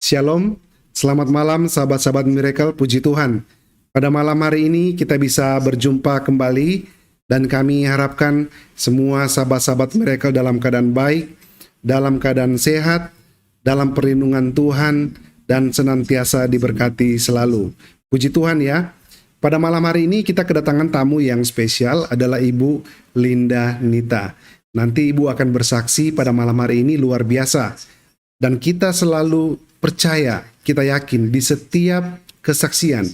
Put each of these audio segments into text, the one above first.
Shalom, selamat malam sahabat-sahabat Miracle, puji Tuhan. Pada malam hari ini kita bisa berjumpa kembali dan kami harapkan semua sahabat-sahabat Miracle dalam keadaan baik, dalam keadaan sehat, dalam perlindungan Tuhan dan senantiasa diberkati selalu. Puji Tuhan ya. Pada malam hari ini kita kedatangan tamu yang spesial adalah Ibu Linda Nita. Nanti Ibu akan bersaksi pada malam hari ini luar biasa. Dan kita selalu percaya, kita yakin di setiap kesaksian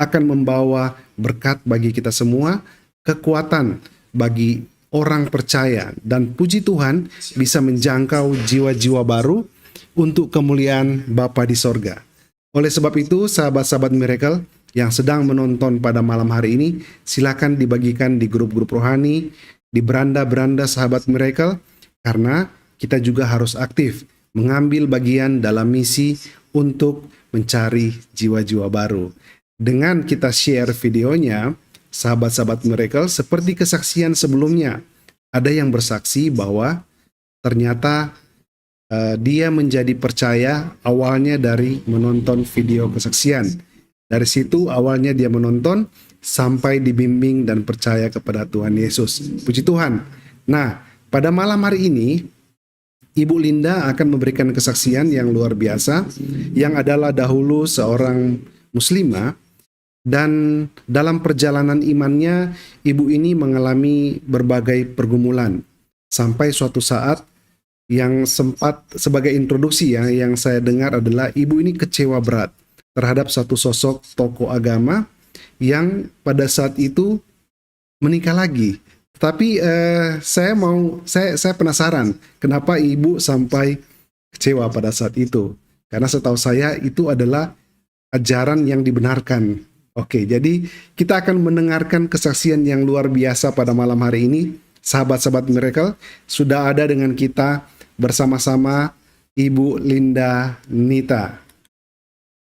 akan membawa berkat bagi kita semua, kekuatan bagi orang percaya, dan puji Tuhan bisa menjangkau jiwa-jiwa baru untuk kemuliaan Bapa di sorga. Oleh sebab itu, sahabat-sahabat Miracle yang sedang menonton pada malam hari ini, silakan dibagikan di grup-grup rohani, di beranda-beranda sahabat Miracle, karena kita juga harus aktif mengambil bagian dalam misi untuk mencari jiwa-jiwa baru. Dengan kita share videonya, sahabat-sahabat Miracle, seperti kesaksian sebelumnya, ada yang bersaksi bahwa ternyata dia menjadi percaya awalnya dari menonton video kesaksian. Dari situ awalnya dia menonton sampai dibimbing dan percaya kepada Tuhan Yesus. Puji Tuhan. Nah, pada malam hari ini Ibu Linda akan memberikan kesaksian yang luar biasa, yang adalah dahulu seorang muslimah, dan dalam perjalanan imannya, ibu ini mengalami berbagai pergumulan. Sampai suatu saat yang sempat sebagai introduksi ya, yang saya dengar adalah ibu ini kecewa berat terhadap satu sosok tokoh agama yang pada saat itu menikah lagi. Tapi saya penasaran kenapa ibu sampai kecewa pada saat itu. Karena setahu saya itu adalah ajaran yang dibenarkan. Oke, jadi kita akan mendengarkan kesaksian yang luar biasa pada malam hari ini. Sahabat-sahabat Miracle, sudah ada dengan kita bersama-sama Ibu Linda Nita.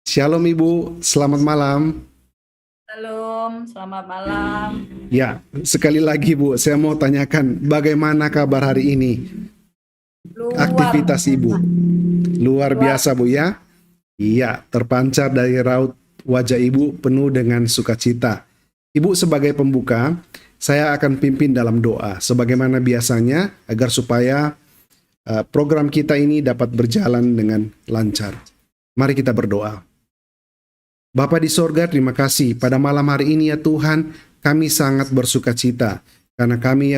Shalom Ibu, selamat malam. Shalom, selamat malam. Ya, sekali lagi Bu, saya mau tanyakan bagaimana kabar hari ini? Aktivitas Ibu luar biasa Bu ya. Iya, terpancar dari raut wajah Ibu penuh dengan sukacita. Ibu sebagai pembuka, saya akan pimpin dalam doa sebagaimana biasanya agar supaya program kita ini dapat berjalan dengan lancar. Mari kita berdoa. Bapa di sorga, terima kasih pada malam hari ini ya Tuhan, kami sangat bersukacita karena kami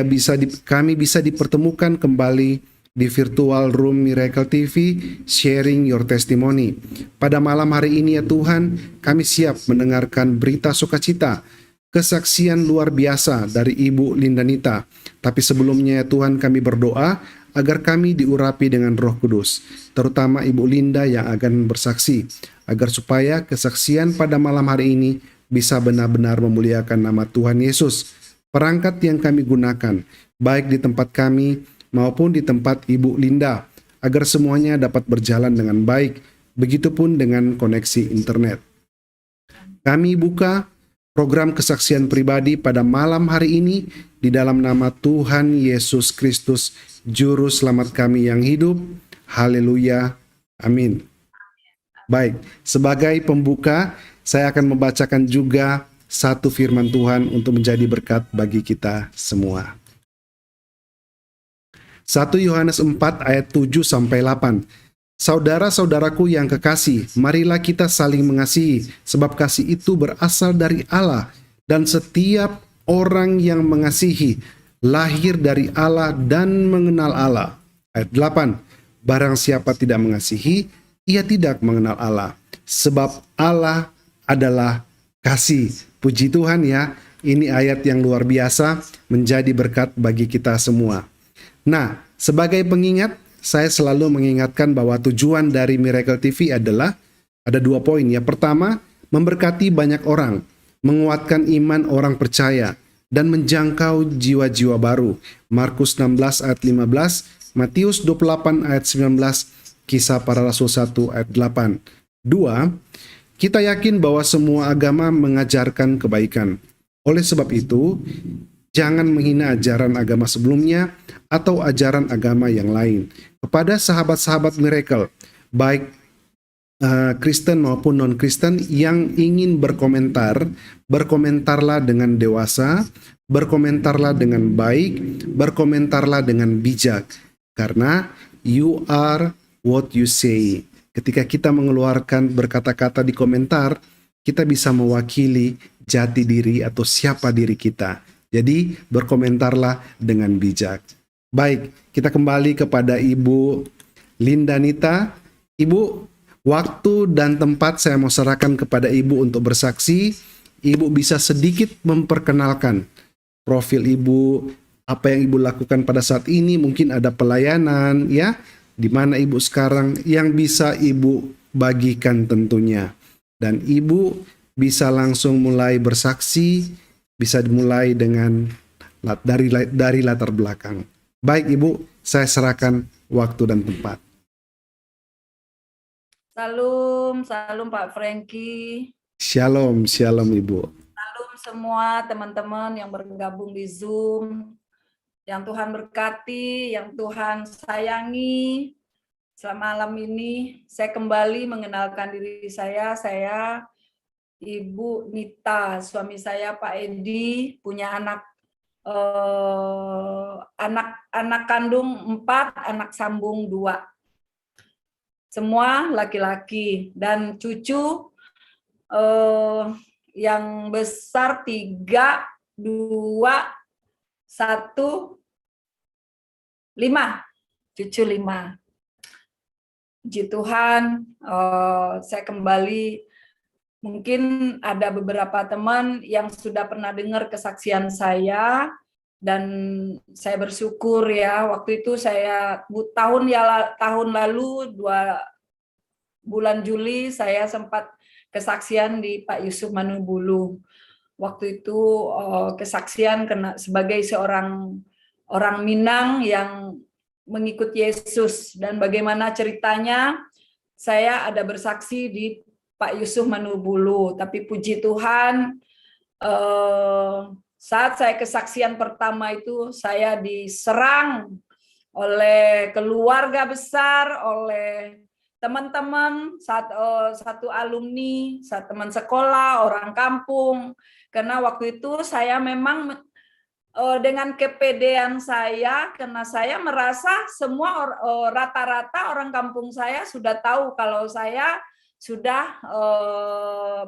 bisa dipertemukan kembali di virtual room Miracle TV, sharing your testimony. Pada malam hari ini ya Tuhan, kami siap mendengarkan berita sukacita, kesaksian luar biasa dari Ibu Linda Nita. Tapi sebelumnya ya Tuhan, kami berdoa agar kami diurapi dengan Roh Kudus, terutama Ibu Linda yang akan bersaksi, agar supaya kesaksian pada malam hari ini bisa benar-benar memuliakan nama Tuhan Yesus. Perangkat yang kami gunakan, baik di tempat kami maupun di tempat Ibu Linda, agar semuanya dapat berjalan dengan baik, begitupun dengan koneksi internet. Kami buka program kesaksian pribadi pada malam hari ini di dalam nama Tuhan Yesus Kristus, Juru Selamat kami yang hidup. Haleluya. Amin. Baik, sebagai pembuka, saya akan membacakan juga satu firman Tuhan untuk menjadi berkat bagi kita semua. 1 Yohanes 4 ayat 7-8. Saudara-saudaraku yang kekasih, marilah kita saling mengasihi, sebab kasih itu berasal dari Allah, dan setiap orang yang mengasihi lahir dari Allah dan mengenal Allah. Ayat 8. Barang siapa tidak mengasihi, ia tidak mengenal Allah, sebab Allah adalah kasih. Puji Tuhan ya, ini ayat yang luar biasa menjadi berkat bagi kita semua. Nah, sebagai pengingat, saya selalu mengingatkan bahwa tujuan dari Miracle TV adalah ada 2 poin. Yang pertama, memberkati banyak orang, menguatkan iman orang percaya, dan menjangkau jiwa-jiwa baru. Markus 16 ayat 15, Matius 28 ayat 19, Kisah Para Rasul 1 ayat 8. 2, kita yakin bahwa semua agama mengajarkan kebaikan. Oleh sebab itu, jangan menghina ajaran agama sebelumnya atau ajaran agama yang lain. Kepada sahabat-sahabat Miracle, baik Kristen maupun non-Kristen yang ingin berkomentar, berkomentarlah dengan dewasa, berkomentarlah dengan baik, berkomentarlah dengan bijak. Karena you are what you say. Ketika kita mengeluarkan berkata-kata di komentar, kita bisa mewakili jati diri atau siapa diri kita. Jadi berkomentarlah dengan bijak. Baik, kita kembali kepada Ibu Linda Nita. Ibu, waktu dan tempat saya mau serahkan kepada Ibu untuk bersaksi. Ibu bisa sedikit memperkenalkan profil Ibu, apa yang Ibu lakukan pada saat ini, mungkin ada pelayanan ya, di mana Ibu sekarang yang bisa Ibu bagikan tentunya. Dan Ibu bisa langsung mulai bersaksi, bisa dimulai dengan dari latar belakang. Baik Ibu, saya serahkan waktu dan tempat. Salam, salam Pak Frankie. Shalom, shalom Ibu. Salam semua teman-teman yang bergabung di Zoom. Yang Tuhan berkati, yang Tuhan sayangi. Selama malam ini saya kembali mengenalkan diri saya Ibu Nita, suami saya Pak Edi, punya anak kandung 4, anak sambung 2. Semua laki-laki dan cucu yang besar 3, 2, 1, 5, cucu 5. Puji Tuhan, saya kembali. Mungkin ada beberapa teman yang sudah pernah dengar kesaksian saya, dan saya bersyukur ya. Waktu itu saya tahun lalu 2 bulan Juli saya sempat kesaksian di Pak Yusuf Manubulu. Waktu itu kesaksian sebagai seorang orang Minang yang mengikut Yesus, dan bagaimana ceritanya saya ada bersaksi di Pak Yusuf Manubulu. Tapi puji Tuhan, saat saya kesaksian pertama itu saya diserang oleh keluarga besar, oleh teman-teman, satu alumni, satu teman sekolah, orang kampung. Karena waktu itu saya memang dengan kepedean saya, karena saya merasa semua rata-rata orang kampung saya sudah tahu kalau saya sudah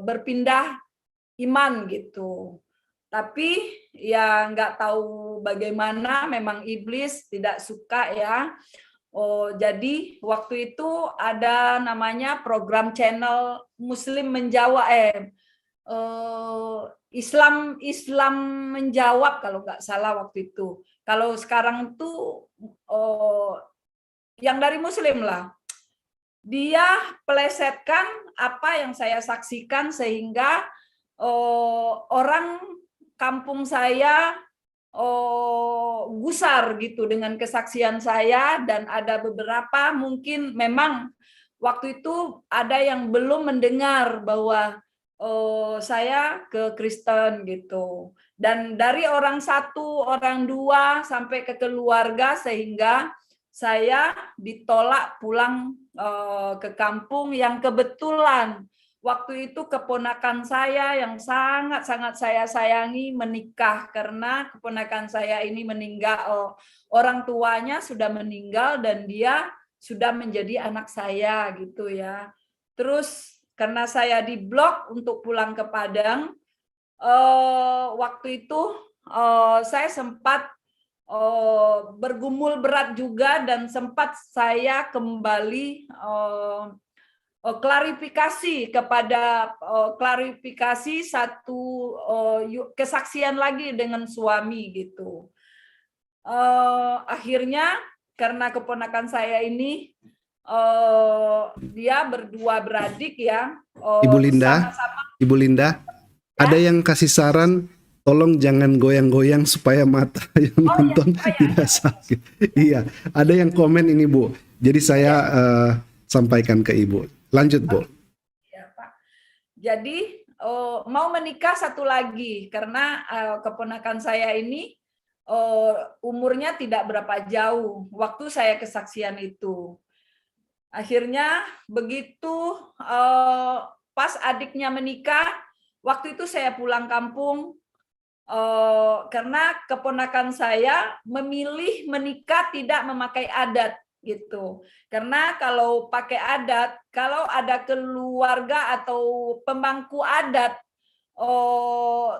berpindah iman gitu. Tapi ya nggak tahu bagaimana, memang iblis tidak suka ya. Jadi waktu itu ada namanya program channel Muslim Islam menjawab kalau nggak salah waktu itu. Kalau sekarang tuh yang dari Muslim lah. Dia pelesetkan apa yang saya saksikan sehingga orang kampung saya gusar gitu dengan kesaksian saya, dan ada beberapa mungkin memang waktu itu ada yang belum mendengar bahwa saya ke Kristen gitu. Dan dari orang 1, orang 2 sampai ke keluarga, sehingga saya ditolak pulang ke kampung, yang kebetulan waktu itu keponakan saya yang sangat-sangat saya sayangi menikah, karena keponakan saya ini meninggal, orang tuanya sudah meninggal dan dia sudah menjadi anak saya gitu ya. Terus karena saya diblok untuk pulang ke Padang, waktu itu saya sempat bergumul berat juga, dan sempat saya kembali klarifikasi satu kesaksian lagi dengan suami gitu. Akhirnya karena keponakan saya ini dia berdua beradik ya. Ibu Linda, Ibu Linda, ada yang kasih saran, tolong jangan goyang-goyang supaya mata yang nonton tidak sakit. Iya, ada yang komen ini Bu. Jadi saya sampaikan ke Ibu. Lanjut Bu. Ya, Pak. Jadi mau menikah satu lagi, karena keponakan saya ini umurnya tidak berapa jauh waktu saya kesaksian itu. Akhirnya begitu pas adiknya menikah, waktu itu saya pulang kampung karena keponakan saya memilih menikah tidak memakai adat gitu. Karena kalau pakai adat, kalau ada keluarga atau pemangku adat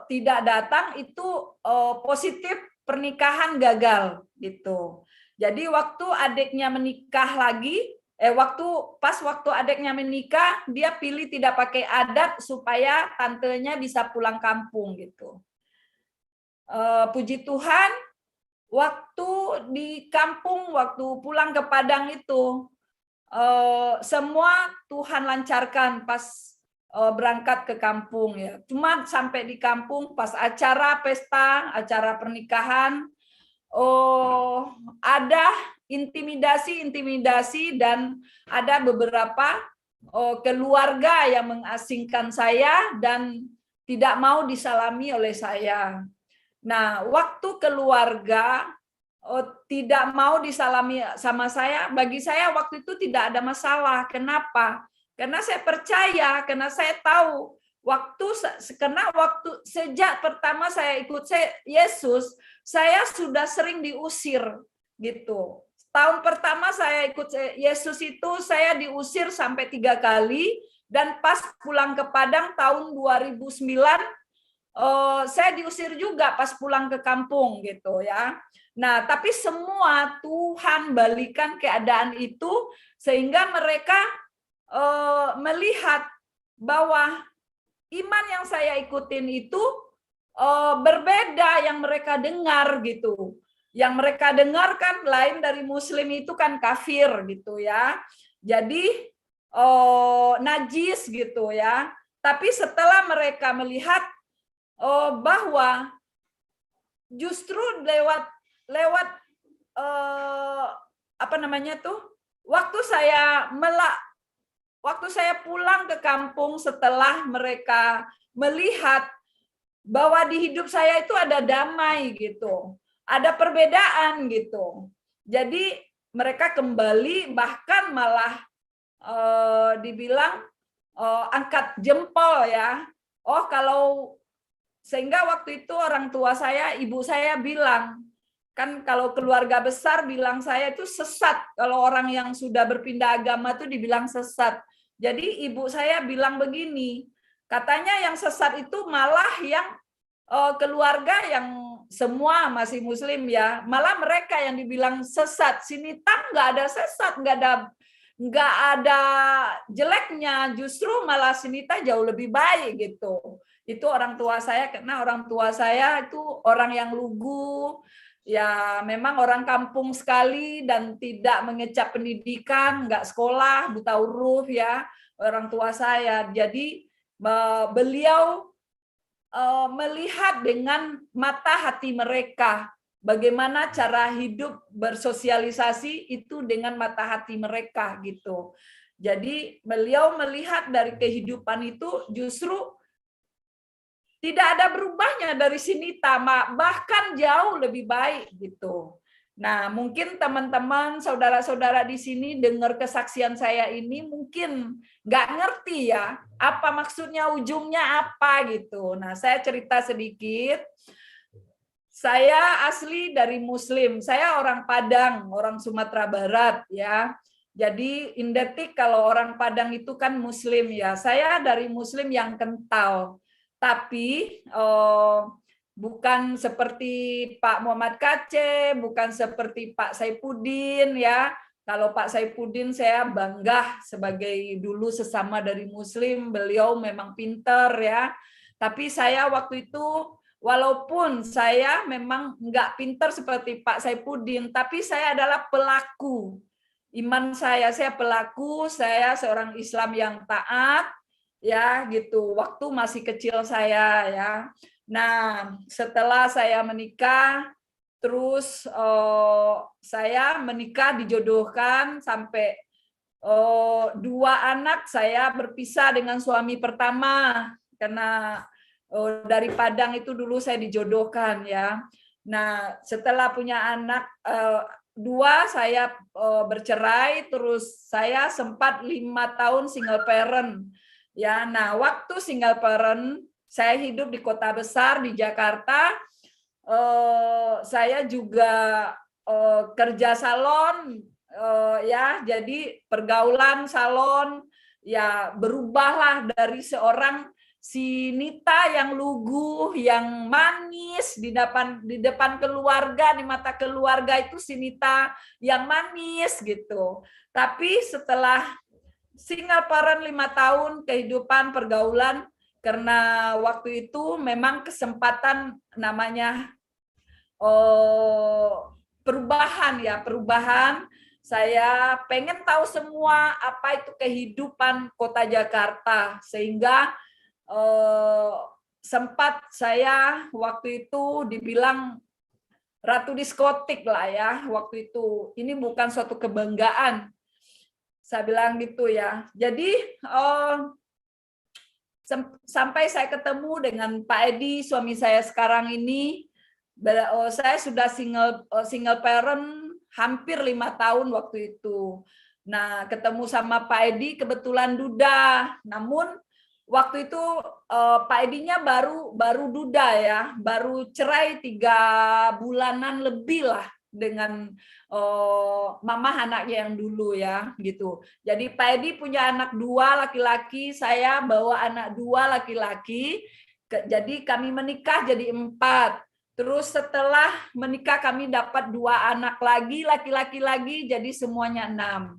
tidak datang itu positif pernikahan gagal gitu. Jadi waktu adiknya menikah lagi, waktu adiknya menikah, dia pilih tidak pakai adat supaya tantenya bisa pulang kampung gitu. Puji Tuhan, waktu di kampung, waktu pulang ke Padang itu, semua Tuhan lancarkan pas berangkat ke kampung ya. Cuma sampai di kampung pas acara pesta, acara pernikahan, ada intimidasi dan ada beberapa keluarga yang mengasingkan saya dan tidak mau disalami oleh saya. Nah, waktu keluarga tidak mau disalami sama saya, bagi saya waktu itu tidak ada masalah. Kenapa? Karena saya percaya, karena saya tahu karena waktu sejak pertama saya ikut Yesus, saya sudah sering diusir gitu. Tahun pertama saya ikut Yesus itu saya diusir sampai 3 kali, dan pas pulang ke Padang tahun 2009 saya diusir juga pas pulang ke kampung gitu ya. Nah, tapi semua Tuhan balikan keadaan itu sehingga mereka melihat bahwa iman yang saya ikutin itu berbeda yang mereka dengar gitu. Yang mereka dengar kan lain dari Muslim itu kan kafir gitu ya. Jadi najis gitu ya. Tapi setelah mereka melihat bahwa justru lewat apa namanya tuh, waktu saya pulang ke kampung setelah mereka melihat bahwa di hidup saya itu ada damai gitu, ada perbedaan gitu. Jadi mereka kembali, bahkan malah dibilang angkat jempol ya. Oh, kalau sehingga waktu itu orang tua saya, ibu saya bilang, kan kalau keluarga besar bilang saya itu sesat. Kalau orang yang sudah berpindah agama itu dibilang sesat. Jadi ibu saya bilang begini, katanya yang sesat itu malah yang keluarga yang semua masih Muslim ya, malah mereka yang dibilang sesat. Sini tam nggak ada sesat, nggak ada jeleknya, justru malah Sinita jauh lebih baik gitu. Itu orang tua saya, karena orang tua saya itu orang yang lugu, ya memang orang kampung sekali dan tidak mengecap pendidikan, nggak sekolah, buta huruf ya orang tua saya. Jadi beliau melihat dengan mata hati mereka, bagaimana cara hidup bersosialisasi itu dengan mata hati mereka gitu. Jadi beliau melihat dari kehidupan itu justru tidak ada berubahnya dari Sinita, bahkan jauh lebih baik gitu. Nah, mungkin teman-teman, saudara-saudara di sini dengar kesaksian saya ini mungkin nggak ngerti ya, apa maksudnya, ujungnya apa gitu. Nah, saya cerita sedikit. Saya asli dari Muslim, saya orang Padang, orang Sumatera Barat ya. Jadi identik kalau orang Padang itu kan Muslim ya. Saya dari Muslim yang kental. Tapi bukan seperti Pak Muhammad Kaceh, bukan seperti Pak Saifuddin ya. Kalau Pak Saifuddin saya bangga sebagai dulu sesama dari Muslim, beliau memang pinter ya. Tapi saya waktu itu, walaupun saya memang nggak pinter seperti Pak Saifuddin, tapi saya adalah pelaku. Iman saya pelaku, saya seorang Islam yang taat, ya gitu, waktu masih kecil saya ya. Nah, setelah saya menikah, terus saya menikah dijodohkan sampai 2 anak. Saya berpisah dengan suami pertama karena dari Padang itu dulu saya dijodohkan ya. Nah, setelah punya anak saya bercerai, terus saya sempat 5 tahun single parent. Ya, nah waktu single parent saya hidup di kota besar di Jakarta. Saya juga kerja salon, ya, jadi pergaulan salon ya berubahlah dari seorang si Nita yang lugu, yang manis di depan keluarga, di mata keluarga itu si Nita yang manis gitu. Tapi setelah single parent 5 tahun kehidupan pergaulan, karena waktu itu memang kesempatan namanya perubahan. Saya pengen tahu semua apa itu kehidupan kota Jakarta, sehingga sempat saya waktu itu dibilang ratu diskotik lah ya waktu itu. Ini bukan suatu kebanggaan, saya bilang gitu ya. Jadi sampai saya ketemu dengan Pak Edi, suami saya sekarang ini. Saya sudah single parent hampir 5 tahun waktu itu. Nah, ketemu sama Pak Edi kebetulan duda. Namun waktu itu Pak Edinya baru duda ya, baru cerai 3 bulanan lebih lah dengan mama anaknya yang dulu ya gitu. Jadi Pak Edi punya anak 2 laki-laki, saya bawa anak 2 laki-laki. Jadi kami menikah jadi 4. Terus setelah menikah kami dapat 2 anak lagi, laki-laki lagi, jadi semuanya 6.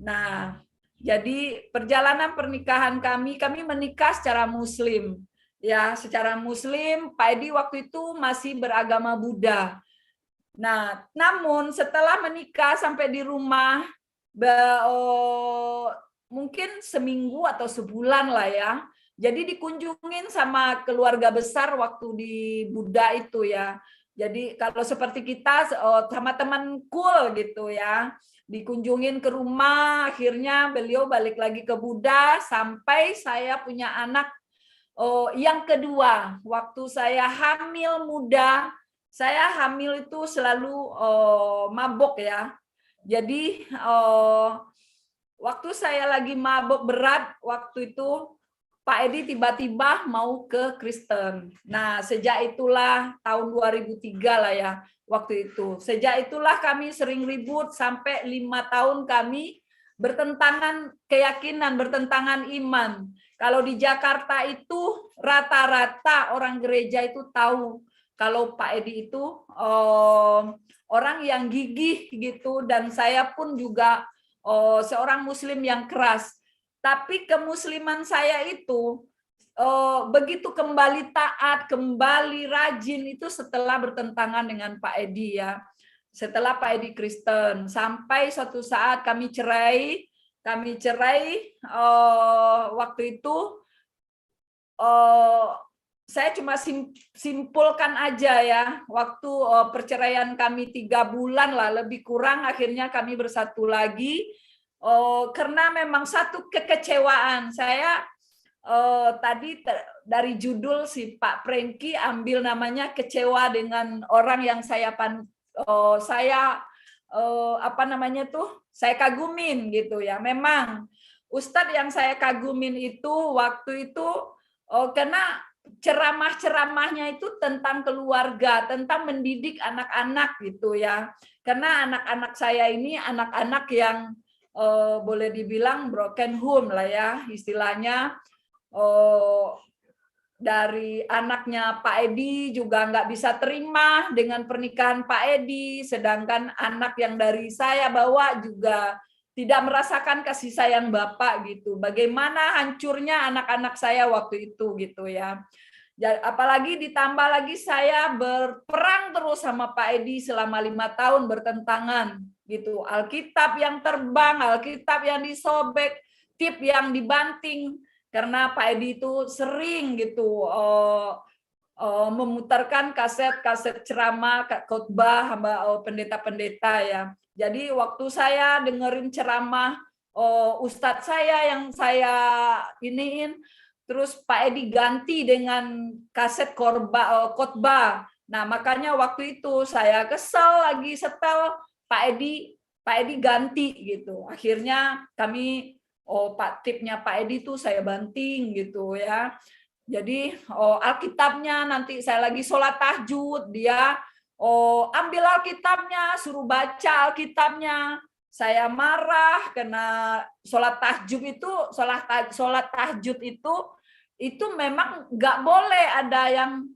Nah, jadi perjalanan pernikahan kami menikah secara Muslim. Ya, secara Muslim, Pak Edi waktu itu masih beragama Buddha. Nah, namun setelah menikah sampai di rumah, mungkin seminggu atau sebulan lah ya, jadi dikunjungin sama keluarga besar waktu di Buddha itu ya. Jadi kalau seperti kita sama teman cool gitu ya, dikunjungin ke rumah, akhirnya beliau balik lagi ke Buddha sampai saya punya anak yang kedua. Waktu saya hamil muda, saya hamil itu selalu mabok ya. Jadi waktu saya lagi mabok berat waktu itu, Pak Edi tiba-tiba mau ke Kristen. Nah, sejak itulah tahun 2003 lah ya, waktu itu. Sejak itulah kami sering ribut sampai 5 tahun kami bertentangan keyakinan, bertentangan iman. Kalau di Jakarta itu rata-rata orang gereja itu tahu kalau Pak Edi itu orang yang gigih gitu, dan saya pun juga seorang Muslim yang keras. Tapi kemusliman saya itu begitu kembali taat, kembali rajin itu setelah bertentangan dengan Pak Edi ya. Setelah Pak Edi Kristen, sampai suatu saat kami cerai. Waktu itu saya cuma simpulkan aja ya. Waktu perceraian kami 3 bulan lah, lebih kurang, akhirnya kami bersatu lagi. Karena memang satu kekecewaan saya tadi dari judul si Pak Prengki ambil namanya kecewa dengan orang yang saya kagumin gitu ya. Memang Ustadz yang saya kagumin itu waktu itu karena ceramah-ceramahnya itu tentang keluarga, tentang mendidik anak-anak gitu ya. Karena anak-anak saya ini anak-anak yang boleh dibilang broken home lah ya istilahnya. Dari anaknya Pak Edi juga nggak bisa terima dengan pernikahan Pak Edi, sedangkan anak yang dari saya bawa juga tidak merasakan kasih sayang Bapak gitu. Bagaimana hancurnya anak-anak saya waktu itu gitu ya. Apalagi ditambah lagi saya berperang terus sama Pak Edi selama 5 tahun bertentangan gitu. Alkitab yang terbang, Alkitab yang disobek, tip yang dibanting, karena Pak Edi itu sering gitu memutarkan kaset-kaset ceramah, khotbah pendeta-pendeta ya. Jadi waktu saya dengerin ceramah ustadz saya yang saya iniin, terus Pak Edi ganti dengan kaset khotbah. Nah, makanya waktu itu saya kesel lagi setel Pak Edi ganti gitu. Akhirnya kami Pak tipnya Pak Edi tuh saya banting gitu ya. Jadi Alkitabnya nanti saya lagi sholat tahajud, dia ambil Alkitabnya, suruh baca Alkitabnya. Saya marah karena sholat tahajud itu, sholat tahajud itu memang nggak boleh ada yang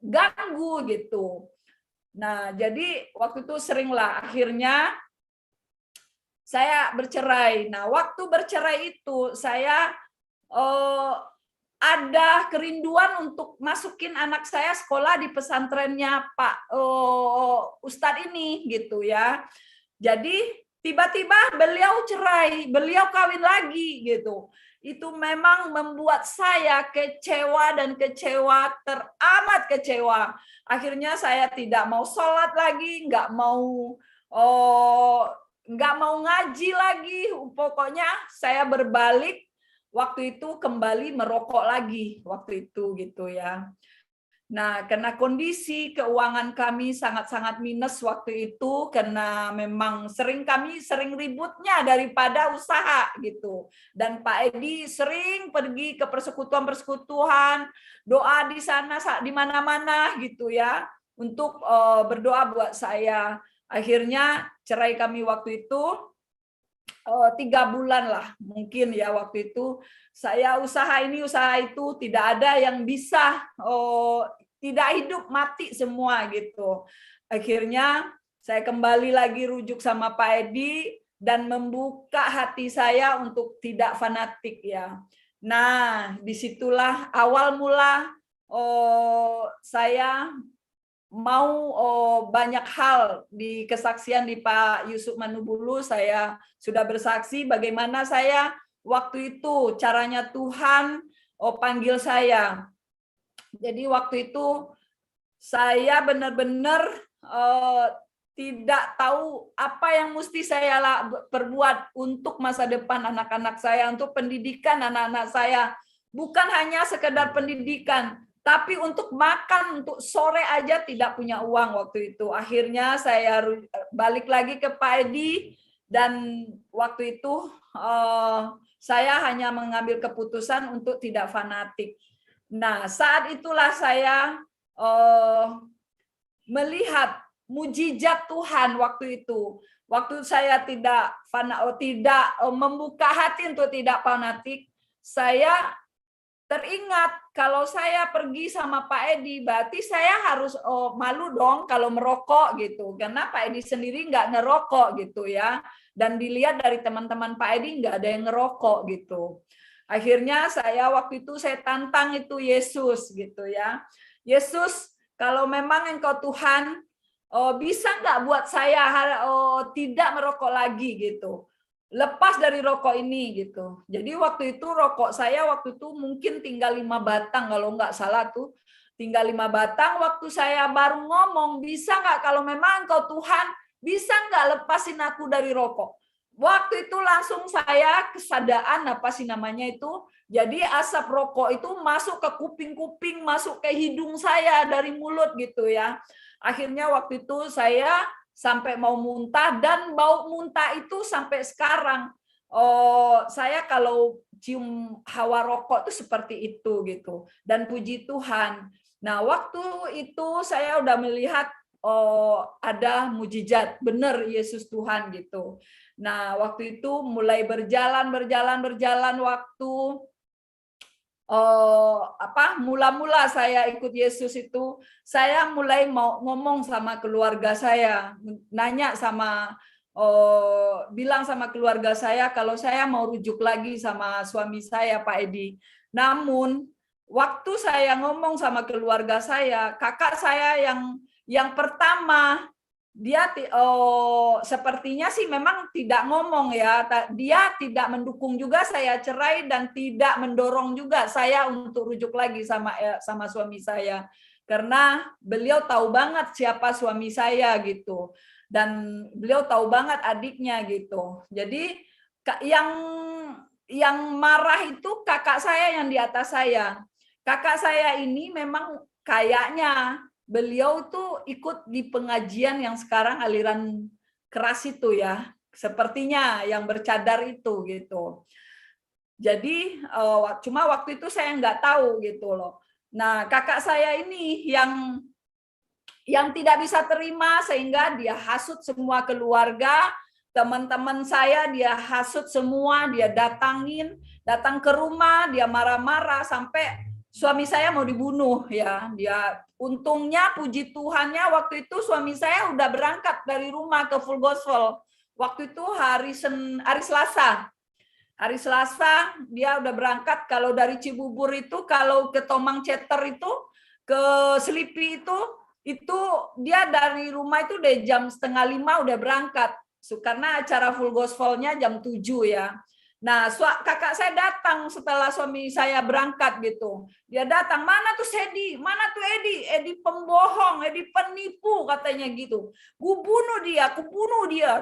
ganggu gitu. Nah, jadi waktu itu seringlah akhirnya saya bercerai. Nah, waktu bercerai itu saya ada kerinduan untuk masukin anak saya sekolah di pesantrennya Pak Ustadz ini gitu ya. Jadi tiba-tiba beliau cerai, beliau kawin lagi gitu. Itu memang membuat saya kecewa dan kecewa, teramat kecewa. Akhirnya saya tidak mau sholat lagi, nggak mau ngaji lagi. Pokoknya saya berbalik waktu itu kembali merokok lagi waktu itu gitu ya. Nah, karena kondisi keuangan kami sangat-sangat minus waktu itu, karena memang kami sering ributnya daripada usaha gitu. Dan Pak Edi sering pergi ke persekutuan-persekutuan, doa di sana di mana-mana gitu ya, untuk berdoa buat saya. Akhirnya cerai kami waktu itu 3 bulan lah mungkin ya waktu itu. Saya usaha ini usaha itu, tidak ada yang bisa tidak hidup mati semua gitu. Akhirnya saya kembali lagi rujuk sama Pak Edi dan membuka hati saya untuk tidak fanatik ya. Nah, disitulah awal mula saya mau banyak hal di kesaksian di Pak Yusuf Manubulu. Saya sudah bersaksi bagaimana saya waktu itu caranya Tuhan panggil saya. Jadi waktu itu saya benar-benar tidak tahu apa yang mesti saya perbuat untuk masa depan anak-anak saya, untuk pendidikan anak-anak saya. Bukan hanya sekedar pendidikan, tapi untuk makan, untuk sore aja tidak punya uang waktu itu. Akhirnya saya balik lagi ke Pak Edi, dan waktu itu saya hanya mengambil keputusan untuk tidak fanatik. Nah, saat itulah saya melihat mujizat Tuhan waktu itu. Waktu saya tidak membuka hati untuk tidak fanatik, saya teringat kalau saya pergi sama Pak Edi, berarti saya harus malu dong kalau merokok gitu. Karena Pak Edi sendiri nggak ngerokok gitu ya. Dan dilihat dari teman-teman Pak Edi nggak ada yang ngerokok gitu. Akhirnya saya waktu itu saya tantang itu Yesus gitu ya. Yesus, kalau memang Engkau Tuhan, bisa nggak buat saya tidak merokok lagi gitu. Lepas dari rokok ini gitu. Jadi waktu itu rokok saya waktu itu mungkin tinggal 5 batang kalau nggak salah tuh. Tinggal 5 batang. Waktu saya baru ngomong, bisa nggak kalau memang Engkau Tuhan, bisa nggak lepasin aku dari rokok? Waktu itu langsung saya kesadaan apa sih namanya itu. Jadi asap rokok itu masuk ke kuping-kuping, masuk ke hidung saya dari mulut gitu ya. Akhirnya waktu itu saya sampai mau muntah, dan bau muntah itu sampai sekarang. Saya kalau cium hawa rokok itu seperti itu gitu. Dan puji Tuhan. Nah, waktu itu saya udah melihat ada mujizat, benar Yesus Tuhan gitu. Nah, waktu itu mulai berjalan waktu mula-mula saya ikut Yesus itu, saya mulai mau ngomong sama keluarga saya, nanya sama bilang sama keluarga saya kalau saya mau rujuk lagi sama suami saya Pak Edi. Namun waktu saya ngomong sama keluarga saya, kakak saya yang pertama, dia sepertinya sih memang tidak ngomong ya, dia tidak mendukung juga saya cerai dan tidak mendorong juga saya untuk rujuk lagi sama suami saya, karena beliau tahu banget siapa suami saya gitu, dan beliau tahu banget adiknya gitu. Jadi yang marah itu kakak saya yang di atas saya. Kakak saya ini memang kayaknya beliau tuh ikut di pengajian yang sekarang aliran keras itu ya, sepertinya yang bercadar itu gitu. Jadi cuma waktu itu saya nggak tahu gitu loh. Nah, kakak saya ini yang tidak bisa terima sehingga dia hasut semua keluarga, teman-teman saya dia hasut semua, dia datang ke rumah, dia marah-marah sampai suami saya mau dibunuh ya. Dia untungnya puji Tuhannya waktu itu suami saya udah berangkat dari rumah ke Full Gospel. Waktu itu hari Selasa. Hari Selasa dia udah berangkat. Kalau dari Cibubur itu, kalau ke Tomang Ceter itu, ke Selipi itu dia dari rumah itu udah jam 4:30 udah berangkat. Karena acara Full Gospel-nya jam 7 ya. Nah, kakak saya datang setelah suami saya berangkat gitu. Dia datang, mana tuh Sedi? Mana tuh Edi? Edi pembohong, Edi penipu katanya gitu. Ku bunuh dia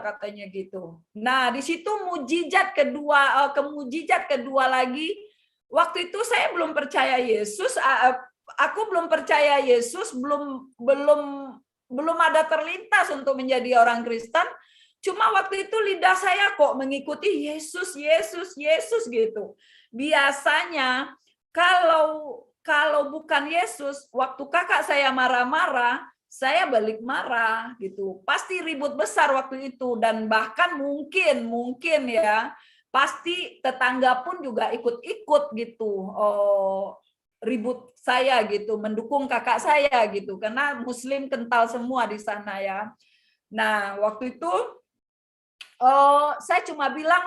katanya gitu. Nah, di situ kemujizat kedua lagi. Waktu itu saya belum percaya Yesus, aku belum percaya Yesus, belum ada terlintas untuk menjadi orang Kristen. Cuma waktu itu lidah saya kok mengikuti Yesus, Yesus, Yesus gitu. Biasanya kalau bukan Yesus, waktu kakak saya marah-marah, saya balik marah gitu. Pasti ribut besar waktu itu dan bahkan mungkin ya, pasti tetangga pun juga ikut-ikut gitu. Ribut saya gitu, mendukung kakak saya gitu karena Muslim kental semua di sana ya. Nah, waktu itu saya cuma bilang,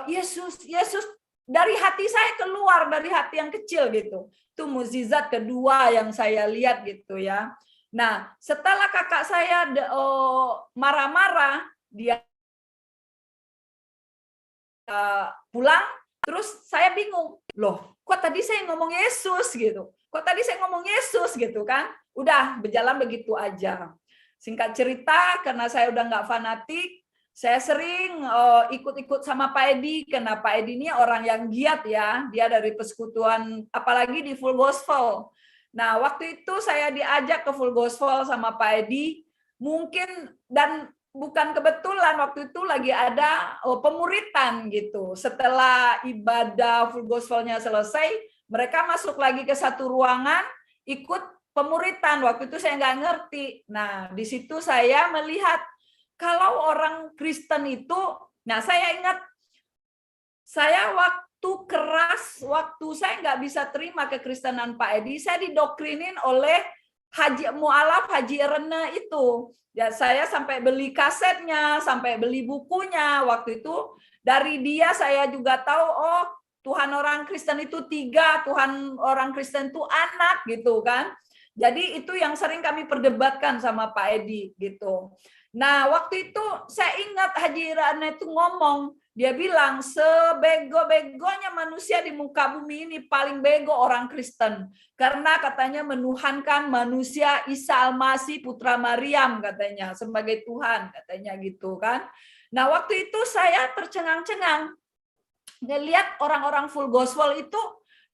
Yesus, Yesus, dari hati saya keluar, dari hati yang kecil gitu. Itu mukjizat kedua yang saya lihat gitu ya. Nah, setelah kakak saya marah-marah, dia pulang, terus saya bingung, loh, kok tadi saya ngomong Yesus gitu? Kok tadi saya ngomong Yesus gitu kan? Udah berjalan begitu aja. Singkat cerita, karena saya udah nggak fanatik, saya sering ikut-ikut sama Pak Edi, karena Pak Edi ini orang yang giat ya, dia dari persekutuan, apalagi di Full Gospel. Nah, waktu itu saya diajak ke Full Gospel sama Pak Edi, mungkin, dan bukan kebetulan waktu itu lagi ada pemuritan gitu. Setelah ibadah Full Gospel-nya selesai, mereka masuk lagi ke satu ruangan, ikut pemuritan. Waktu itu saya nggak ngerti. Nah, di situ saya melihat kalau orang Kristen itu, nah saya ingat saya waktu saya nggak bisa terima kekristenan Pak Edi, saya didoktrinin oleh Mualaf Haji Rene itu. Ya, saya sampai beli kasetnya, sampai beli bukunya. Waktu itu dari dia saya juga tahu, oh Tuhan orang Kristen itu 3, Tuhan orang Kristen itu anak gitu kan. Jadi itu yang sering kami perdebatkan sama Pak Edi gitu. Nah, waktu itu saya ingat Haji Rana itu ngomong, dia bilang sebego-begonya manusia di muka bumi ini paling bego orang Kristen. Karena katanya menuhankan manusia Isa Al-Masih putra Maryam katanya sebagai Tuhan katanya gitu kan. Nah, waktu itu saya tercengang-cengang ngelihat orang-orang Full Gospel itu,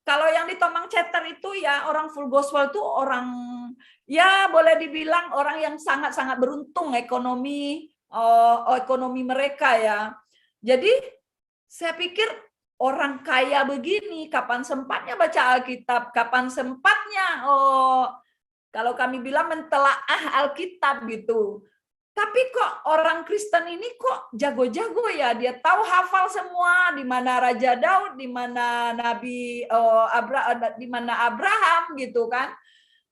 kalau yang di Tomang Ceter itu ya orang Full Gospel itu orang ya boleh dibilang orang yang sangat-sangat beruntung ekonomi mereka ya. Jadi saya pikir orang kaya begini kapan sempatnya baca Alkitab, kapan sempatnya kalau kami bilang mentelaah Alkitab gitu. Tapi kok orang Kristen ini kok jago-jago ya, dia tahu hafal semua di mana Raja Daud, di mana Nabi di mana Abraham gitu kan.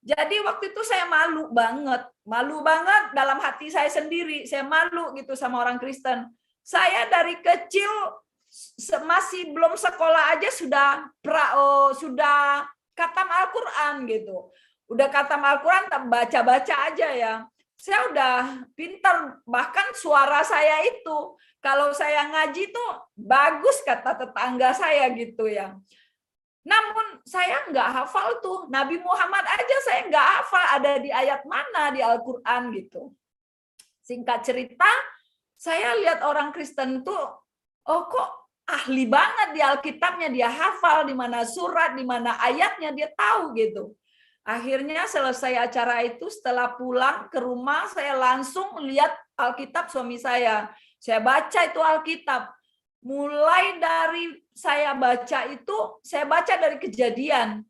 Jadi waktu itu saya malu banget dalam hati saya sendiri, saya malu gitu sama orang Kristen. Saya dari kecil masih belum sekolah aja sudah khatam Al-Qur'an gitu. Udah khatam Al-Qur'an baca-baca aja ya. Saya udah pintar, bahkan suara saya itu kalau saya ngaji tuh bagus kata tetangga saya gitu ya. Namun saya nggak hafal tuh, Nabi Muhammad aja saya nggak hafal ada di ayat mana di Al-Quran gitu. Singkat cerita, saya lihat orang Kristen tuh, oh kok ahli banget di Alkitabnya, dia hafal di mana surat, di mana ayatnya dia tahu gitu. Akhirnya selesai acara itu, setelah pulang ke rumah saya langsung lihat Alkitab suami saya. Saya baca itu Alkitab. Mulai dari saya baca itu, saya baca dari Kejadian.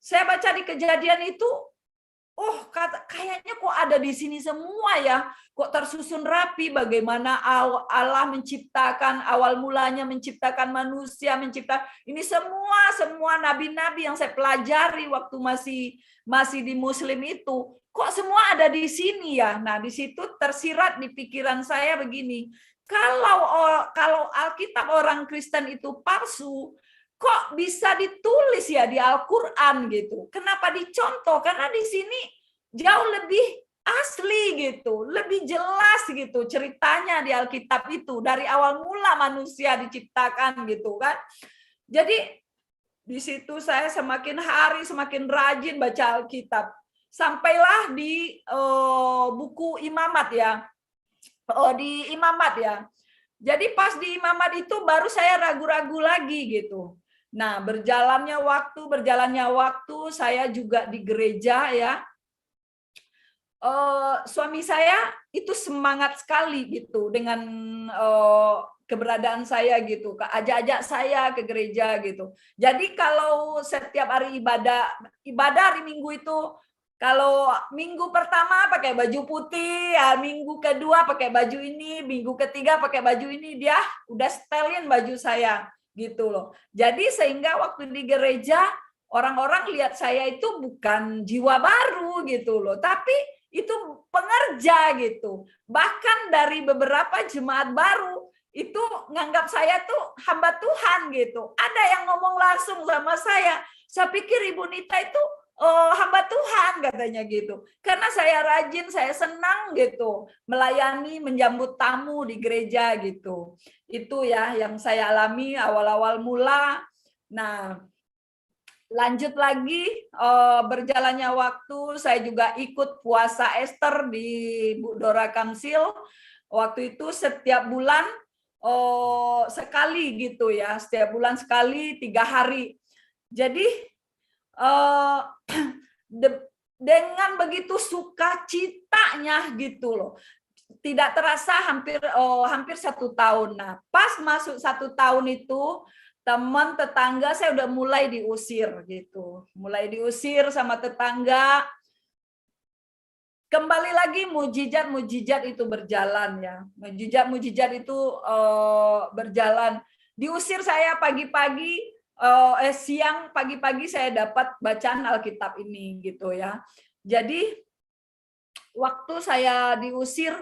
Saya baca di Kejadian itu, oh kayaknya kok ada di sini semua ya, kok tersusun rapi bagaimana Allah menciptakan, awal mulanya menciptakan manusia, menciptakan ini semua nabi-nabi yang saya pelajari waktu masih di Muslim itu, kok semua ada di sini ya. Nah, di situ tersirat di pikiran saya begini, kalau Alkitab orang Kristen itu palsu, kok bisa ditulis ya di Al-Quran gitu. Kenapa dicontoh? Karena di sini jauh lebih asli gitu, lebih jelas gitu ceritanya di Alkitab itu dari awal mula manusia diciptakan gitu kan. Jadi di situ saya semakin hari semakin rajin baca Alkitab. Sampailah di buku Imamat ya. Di Imamat ya. Jadi pas di Imamat itu baru saya ragu-ragu lagi gitu. Nah, berjalannya waktu, saya juga di gereja ya. Suami saya itu semangat sekali gitu dengan keberadaan saya gitu, ajak-ajak saya ke gereja gitu. Jadi kalau setiap hari ibadah hari Minggu itu, kalau minggu pertama pakai baju putih, ya minggu kedua pakai baju ini, minggu ketiga pakai baju ini, dia udah setelin baju saya gitu loh. Jadi sehingga waktu di gereja orang-orang lihat saya itu bukan jiwa baru gitu loh, tapi itu pengerja gitu. Bahkan dari beberapa jemaat baru itu nganggap saya tuh hamba Tuhan gitu. Ada yang ngomong langsung sama saya pikir Ibu Nita itu hamba Tuhan katanya gitu. Karena saya rajin, saya senang gitu melayani, menjambut tamu di gereja gitu. Itu ya yang saya alami awal-awal mula. Nah, lanjut lagi berjalannya waktu, saya juga ikut puasa Ester di Bu Dora Kamsil. Waktu itu setiap bulan sekali gitu ya, setiap bulan sekali 3 hari. Jadi dengan begitu sukacitanya gitu loh, tidak terasa hampir 1 tahun. Nah, pas masuk 1 tahun itu teman tetangga saya udah mulai diusir gitu, mulai diusir sama tetangga. Kembali lagi mujizat itu berjalan ya, mujizat itu berjalan. Diusir saya pagi-pagi, siang pagi-pagi saya dapat bacaan Alkitab ini gitu ya. Jadi waktu saya diusir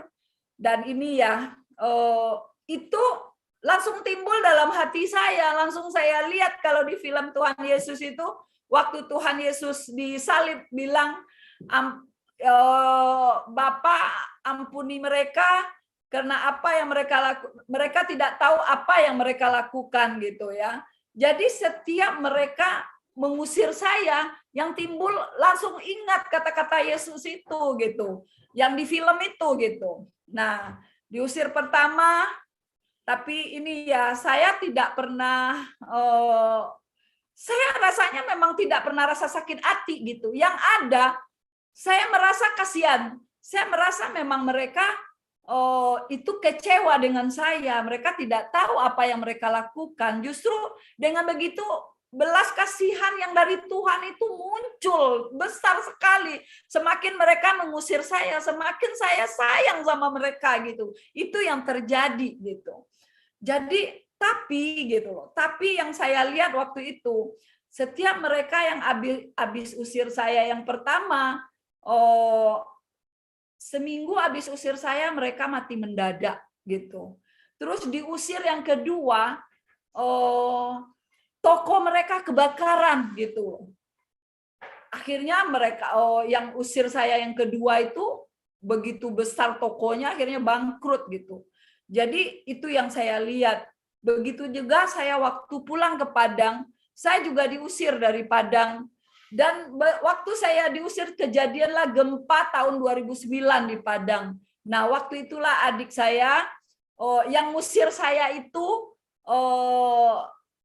dan ini ya, itu langsung timbul dalam hati saya, langsung saya lihat kalau di film Tuhan Yesus itu, waktu Tuhan Yesus disalib bilang, Bapa ampuni mereka karena apa yang mereka tidak tahu apa yang mereka lakukan gitu ya. Jadi setiap mereka mengusir saya, yang timbul langsung ingat kata-kata Yesus itu gitu, yang di film itu gitu. Nah, diusir pertama, tapi ini ya saya tidak pernah, saya rasanya memang tidak pernah rasa sakit hati gitu. Yang ada saya merasa kasihan, saya merasa memang mereka itu kecewa dengan saya, mereka tidak tahu apa yang mereka lakukan. Justru dengan begitu belas kasihan yang dari Tuhan itu muncul besar sekali. Semakin mereka mengusir saya, semakin saya sayang sama mereka gitu. Itu yang terjadi gitu. Jadi tapi gitu loh. Tapi yang saya lihat waktu itu, setiap mereka yang habis usir saya yang pertama, seminggu habis usir saya mereka mati mendadak gitu. Terus diusir yang kedua, toko mereka kebakaran gitu. Akhirnya mereka yang usir saya yang kedua itu begitu besar tokonya, akhirnya bangkrut gitu. Jadi itu yang saya lihat. Begitu juga saya waktu pulang ke Padang, saya juga diusir dari Padang. Dan waktu saya diusir kejadianlah gempa tahun 2009 di Padang. Nah, waktu itulah adik saya yang ngusir saya itu,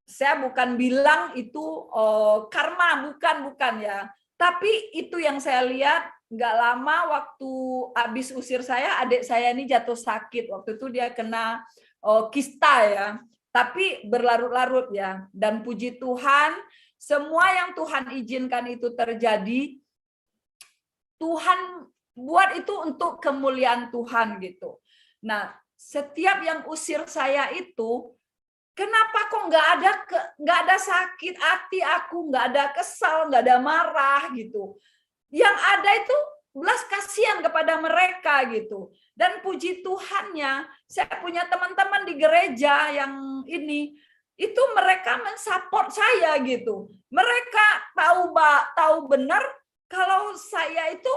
saya bukan bilang itu karma, bukan ya. Tapi itu yang saya lihat nggak lama waktu habis usir saya, adik saya ini jatuh sakit. Waktu itu dia kena kista ya, tapi berlarut-larut ya. Dan puji Tuhan, semua yang Tuhan izinkan itu terjadi, Tuhan buat itu untuk kemuliaan Tuhan gitu. Nah, setiap yang usir saya itu, kenapa kok nggak ada sakit hati aku, nggak ada kesal, nggak ada marah gitu. Yang ada itu belas kasihan kepada mereka gitu. Dan puji Tuhannya, saya punya teman-teman di gereja yang ini, itu mereka mensupport saya gitu. Mereka tahu benar kalau saya itu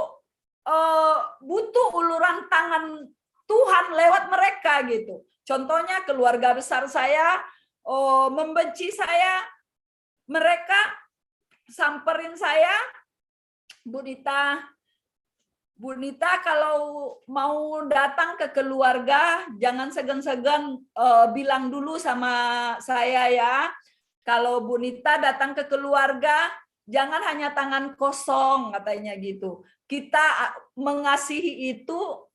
butuh uluran tangan Tuhan lewat mereka gitu. Contohnya keluarga besar saya membenci saya, mereka samperin saya, Bu Nita kalau mau datang ke keluarga jangan segan-segan bilang dulu sama saya ya. Kalau Bu Nita datang ke keluarga jangan hanya tangan kosong katanya gitu. Kita mengasihi itu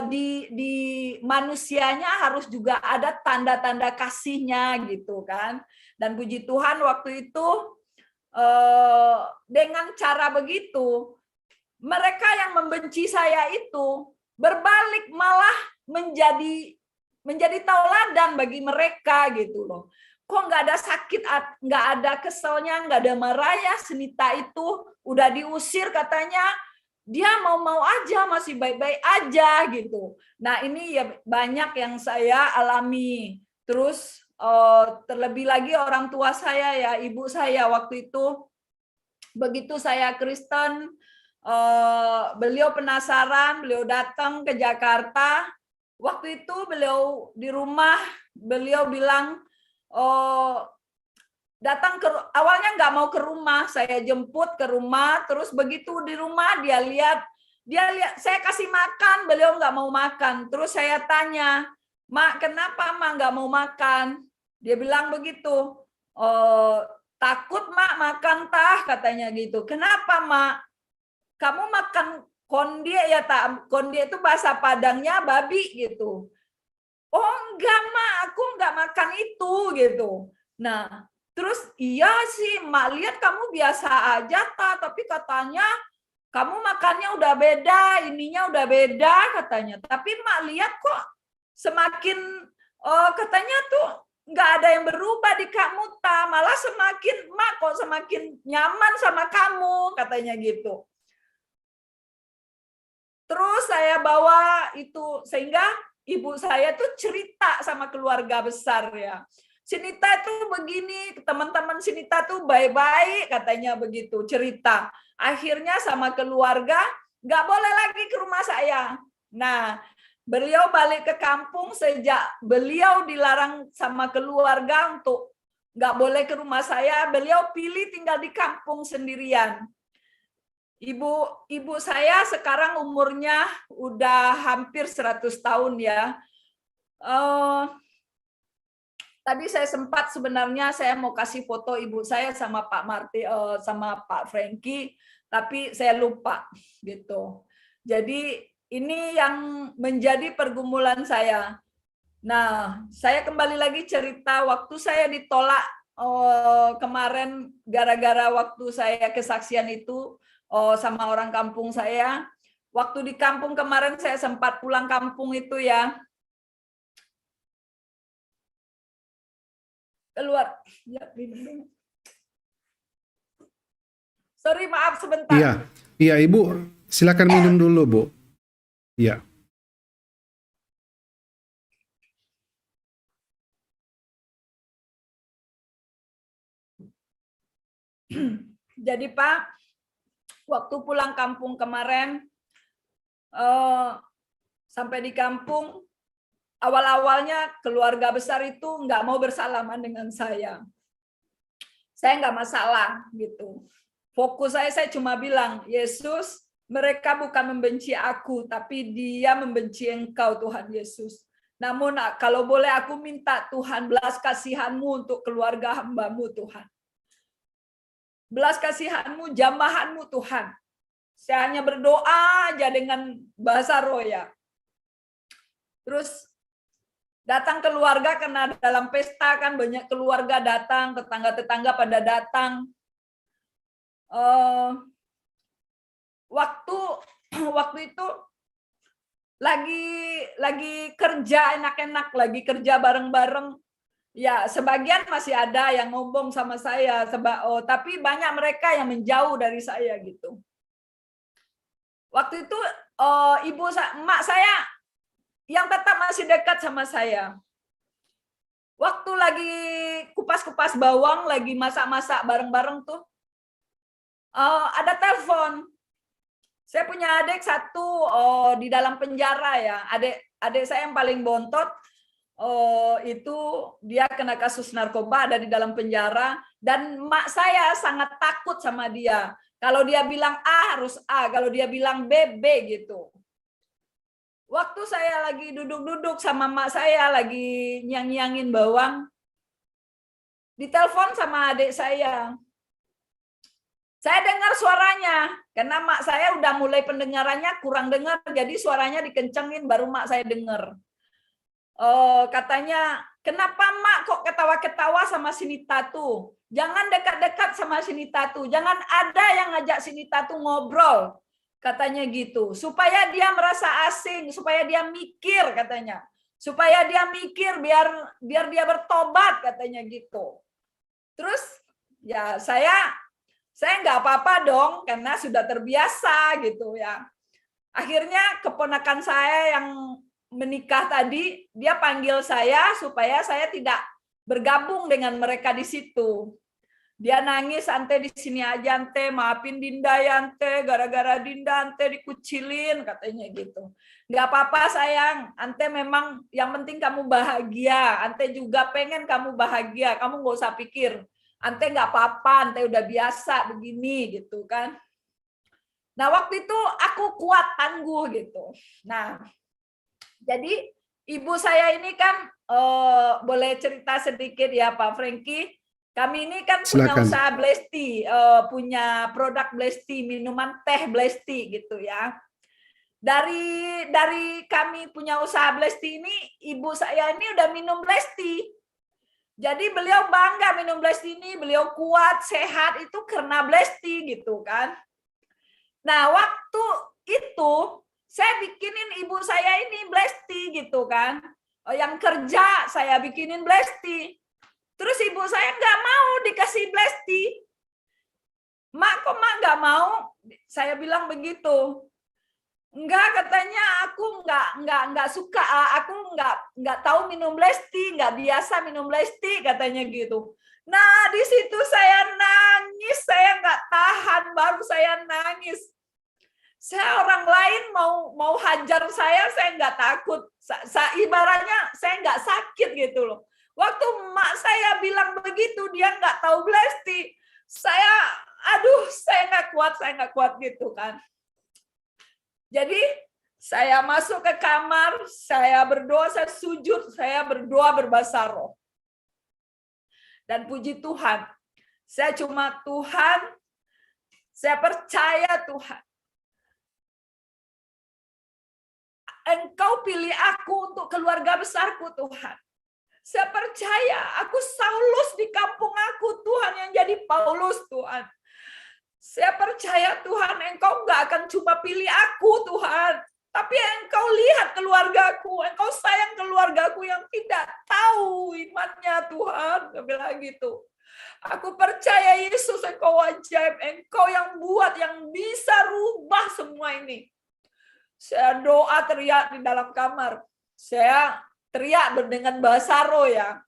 di manusianya harus juga ada tanda-tanda kasihnya gitu kan. Dan puji Tuhan waktu itu dengan cara begitu mereka yang membenci saya itu berbalik malah menjadi tauladan bagi mereka gitu loh. Kok nggak ada sakit, nggak ada keselnya, nggak ada marah ya, Senita itu udah diusir katanya dia mau-mau aja, masih baik-baik aja gitu. Nah ini ya banyak yang saya alami. Terus terlebih lagi orang tua saya ya, ibu saya waktu itu begitu saya Kristen, beliau penasaran, beliau datang ke Jakarta. Waktu itu beliau di rumah, beliau bilang datang awalnya nggak mau ke rumah, saya jemput ke rumah, terus begitu di rumah dia lihat saya kasih makan, beliau nggak mau makan. Terus saya tanya, Mak, kenapa Mak nggak mau makan? Dia bilang begitu, takut Mak makan tah, katanya gitu. Kenapa Mak? Kamu makan kondie ya tak? Kondie itu bahasa Padangnya babi gitu. Oh enggak Mak, aku enggak makan itu gitu. Nah, terus iya sih Mak lihat kamu biasa aja tapi katanya kamu makannya udah beda, ininya udah beda katanya. Tapi Mak lihat kok semakin katanya tuh nggak ada yang berubah di kamu malah semakin Mak kok semakin nyaman sama kamu katanya gitu. Terus saya bawa itu sehingga ibu saya tuh cerita sama keluarga besar ya. Sinita tuh begini, teman-teman Sinita tuh baik-baik katanya begitu cerita. Akhirnya sama keluarga nggak boleh lagi ke rumah saya. Nah, beliau balik ke kampung sejak beliau dilarang sama keluarga untuk nggak boleh ke rumah saya. Beliau pilih tinggal di kampung sendirian. Ibu saya sekarang umurnya udah hampir 100 tahun ya. Tadi saya sempat sebenarnya saya mau kasih foto ibu saya sama Pak Marti sama Pak Frankie, tapi saya lupa gitu. Jadi ini yang menjadi pergumulan saya. Nah, saya kembali lagi cerita waktu saya ditolak kemarin gara-gara waktu saya kesaksian itu sama orang kampung saya. Waktu di kampung kemarin saya sempat pulang kampung itu ya. Keluar. Ya, sorry, maaf sebentar. Iya, iya Ibu, silakan minum dulu Bu. Iya. Jadi Pak, waktu pulang kampung kemarin, sampai di kampung, awal-awalnya keluarga besar itu nggak mau bersalaman dengan saya. Saya nggak masalah gitu. Fokus saya cuma bilang, Yesus, mereka bukan membenci aku, tapi dia membenci Engkau Tuhan Yesus. Namun kalau boleh aku minta Tuhan belas kasihan-Mu untuk keluarga hamba-Mu Tuhan. Belas kasihan-Mu, jamahan-Mu Tuhan. Saya hanya berdoa aja dengan bahasa roh ya. Terus datang keluarga, karena dalam pesta kan banyak keluarga datang, tetangga-tetangga pada datang. Waktu itu lagi kerja enak-enak, lagi kerja bareng-bareng. Ya, sebagian masih ada yang ngomong sama saya, tapi banyak mereka yang menjauh dari saya gitu. Waktu itu emak saya yang tetap masih dekat sama saya. Waktu lagi kupas-kupas bawang, lagi masak-masak bareng-bareng tuh, ada telepon. Saya punya adik satu di dalam penjara ya. Adik saya yang paling bontot itu dia kena kasus narkoba, ada di dalam penjara, dan mak saya sangat takut sama dia. Kalau dia bilang A harus A, kalau dia bilang B, B gitu. Waktu saya lagi duduk-duduk sama mak saya lagi nyang-nyangin bawang, ditelepon sama adik saya. Saya dengar suaranya, karena mak saya udah mulai pendengarannya kurang dengar, jadi suaranya dikencengin baru mak saya dengar. Katanya, kenapa mak kok ketawa-ketawa sama si Nita tuh? Jangan dekat-dekat sama si Nita tuh, jangan ada yang ngajak si Nita tuh ngobrol, katanya gitu. Supaya dia merasa asing, supaya dia mikir katanya. Supaya dia mikir biar dia bertobat katanya gitu. Terus ya saya nggak apa-apa dong, karena sudah terbiasa gitu ya. Akhirnya keponakan saya yang menikah tadi, dia panggil saya supaya saya tidak bergabung dengan mereka di situ. Dia nangis, ante di sini aja ante, maafin Dinda ya ante, gara-gara Dinda ante dikucilin, katanya gitu. Nggak apa-apa sayang, ante memang yang penting kamu bahagia, ante juga pengen kamu bahagia, kamu nggak usah pikir. Ante nggak apa-apa, ante udah biasa begini gitu kan. Nah waktu itu aku kuat tangguh gitu. Nah jadi ibu saya ini kan boleh cerita sedikit ya Pak Franky. Kami ini kan punya Silakan. usaha Blesti, punya produk Blesti, minuman teh Blesti gitu ya. Dari kami punya usaha Blesti ini, ibu saya ini udah minum Blesti. Jadi beliau bangga minum Blesti ini, beliau kuat, sehat itu karena Blesti gitu kan. Nah, waktu itu saya bikinin ibu saya ini Blesti gitu kan. Yang kerja saya bikinin Blesti. Terus ibu saya nggak mau dikasih Blesti. Mak, kok mak nggak mau? Saya bilang begitu. Enggak, katanya aku nggak suka, aku nggak tahu minum Blesti, nggak biasa minum Blesti, katanya gitu. Nah di situ saya nangis, saya nggak tahan, baru saya nangis. Saya orang lain mau hajar saya nggak takut, ibaratnya saya nggak sakit gitu loh. Waktu emak saya bilang begitu, dia nggak tahu Blesti, saya nggak kuat gitu kan. Jadi saya masuk ke kamar, saya berdoa, saya sujud, saya berdoa berbahasa roh. Dan puji Tuhan, saya cuma Tuhan, saya percaya Tuhan. Engkau pilih aku untuk keluarga besarku Tuhan. Saya percaya aku Saulus di kampung aku Tuhan yang jadi Paulus Tuhan. Saya percaya Tuhan, Engkau nggak akan cuma pilih aku Tuhan, tapi Engkau lihat keluargaku, Engkau sayang keluargaku yang tidak tahu imannya Tuhan. Saya bilang gitu. Aku percaya Yesus, Engkau ajaib, Engkau yang buat, yang bisa rubah semua ini. Saya doa teriak di dalam kamar. Saya teriak dengan bahasa roh ya.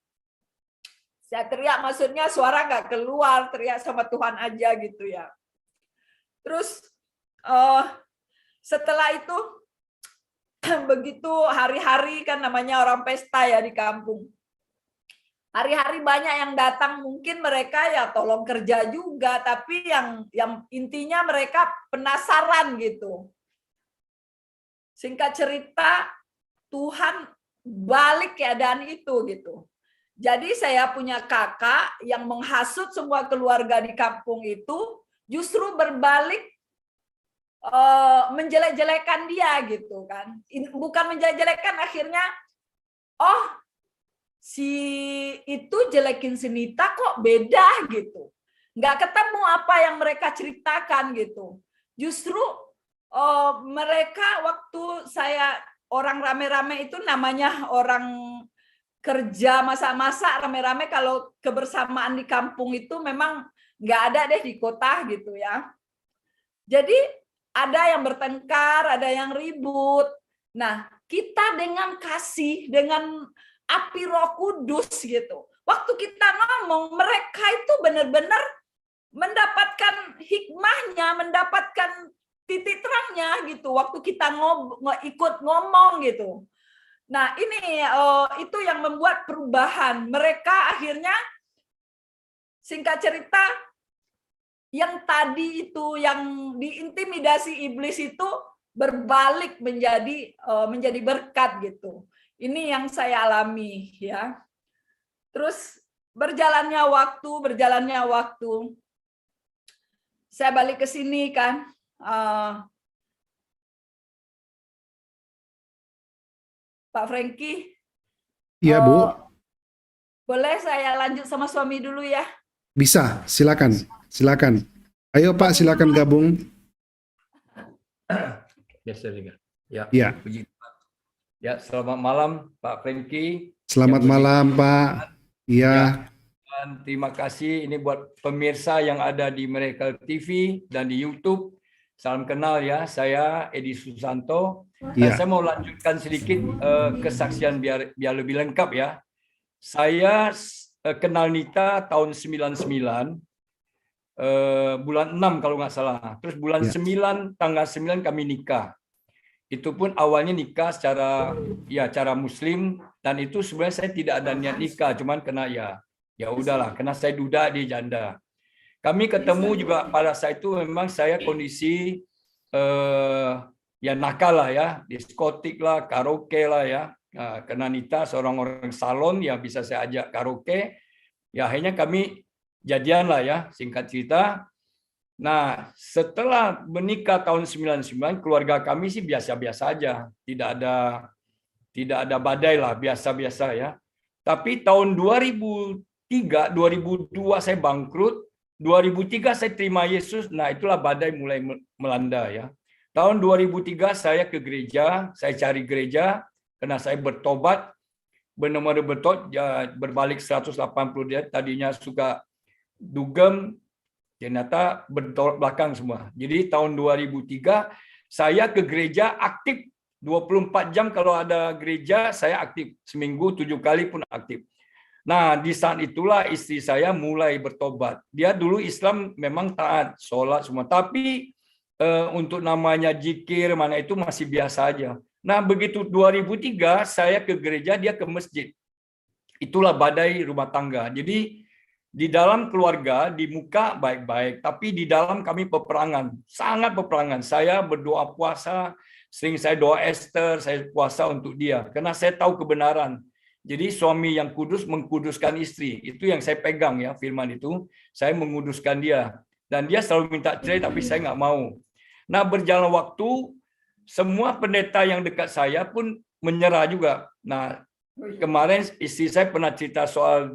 Saya teriak maksudnya suara nggak keluar, teriak sama Tuhan aja gitu ya. Terus setelah itu begitu hari-hari kan namanya orang pesta ya di kampung. Hari-hari banyak yang datang, mungkin mereka ya tolong kerja juga, tapi yang intinya mereka penasaran gitu. Singkat cerita, Tuhan balik keadaan itu gitu. Jadi saya punya kakak yang menghasut semua keluarga di kampung itu, justru berbalik menjelek-jelekan dia gitu kan. Bukan menjelek-jelekan, akhirnya oh si itu jelekin si Nita kok beda gitu. Nggak ketemu apa yang mereka ceritakan gitu. Justru mereka waktu saya orang rame-rame itu namanya orang kerja masak-masak rame-rame, kalau kebersamaan di kampung itu memang nggak ada deh di kota gitu ya. Jadi ada yang bertengkar, ada yang ribut. Nah, kita dengan kasih, dengan api Roh Kudus gitu. Waktu kita ngomong, mereka itu benar-benar mendapatkan hikmahnya, mendapatkan titik terangnya gitu. Waktu kita ikut ngomong gitu. Nah, ini itu yang membuat perubahan. Mereka akhirnya, singkat cerita, yang tadi itu yang diintimidasi iblis itu berbalik menjadi berkat gitu. Ini yang saya alami ya. Terus berjalannya waktu, saya balik ke sini kan. Pak Franky, Iya, Bu. boleh saya lanjut sama suami dulu ya? Bisa, silakan. Silakan. Ayo Pak, silakan gabung. Biasa juga. Ya, Ya. puji Tuhan. Ya, selamat malam Pak Franky. Selamat malam, Pak. Iya. Dan terima kasih ini buat pemirsa yang ada di Miracle TV dan di YouTube. Salam kenal ya, saya Edi Susanto. Iya. Saya mau lanjutkan sedikit kesaksian biar lebih lengkap ya. Saya kenal Nita tahun 99, bulan 6 kalau nggak salah. Terus bulan 9, tanggal 9 kami nikah. Itu pun awalnya nikah secara cara Muslim, dan itu sebenarnya saya tidak ada niat nikah, cuman kena ya udahlah, karena saya duda, dia janda. Kami ketemu juga pada saat itu memang saya kondisi nakal lah ya, diskotik lah, karaoke lah ya. Karena Nita seorang orang salon, ya bisa saya ajak karaoke. Ya akhirnya kami jadian lah ya, singkat cerita. Nah, setelah menikah tahun 99, keluarga kami sih biasa-biasa aja. Tidak ada badai lah, biasa-biasa ya. Tapi tahun 2003, 2002 saya bangkrut, 2003 saya terima Yesus, nah itulah badai mulai melanda ya. Tahun 2003 saya ke gereja, saya cari gereja, karena saya bertobat, benar-benar bertobat, berbalik 180 derajat, tadinya suka dugem, ternyata bertolak belakang semua. Jadi tahun 2003 saya ke gereja aktif 24 jam, kalau ada gereja saya aktif, seminggu 7 kali pun aktif. Nah, di saat itulah istri saya mulai bertobat. Dia dulu Islam memang taat, sholat semua, tapi untuk namanya jikir mana itu masih biasa aja. Nah, begitu 2003 saya ke gereja, dia ke masjid. Itulah badai rumah tangga. Jadi di dalam keluarga, di muka baik-baik, tapi di dalam kami peperangan, sangat peperangan. Saya berdoa puasa, sering saya doa Esther, saya puasa untuk dia, karena saya tahu kebenaran. Jadi suami yang kudus mengkuduskan istri, itu yang saya pegang ya, firman itu. Saya menguduskan dia, dan dia selalu minta cerai, tapi saya nggak mau. Nah, berjalan waktu, semua pendeta yang dekat saya pun menyerah juga. Nah, kemarin istri saya pernah cerita soal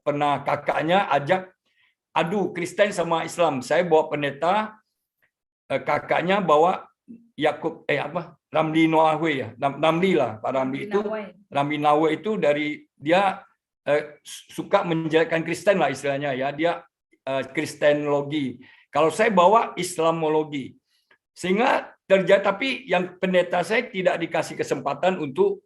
pernah kakaknya ajak adu Kristen sama Islam. Saya bawa pendeta, kakaknya bawa Yakub Ramli Noahwe ya, Ramli lah, Pak Ramli itu, Ramli Nawe itu dari dia suka menjelekkan Kristen lah istilahnya ya, dia Kristenologi. Kalau saya bawa Islamologi, sehingga terjadi, tapi yang pendeta saya tidak dikasih kesempatan untuk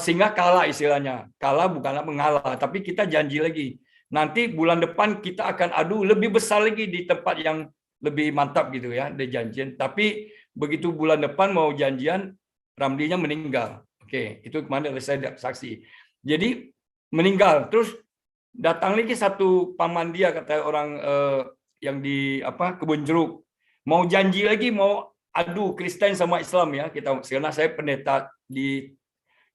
sehingga kalah istilahnya. Kalah bukanlah mengalah, tapi kita janji lagi. Nanti bulan depan kita akan adu lebih besar lagi di tempat yang lebih mantap gitu ya, ada janjian. Tapi begitu bulan depan mau janjian, Ramlinya meninggal. Oke, itu kemarin saya saksi. Jadi meninggal, terus datang lagi satu paman dia, kata orang yang di Kebun Jeruk, mau janji lagi, mau adu Kristen sama Islam ya. Karena saya pendeta di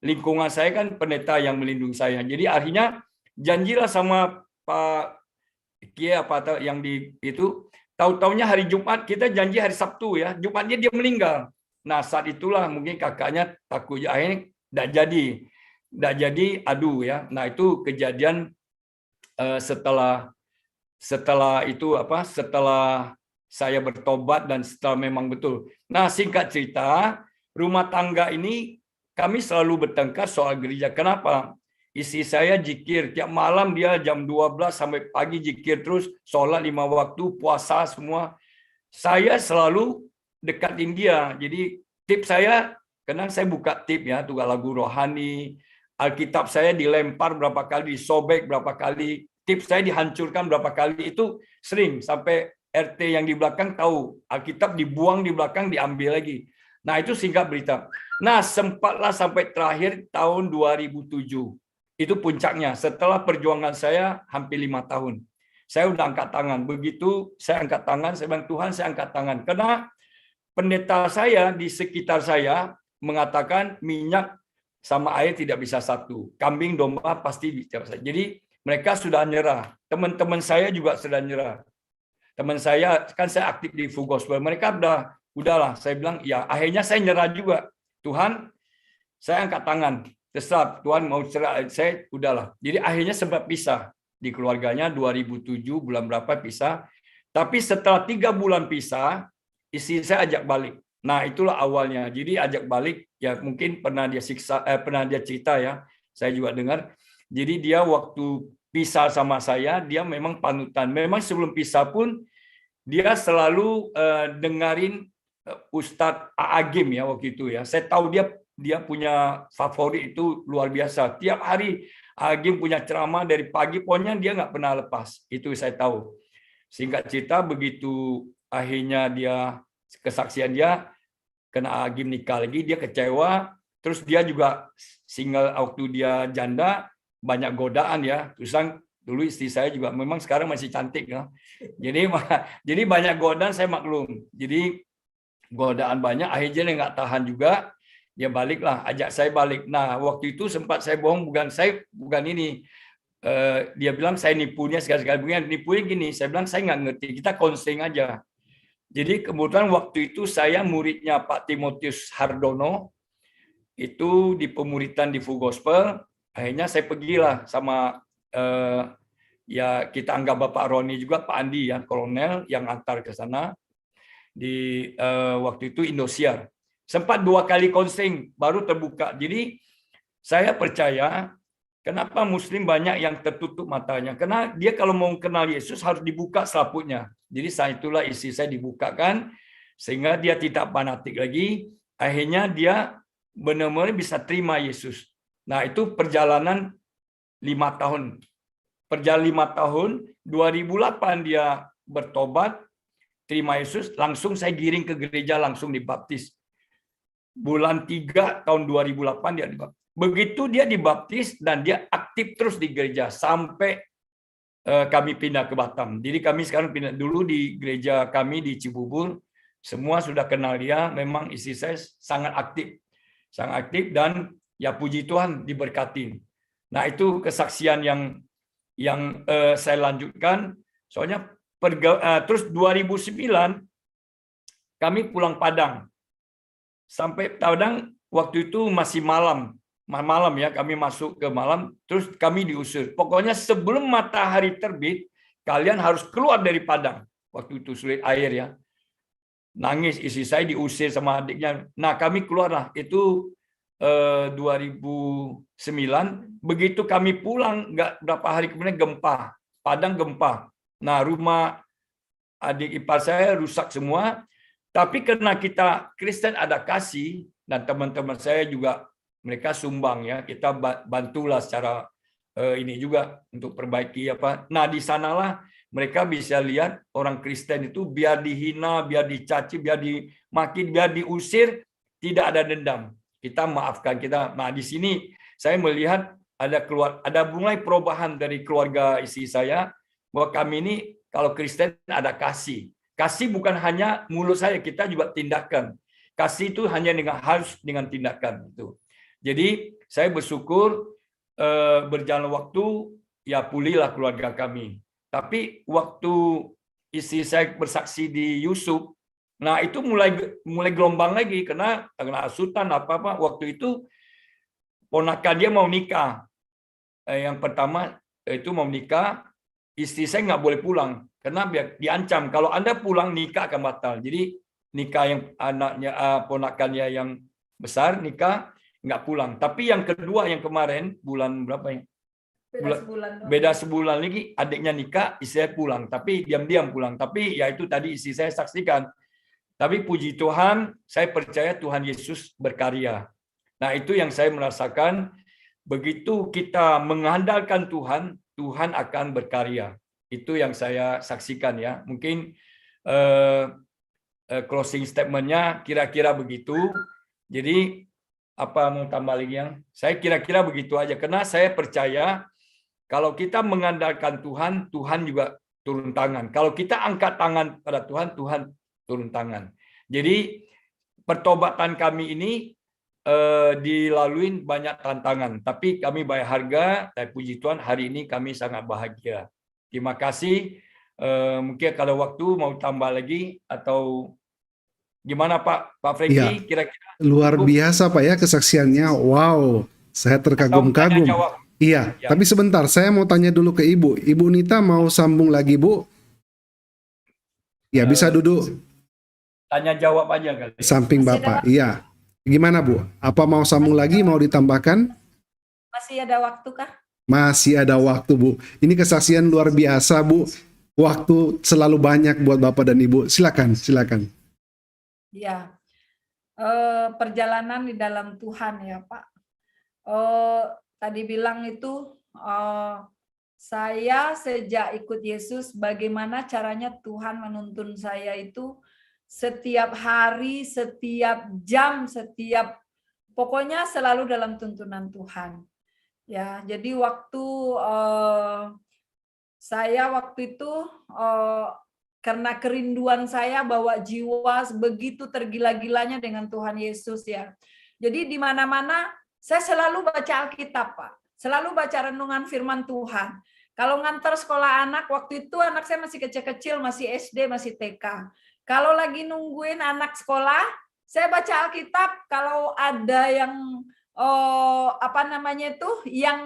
lingkungan saya kan, pendeta yang melindungi saya. Jadi akhirnya janjilah sama Pak Kia yang di itu, tahu-taunya hari Jumat kita janji hari Sabtu ya, Jumatnya dia meninggal. Nah saat itulah mungkin kakaknya takut, akhirnya tidak jadi adu ya. Nah itu kejadian setelah itu apa? Setelah saya bertobat dan setelah memang betul. Nah singkat cerita, rumah tangga ini kami selalu bertengkar soal gereja. Kenapa? Istri saya jikir tiap malam, dia jam 12 sampai pagi jikir terus, sholat 5 waktu, puasa semua. Saya selalu dekatin dia. Jadi tip saya, kadang saya buka tip ya, tugas lagu rohani, Alkitab saya dilempar berapa kali, disobek berapa kali, tips saya dihancurkan berapa kali, itu sering sampai RT yang di belakang tahu, Alkitab dibuang di belakang, diambil lagi. Nah itu singkat berita. Nah sempatlah sampai terakhir tahun 2007. Itu puncaknya. Setelah perjuangan saya hampir 5 tahun. Saya udah angkat tangan. Begitu saya angkat tangan, saya bilang, Tuhan saya angkat tangan. Karena pendeta saya di sekitar saya mengatakan minyak sama air tidak bisa satu. Kambing domba pasti bisa. Jadi mereka sudah nyerah. Teman-teman saya juga sudah nyerah. Teman saya, kan saya aktif di Full Gospel. Mereka udahlah. Saya bilang, ya akhirnya saya nyerah juga. Tuhan, saya angkat tangan. Terserah, Tuhan mau cerah, saya udahlah. Jadi akhirnya sempat pisah di keluarganya 2007 bulan berapa pisah. Tapi setelah 3 bulan pisah, istri saya ajak balik. Nah itulah awalnya. Jadi ajak balik ya mungkin pernah dia cerita ya. Saya juga dengar. Jadi dia waktu pisah sama saya, dia memang panutan. Memang sebelum pisah pun dia selalu dengerin Ustadz Agim ya waktu itu ya. Saya tahu dia punya favorit itu luar biasa. Tiap hari Agim punya ceramah dari pagi, pokoknya dia nggak pernah lepas. Itu saya tahu. Singkat cerita, begitu akhirnya kesaksian dia, kena Agim nikah lagi, dia kecewa. Terus dia juga single waktu dia janda, banyak godaan ya. Terusan dulu istri saya juga memang sekarang masih cantik ya. Jadi banyak godaan, saya maklum. Jadi godaan banyak, akhirnya dia nggak tahan juga. Dia baliklah, ajak saya balik. Nah, waktu itu sempat saya bohong, bukan ini. Dia bilang saya nipunya sekali-sekali. Nipunya gini, saya bilang saya nggak ngerti, kita konseling aja. Jadi kebetulan waktu itu saya muridnya Pak Timotius Hardono, itu di pemuritan di Full Gospel. Akhirnya saya pergilah sama, ya kita anggap Bapak Roni juga, Pak Andi ya, kolonel yang antar ke sana. Di waktu itu Indosiar. Sempat 2 kali konseling baru terbuka. Jadi saya percaya kenapa Muslim banyak yang tertutup matanya. Karena dia kalau mau kenal Yesus harus dibuka selaputnya. Jadi saat itulah istri saya dibukakan sehingga dia tidak fanatik lagi. Akhirnya dia benar-benar bisa terima Yesus. Nah itu perjalanan 5 tahun. Perjalanan 5 tahun, 2008 dia bertobat, terima Yesus, langsung saya giring ke gereja, langsung dibaptis. Bulan 3 tahun 2008 dia dibaptis. Begitu dia dibaptis dan dia aktif terus di gereja sampai kami pindah ke Batam. Jadi kami sekarang pindah dulu di gereja kami di Cibubur. Semua sudah kenal dia. Memang istri saya sangat aktif dan ya puji Tuhan diberkati. Nah itu kesaksian yang saya lanjutkan. Soalnya terus 2009 kami pulang Padang. Sampai Padang waktu itu masih malam ya, kami masuk ke malam, terus kami diusir. Pokoknya sebelum matahari terbit, kalian harus keluar dari Padang. Waktu itu sulit air ya. Nangis, istri saya diusir sama adiknya. Nah kami keluarlah, itu 2009. Begitu kami pulang, nggak berapa hari kemudian gempa. Padang gempa. Nah rumah adik ipar saya rusak semua. Tapi karena kita Kristen ada kasih, dan teman-teman saya juga mereka sumbang ya, kita bantulah secara ini juga untuk perbaiki apa. Nah di sanalah mereka bisa lihat orang Kristen itu biar dihina, biar dicaci, biar dimaki, biar diusir, tidak ada dendam. Kita maafkan kita. Nah di sini saya melihat ada mulai perubahan dari keluarga istri saya, bahwa kami ini kalau Kristen ada kasih. Kasih bukan hanya mulut saya, kita juga tindakan. Kasih itu hanya harus dengan tindakan itu. Jadi saya bersyukur berjalan waktu ya pulihlah keluarga kami. Tapi waktu istri saya bersaksi di Yusuf. Nah, itu mulai gelombang lagi karena hasutan apa-apa. Waktu itu ponakan dia mau nikah. Yang pertama itu mau nikah, istri saya nggak boleh pulang karena diancam kalau Anda pulang nikah akan batal. Jadi nikah yang anaknya ponakannya yang besar nikah nggak pulang. Tapi yang kedua yang kemarin bulan berapa ya? Beda sebulan lagi adiknya nikah, istri saya pulang. Tapi diam-diam pulang. Tapi ya itu tadi istri saya saksikan. Tapi puji Tuhan, saya percaya Tuhan Yesus berkarya. Nah, itu yang saya merasakan. Begitu kita mengandalkan Tuhan, Tuhan akan berkarya. Itu yang saya saksikan ya. Mungkin closing statement-nya kira-kira begitu. Jadi apa mau tambah lagi yang? Saya kira-kira begitu aja. Karena saya percaya kalau kita mengandalkan Tuhan, Tuhan juga turun tangan. Kalau kita angkat tangan pada Tuhan, Tuhan turun tangan. Jadi pertobatan kami ini dilalui banyak tantangan, tapi kami bayar harga. Dan puji Tuhan hari ini kami sangat bahagia. Terima kasih. Mungkin kalau waktu mau tambah lagi atau gimana Pak Franky? Iya. Kira-kira Luar cukup? biasa Pak ya kesaksiannya. Wow, saya terkagum-kagum. Iya, Ya. tapi sebentar, saya mau tanya dulu ke Ibu. Ibu Nita mau sambung lagi, Bu? Ya, bisa duduk Tanya jawab aja kali. samping Masih Bapak. Iya. Gimana, Bu? Apa mau sambung lagi, mau ditambahkan? Masih ada waktu kah? Masih ada waktu, Bu. Ini kesaksian luar biasa, Bu. Waktu selalu banyak buat Bapak dan Ibu. Silakan, silakan. Ya, perjalanan di dalam Tuhan ya Pak. Tadi bilang itu saya sejak ikut Yesus, bagaimana caranya Tuhan menuntun saya itu setiap hari, setiap jam, pokoknya selalu dalam tuntunan Tuhan. Ya, jadi saya waktu itu karena kerinduan saya bahwa jiwa begitu tergila-gilanya dengan Tuhan Yesus ya. Jadi di mana-mana saya selalu baca Alkitab, Pak. Selalu baca renungan firman Tuhan. Kalau ngantar sekolah anak, waktu itu anak saya masih kecil-kecil, masih SD, masih TK. Kalau lagi nungguin anak sekolah, saya baca Alkitab. Kalau ada yang yang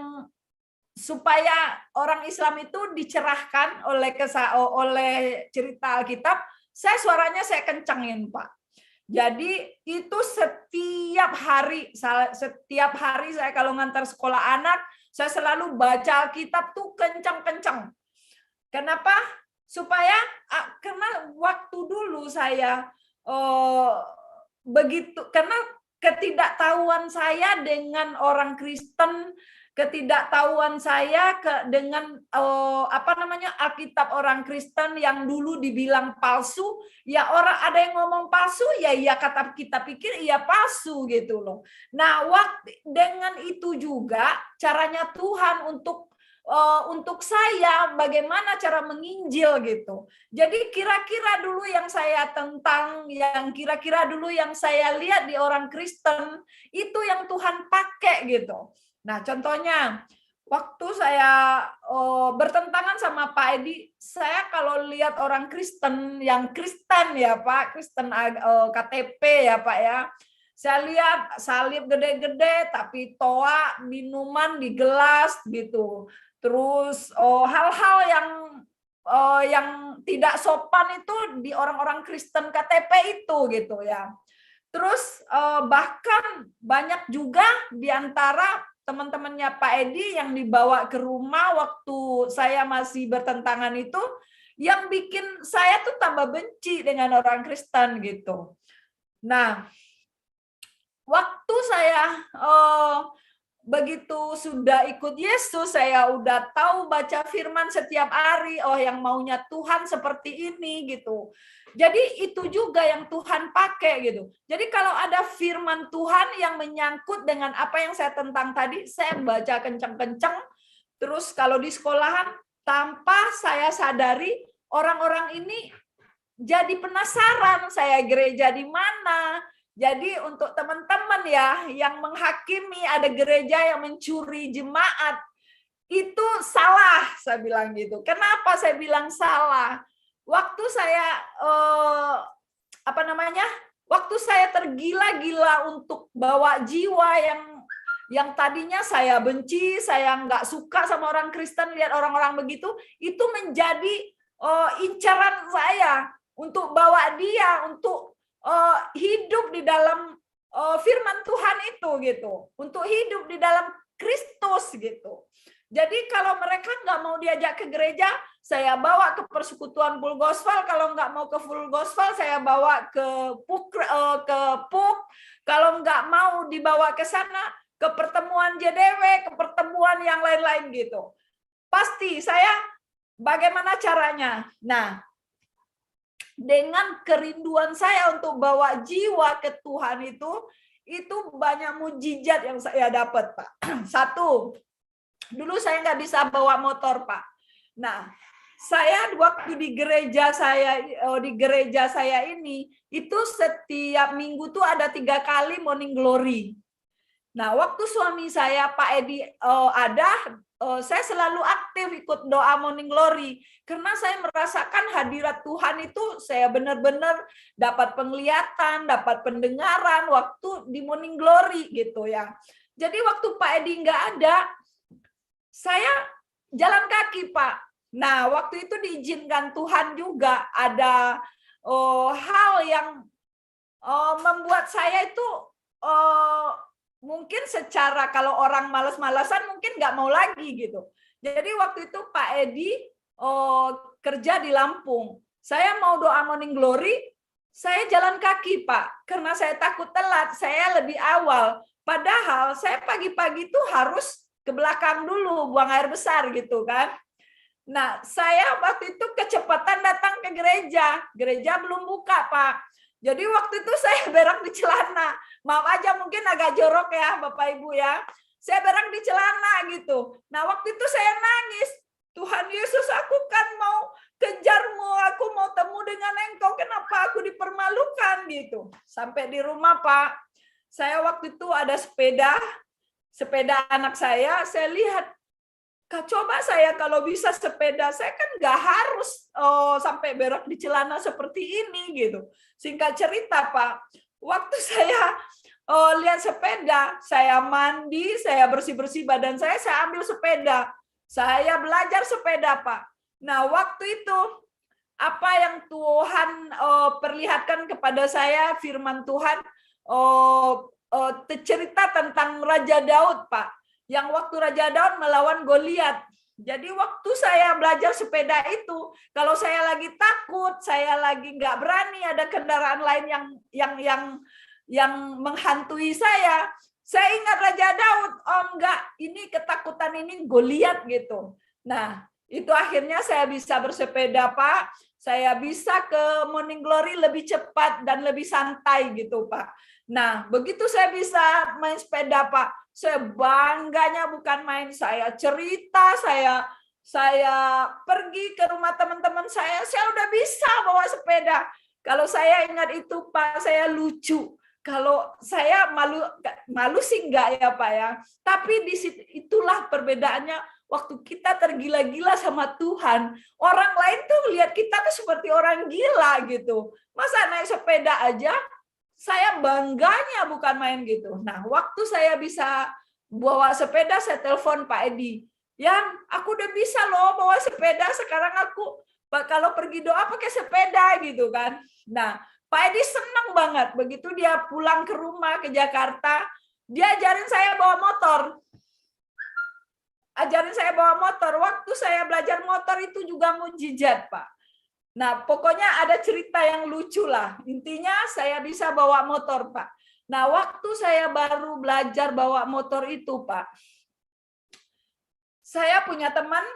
supaya orang Islam itu dicerahkan oleh cerita Alkitab, suaranya saya kencengin, Pak. Jadi itu setiap hari saya kalau ngantar sekolah anak, saya selalu baca Alkitab tuh kencang-kencang. Kenapa? Karena waktu dulu saya begitu, karena ketidaktahuan saya dengan orang Kristen, ketidaktahuan saya dengan Alkitab orang Kristen yang dulu dibilang palsu, ya orang ada yang ngomong palsu, ya kata kita pikir iya palsu gitu loh. Nah, dengan itu juga caranya Tuhan untuk saya bagaimana cara menginjil gitu. Jadi kira-kira dulu yang saya kira-kira dulu yang saya lihat di orang Kristen itu yang Tuhan pakai gitu. Nah, contohnya waktu saya bertentangan sama Pak Edi, saya kalau lihat orang Kristen yang Kristen ya Pak, Kristen KTP ya Pak ya, saya lihat salib gede-gede tapi toa minuman di gelas gitu. Terus hal-hal yang tidak sopan itu di orang-orang Kristen KTP itu gitu ya. Terus bahkan banyak juga di antara teman-temannya Pak Edi yang dibawa ke rumah waktu saya masih bertentangan itu, yang bikin saya tuh tambah benci dengan orang Kristen gitu. Nah, waktu saya begitu sudah ikut Yesus, saya udah tahu baca firman setiap hari, yang maunya Tuhan seperti ini gitu. Jadi itu juga yang Tuhan pakai gitu. Jadi kalau ada firman Tuhan yang menyangkut dengan apa yang saya tentang tadi, saya baca kencang-kencang. Terus kalau di sekolahan, tanpa saya sadari, orang-orang ini jadi penasaran saya gereja di mana. Jadi untuk teman-teman ya yang menghakimi ada gereja yang mencuri jemaat, itu salah, saya bilang gitu. Kenapa saya bilang salah? waktu saya apa namanya? Waktu saya tergila-gila untuk bawa jiwa yang tadinya saya benci, saya nggak suka sama orang Kristen, lihat orang-orang begitu, itu menjadi incaran saya untuk bawa dia untuk hidup di dalam firman Tuhan itu gitu, untuk hidup di dalam Kristus gitu. Jadi kalau mereka nggak mau diajak ke gereja, saya bawa ke persekutuan Full Gospel. Kalau nggak mau ke Full Gospel, saya bawa ke PUK. Kalau nggak mau dibawa ke sana, ke pertemuan JDW, ke pertemuan yang lain-lain gitu. Pasti saya bagaimana caranya? Nah, dengan kerinduan saya untuk bawa jiwa ke Tuhan itu banyak mujizat yang saya dapat, Pak. Satu, dulu saya nggak bisa bawa motor, Pak. Nah, saya waktu di gereja saya ini itu setiap minggu tuh ada 3 kali morning glory. Nah, waktu suami saya Pak Edi saya selalu aktif ikut doa morning glory karena saya merasakan hadirat Tuhan itu saya benar-benar dapat penglihatan, dapat pendengaran waktu di morning glory gitu ya. Jadi waktu Pak Edi nggak ada, saya jalan kaki, Pak. Nah, waktu itu diizinkan Tuhan juga ada hal yang membuat saya itu mungkin secara kalau orang malas-malasan mungkin nggak mau lagi gitu. Jadi waktu itu Pak Edi kerja di Lampung. Saya mau doa morning glory, saya jalan kaki, Pak. Karena saya takut telat, saya lebih awal. Padahal saya pagi-pagi itu harus ke belakang dulu, buang air besar gitu kan. Nah, saya waktu itu kecepatan datang ke gereja. Gereja belum buka, Pak. Jadi waktu itu saya berak di celana. Maaf aja mungkin agak jorok ya Bapak Ibu ya. Saya berak di celana gitu. Nah, waktu itu saya nangis. Tuhan Yesus, aku kan mau kejarmu, aku mau temu dengan Engkau. Kenapa aku dipermalukan gitu. Sampai di rumah, Pak. Saya waktu itu ada sepeda anak saya lihat, coba saya kalau bisa sepeda, saya kan nggak harus sampai berak di celana seperti ini gitu. Singkat cerita, Pak, waktu saya lihat sepeda, saya mandi, saya bersih-bersih badan saya ambil sepeda. Saya belajar sepeda, Pak. Nah, waktu itu apa yang Tuhan perlihatkan kepada saya, firman Tuhan cerita tentang Raja Daud, Pak. Yang waktu Raja Daud melawan Goliat. Jadi waktu saya belajar sepeda itu, kalau saya lagi takut, saya lagi nggak berani, ada kendaraan lain yang menghantui saya ingat Raja Daud. Oh enggak, ini ketakutan ini Goliat gitu. Nah, itu akhirnya saya bisa bersepeda, Pak. Saya bisa ke morning glory lebih cepat dan lebih santai gitu, Pak. Nah, begitu saya bisa main sepeda, Pak, saya bangganya bukan main. Saya cerita, saya pergi ke rumah teman-teman saya udah bisa bawa sepeda. Kalau saya ingat itu, Pak, saya lucu. Kalau saya malu sih enggak ya, Pak ya. Tapi di situ itulah perbedaannya waktu kita tergila-gila sama Tuhan. Orang lain tuh lihat kita tuh seperti orang gila gitu. Masa naik sepeda aja saya bangganya bukan main gitu. Nah, waktu saya bisa bawa sepeda, saya telepon Pak Edi. Yang aku udah bisa loh bawa sepeda, sekarang aku kalau pergi doa pakai sepeda gitu kan. Nah, Pak Edi senang banget. Begitu dia pulang ke rumah ke Jakarta, dia ajarin saya bawa motor. Waktu saya belajar motor itu juga mujizat, Pak. Nah, pokoknya ada cerita yang lucu lah. Intinya saya bisa bawa motor, Pak. Nah, waktu saya baru belajar bawa motor itu, Pak, saya punya teman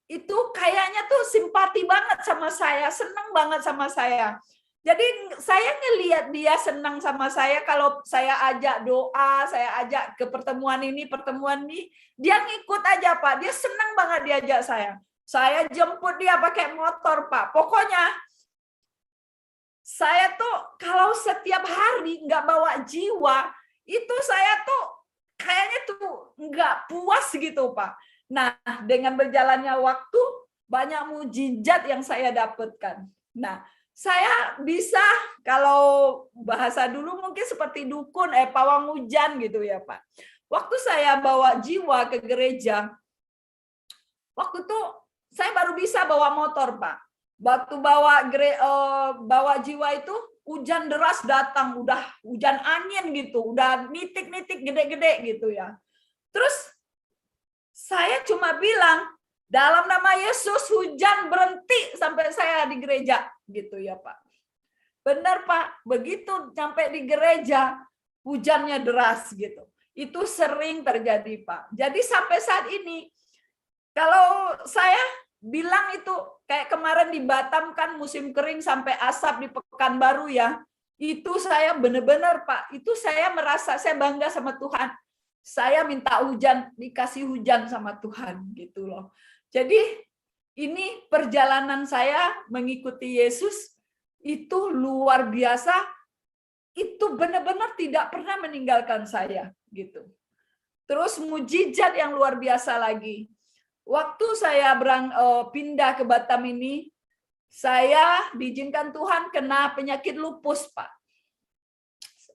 itu kayaknya tuh simpati banget sama saya, senang banget sama saya. Jadi saya ngelihat dia senang sama saya kalau saya ajak doa, saya ajak ke pertemuan ini, dia ngikut aja, Pak. Dia senang banget diajak saya. Saya jemput dia pakai motor, Pak. Pokoknya saya tuh kalau setiap hari nggak bawa jiwa, itu saya tuh kayaknya tuh nggak puas gitu, Pak. Nah, dengan berjalannya waktu, banyak mujizat yang saya dapatkan. Nah, saya bisa kalau bahasa dulu mungkin seperti dukun, pawang hujan gitu ya Pak. Waktu saya bawa jiwa ke gereja, waktu itu saya baru bisa bawa motor Pak. Waktu bawa jiwa itu hujan deras datang, udah hujan angin gitu, udah nitik-nitik gede-gede gitu ya. Terus saya cuma bilang, dalam nama Yesus hujan berhenti sampai saya di gereja gitu ya Pak. Benar Pak, begitu sampai di gereja hujannya deras gitu. Itu sering terjadi Pak. Jadi sampai saat ini kalau saya bilang itu kayak kemarin di Batam kan musim kering sampai asap di Pekanbaru ya. Itu saya benar-benar Pak, itu saya merasa saya bangga sama Tuhan. Saya minta hujan, dikasih hujan sama Tuhan gitu loh. Jadi ini perjalanan saya mengikuti Yesus itu luar biasa. Itu benar-benar tidak pernah meninggalkan saya gitu. Terus mujizat yang luar biasa lagi. Waktu saya pindah ke Batam ini, saya diizinkan Tuhan kena penyakit lupus, Pak.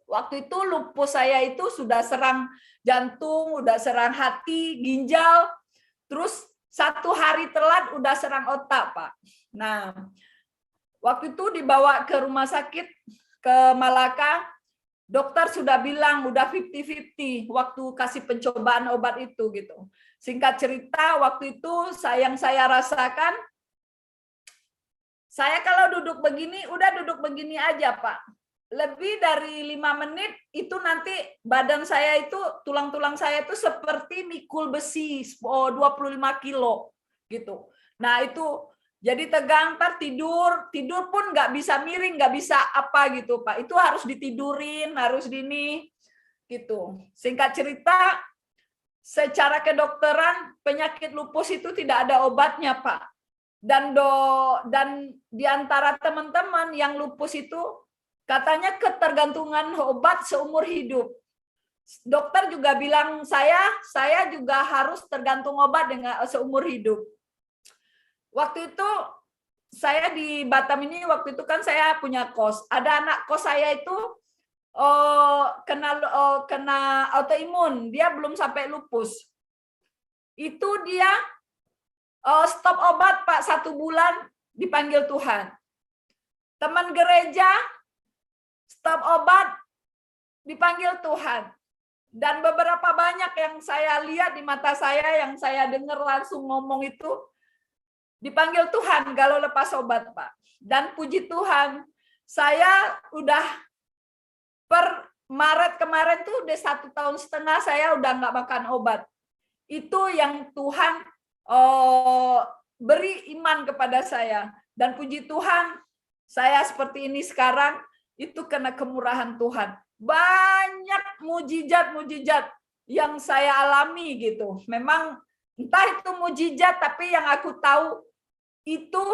Waktu itu lupus saya itu sudah serang jantung, udah serang hati, ginjal, terus 1 hari telat udah serang otak, Pak. Nah, waktu itu dibawa ke rumah sakit ke Malaka, dokter sudah bilang udah 50-50 waktu kasih pencobaan obat itu gitu. Singkat cerita, waktu itu yang saya rasakan, saya kalau duduk begini, udah duduk begini aja Pak. Lebih dari 5 menit, itu nanti badan saya itu, tulang-tulang saya itu seperti mikul besi 25 kilo gitu. Nah itu, jadi tegang, ntar tidur pun nggak bisa miring, nggak bisa apa gitu Pak. Itu harus ditidurin, harus dini gitu. Singkat cerita, secara kedokteran penyakit lupus itu tidak ada obatnya Pak. Dan di antara teman-teman yang lupus itu katanya ketergantungan obat seumur hidup. Dokter juga bilang saya juga harus tergantung obat dengan seumur hidup. Waktu itu saya di Batam ini, waktu itu kan saya punya kos. Ada anak kos saya itu kena autoimun, dia belum sampai lupus. Itu dia stop obat Pak 1 bulan, dipanggil Tuhan. Teman gereja stop obat, dipanggil Tuhan. Dan beberapa banyak yang saya lihat di mata saya, yang saya dengar langsung ngomong itu, dipanggil Tuhan kalau lepas obat Pak. Dan puji Tuhan, saya udah per Maret kemarin tuh udah 1,5 tahun saya udah nggak makan obat. Itu yang Tuhan beri iman kepada saya. Dan puji Tuhan, saya seperti ini sekarang, itu karena kemurahan Tuhan. Banyak mujizat-mujizat yang saya alami gitu. Memang entah itu mujizat, tapi yang aku tahu itu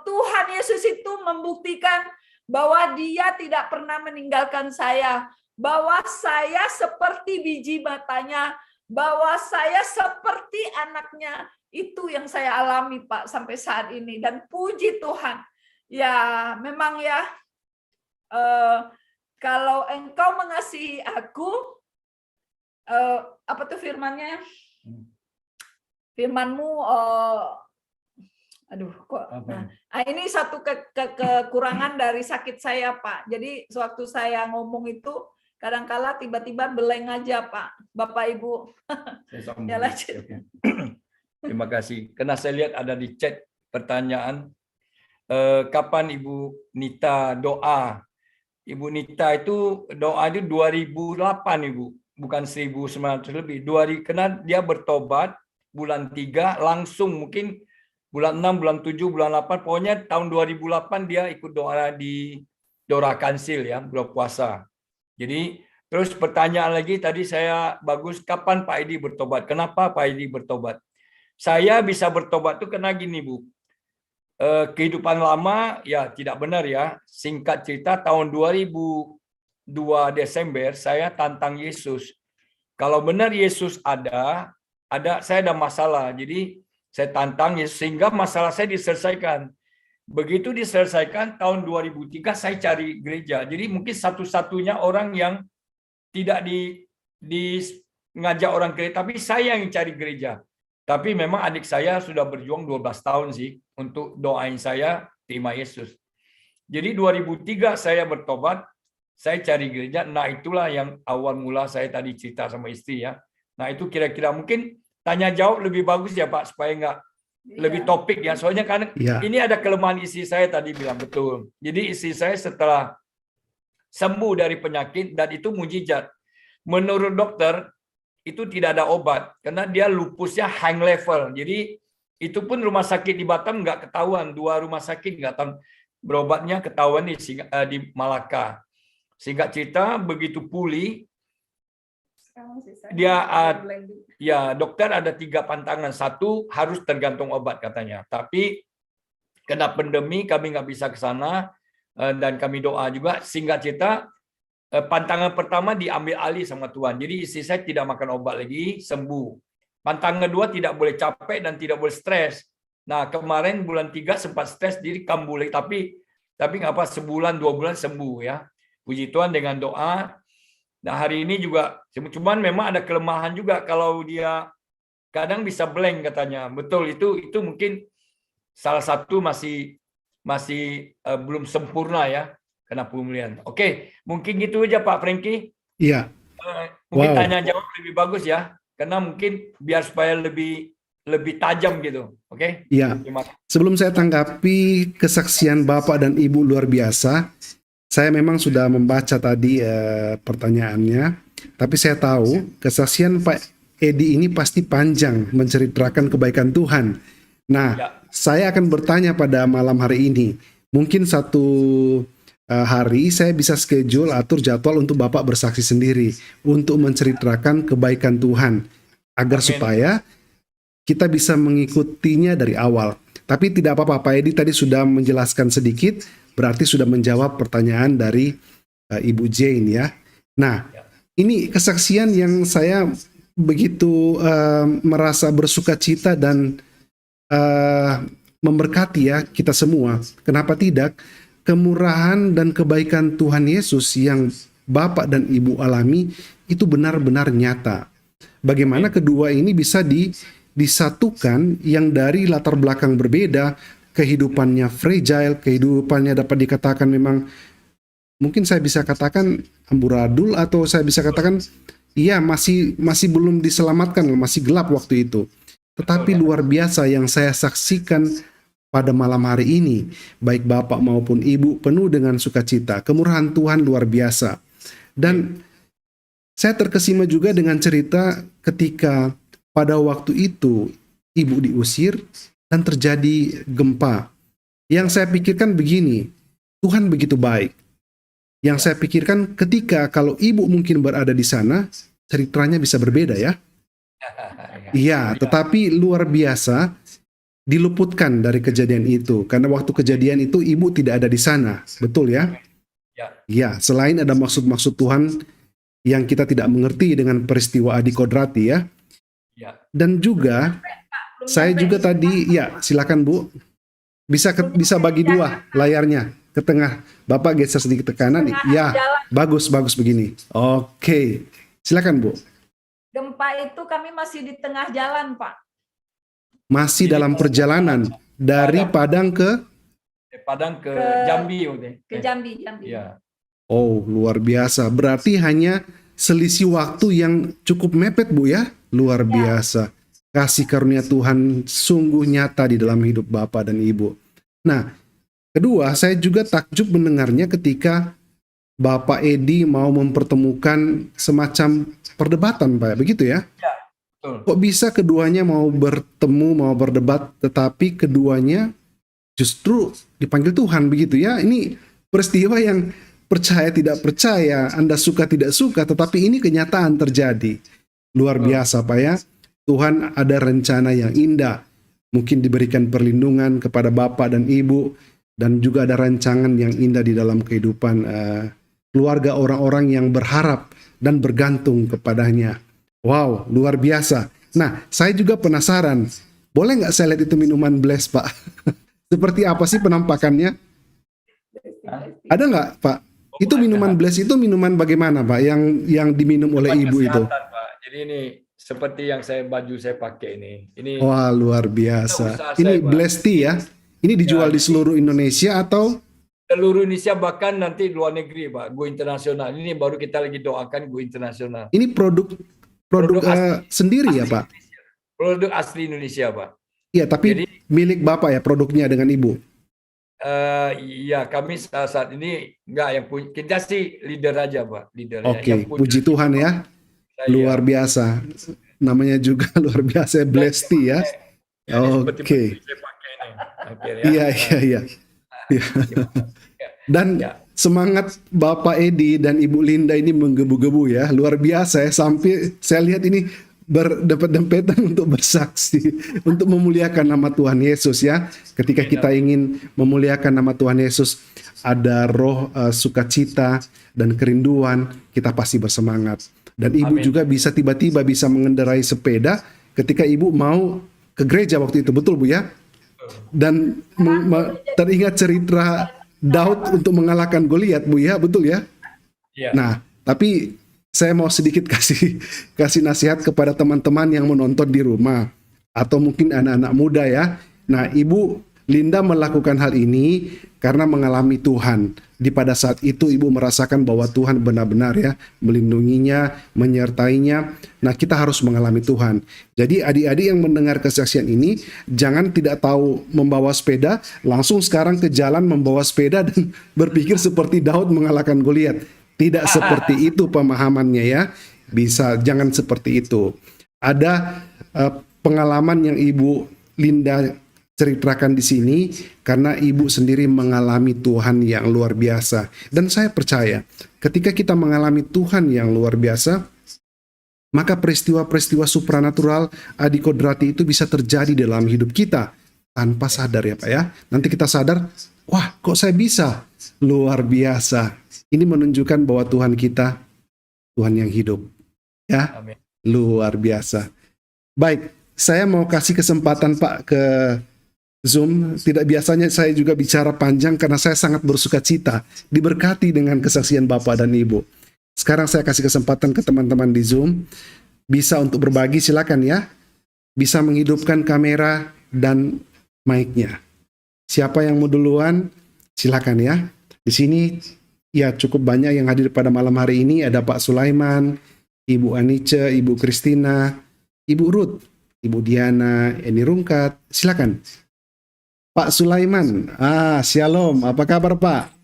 Tuhan Yesus itu membuktikan bahwa Dia tidak pernah meninggalkan saya, bahwa saya seperti biji matanya, bahwa saya seperti anaknya. Itu yang saya alami Pak sampai saat ini, dan puji Tuhan. Ya, memang ya, kalau Engkau mengasihi aku, apa tuh firman-nya? Firman-Mu, aduh kok. Nah, ini satu kekurangan dari sakit saya Pak. Jadi sewaktu saya ngomong itu, kadang-kala tiba-tiba beleng aja Pak, Bapak Ibu. Ya lanjut. Terima kasih. Karena saya lihat ada di chat pertanyaan, kapan Ibu Nita doa? Ibu Nita itu doa itu 2008 Ibu, bukan 1900 lebih. 2000, karena dia bertobat bulan 3 langsung, mungkin bulan 6, bulan 7, bulan 8, pokoknya tahun 2008 dia ikut doa di Dora Kansil ya, bulan puasa. Jadi terus pertanyaan lagi tadi saya bagus, kapan Pak Edi bertobat? Kenapa Pak Edi bertobat? Saya bisa bertobat tuh karena gini Bu, kehidupan lama ya tidak benar ya. Singkat cerita tahun 2002 Desember saya tantang Yesus. Kalau benar Yesus ada saya ada masalah. Jadi Saya tantang Yesus sehingga masalah saya diselesaikan. Begitu diselesaikan tahun 2003 saya cari gereja. Jadi mungkin satu-satunya orang yang tidak di ngajak orang gereja, tapi saya yang cari gereja. Tapi memang adik saya sudah berjuang 12 tahun sih untuk doain saya terima Yesus. Jadi 2003 saya bertobat, saya cari gereja. Nah, itulah yang awal mula saya tadi cerita sama istri ya. Nah, itu kira-kira mungkin tanya jawab lebih bagus ya Pak, supaya nggak lebih topik ya. Soalnya kan ini ada kelemahan istri saya tadi bilang betul. Jadi istri saya setelah sembuh dari penyakit dan itu mujizat. Menurut dokter itu tidak ada obat karena dia lupusnya high level. Jadi itu pun rumah sakit di Batam nggak ketahuan, 2 rumah sakit nggak tahu berobatnya, ketahuan di Malaka. Singkat cerita begitu pulih dia ya dokter ada 3 pantangan. Satu harus tergantung obat katanya. Tapi kena pandemi kami nggak bisa ke sana dan kami doa juga. Singkat cerita pantangan pertama diambil alih sama Tuhan. Jadi istri saya tidak makan obat lagi, sembuh. Pantangan kedua tidak boleh capek dan tidak boleh stres. Nah kemarin bulan 3 sempat stres diri kambuh lagi. Tapi nggak apa, sebulan 2 bulan sembuh ya. Puji Tuhan dengan doa. Nah hari ini juga, cuman memang ada kelemahan juga kalau dia kadang bisa blank katanya. Betul itu mungkin salah satu masih belum sempurna ya karena pemulihan. Oke, mungkin gitu aja Pak Franky. Iya. Mungkin tanya jawab lebih bagus ya, karena mungkin biar supaya lebih tajam gitu. Oke? Iya. Sebelum saya tanggapi kesaksian Bapak dan Ibu luar biasa, saya memang sudah membaca tadi pertanyaannya, tapi saya tahu kesaksian Pak Edi ini pasti panjang menceritakan kebaikan Tuhan. Nah, saya akan bertanya pada malam hari ini. Mungkin satu hari saya bisa schedule atur jadwal untuk Bapak bersaksi sendiri untuk menceritakan kebaikan Tuhan agar supaya kita bisa mengikutinya dari awal. Tapi tidak apa-apa, Pak Edi tadi sudah menjelaskan sedikit, berarti sudah menjawab pertanyaan dari Ibu Jane ya. Nah, ini kesaksian yang saya begitu merasa bersuka cita dan memberkati ya kita semua. Kenapa tidak? Kemurahan dan kebaikan Tuhan Yesus yang Bapak dan Ibu alami itu benar-benar nyata. Bagaimana kedua ini bisa disatukan yang dari latar belakang berbeda, kehidupannya fragile, kehidupannya dapat dikatakan memang mungkin saya bisa katakan amburadul, atau saya bisa katakan iya masih belum diselamatkan, masih gelap waktu itu. Tetapi luar biasa yang saya saksikan pada malam hari ini, baik Bapak maupun Ibu penuh dengan sukacita. Kemurahan Tuhan luar biasa. Dan saya terkesima juga dengan cerita ketika pada waktu itu Ibu diusir dan terjadi gempa. Yang saya pikirkan begini, Tuhan begitu baik. Yang saya pikirkan ketika kalau Ibu mungkin berada di sana, ceritanya bisa berbeda ya. Iya, tetapi luar biasa diluputkan dari kejadian itu. Karena waktu kejadian itu Ibu tidak ada di sana. Betul ya? Ya, selain ada maksud-maksud Tuhan yang kita tidak mengerti dengan peristiwa Adi Kodrati ya. Dan juga saya juga tadi, ya silakan Bu. Bisa bagi dua layarnya ke tengah. Bapak geser sedikit ke kanan. Ya, bagus begini. Oke. Silakan Bu. Gempa itu kami masih di tengah jalan, Pak. Masih dalam perjalanan dari Padang ke Jambi. Ke Jambi. Ya. Oh, luar biasa. Berarti hanya selisih waktu yang cukup mepet, Bu ya. Luar biasa. Kasih karunia Tuhan sungguh nyata di dalam hidup Bapak dan Ibu. Nah, kedua, saya juga takjub mendengarnya ketika Bapak Edi mau mempertemukan semacam perdebatan, Pak. Begitu ya? Ya, betul. Kok bisa keduanya mau bertemu, mau berdebat, tetapi keduanya justru dipanggil Tuhan, begitu ya? Ini peristiwa yang percaya tidak percaya, Anda suka tidak suka, tetapi ini kenyataan terjadi. Luar biasa, Pak ya. Tuhan ada rencana yang indah. Mungkin diberikan perlindungan kepada Bapak dan Ibu, dan juga ada rancangan yang indah di dalam kehidupan keluarga orang-orang yang berharap dan bergantung kepadanya. Wow, luar biasa. Nah, saya juga penasaran, Boleh nggak saya lihat itu minuman bless, Pak? Seperti apa sih penampakannya? Ada nggak, Pak? Itu minuman bless itu minuman bagaimana, Pak? Yang diminum oleh Bukan ibu itu? kesehatan, Pak. Jadi ini seperti yang baju saya pakai ini. Ini Wah, luar usaha biasa. saya, Ini Pak. bless tea ya? Ini dijual Ya, di seluruh Indonesia atau? seluruh Indonesia, bahkan nanti luar negeri, Pak. Go internasional. Ini baru kita lagi doakan go internasional. Ini produk Produk sendiri ya, asli Pak? Indonesia. Produk asli Indonesia, Pak. Iya, tapi Jadi milik Bapak ya produknya dengan Ibu. ya kami saat ini enggak yang punya, kita sih leader aja, Pak, leader ya. Oke, Yang punya puji Tuhan ya. saya. Luar biasa. Namanya juga luar biasa, bless tea ya. Ya, ini seperti Oke. baju saya pakai ini. Akhir ya. Iya, iya, iya. Iya. Dan Ya. semangat Bapak Edi dan Ibu Linda ini menggebu-gebu ya, luar biasa ya. Sampai saya lihat ini berdempet-dempetan untuk bersaksi, untuk memuliakan nama Tuhan Yesus ya. Ketika kita ingin memuliakan nama Tuhan Yesus, ada roh sukacita dan kerinduan, kita pasti bersemangat. Dan Ibu Amin. juga bisa tiba-tiba bisa mengendarai sepeda ketika Ibu mau ke gereja waktu itu, betul Bu ya? Dan teringat cerita Daud untuk mengalahkan Goliat, Bu ya, betul ya? Iya. Nah, tapi saya mau sedikit kasih nasihat kepada teman-teman yang menonton di rumah atau mungkin anak-anak muda ya. Nah, Ibu Linda melakukan hal ini karena mengalami Tuhan. Pada saat itu Ibu merasakan bahwa Tuhan benar-benar ya melindunginya, menyertainya. Nah, kita harus mengalami Tuhan. Jadi adik-adik yang mendengar kesaksian ini jangan tidak tahu membawa sepeda, langsung sekarang ke jalan membawa sepeda dan berpikir seperti Daud mengalahkan Goliat. Tidak seperti itu pemahamannya ya. Jangan seperti itu. Ada pengalaman yang Ibu Linda ceritakan di sini karena Ibu sendiri mengalami Tuhan yang luar biasa. Dan saya percaya ketika kita mengalami Tuhan yang luar biasa, maka peristiwa-peristiwa supranatural adikodrati itu bisa terjadi dalam hidup kita tanpa sadar ya Pak ya. Nanti kita sadar, wah kok saya bisa? Luar biasa. Ini menunjukkan bahwa Tuhan kita, Tuhan yang hidup. Ya, Amin. luar biasa. Baik, saya mau kasih kesempatan Pak ke Zoom. Tidak biasanya saya juga bicara panjang karena saya sangat bersuka cita diberkati dengan kesaksian Bapak dan Ibu. Sekarang saya kasih kesempatan ke teman-teman di Zoom. Bisa untuk berbagi, silakan ya. Bisa menghidupkan kamera dan mic-nya. Siapa yang mau duluan, silakan ya. Di sini ya cukup banyak yang hadir pada malam hari ini. Ada Pak Sulaiman, Ibu Anice, Ibu Kristina, Ibu Ruth, Ibu Diana, Eni Rungkat. Silakan. Pak Sulaiman. Shalom. Apa kabar Pak?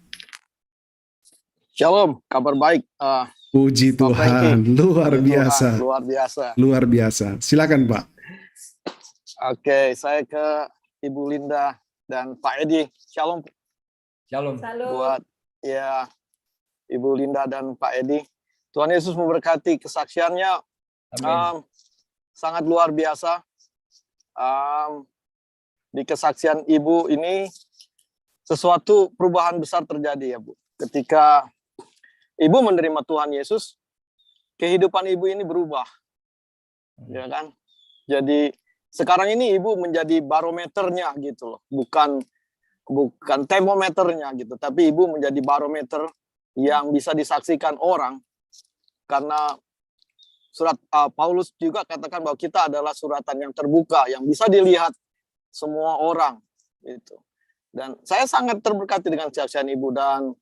Shalom, kabar baik. Puji Pak Tuhan, Franky. luar Tuhan, biasa. luar biasa. Luar biasa. Silakan Pak. Oke, saya ke Ibu Linda dan Pak Edi. Shalom Shalom. Salut. buat ya Ibu Linda dan Pak Edi. Tuhan Yesus memberkati kesaksiannya. Amin. Sangat luar biasa. Di kesaksian Ibu ini sesuatu perubahan besar terjadi ya Bu. Ketika Ibu menerima Tuhan Yesus, kehidupan Ibu ini berubah. Ya kan? Jadi sekarang ini Ibu menjadi barometernya gitu loh. Bukan termometernya gitu, tapi Ibu menjadi barometer yang bisa disaksikan orang. Karena surat Paulus juga katakan bahwa kita adalah suratan yang terbuka yang bisa dilihat semua orang gitu. Dan saya sangat terberkati dengan kesaksian Ibu dan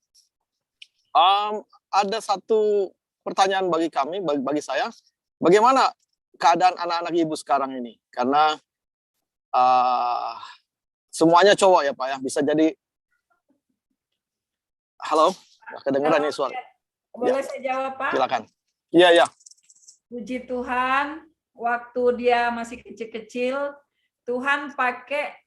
ada satu pertanyaan bagi kami, bagi saya, bagaimana keadaan anak-anak Ibu sekarang ini? Karena semuanya cowok ya Pak ya, bisa jadi. Halo, kedengeran nih suara. Boleh saya jawab Pak? Silakan. Iya. Puji Tuhan, waktu dia masih kecil-kecil, Tuhan pakai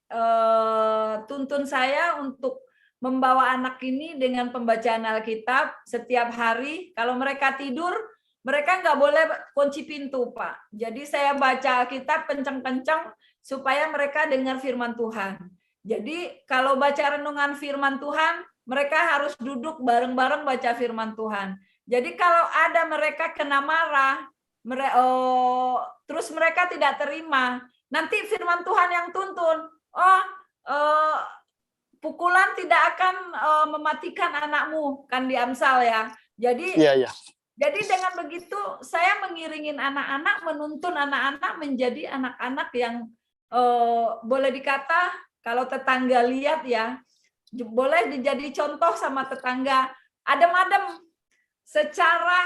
tuntun saya untuk membawa anak ini dengan pembacaan Alkitab setiap hari. Kalau mereka tidur, mereka nggak boleh kunci pintu, Pak. Jadi saya baca Alkitab kencang-kencang supaya mereka dengar firman Tuhan. Jadi kalau baca renungan firman Tuhan, mereka harus duduk bareng-bareng baca firman Tuhan. Jadi kalau ada mereka kena marah, terus mereka tidak terima, nanti firman Tuhan yang tuntun. Oh, pukulan tidak akan mematikan anakmu, kan di Amsal ya. Jadi Iya. Jadi dengan begitu saya mengiringin anak-anak, menuntun anak-anak menjadi anak-anak yang boleh dikata kalau tetangga lihat ya, boleh dijadi contoh sama tetangga, adem-adem secara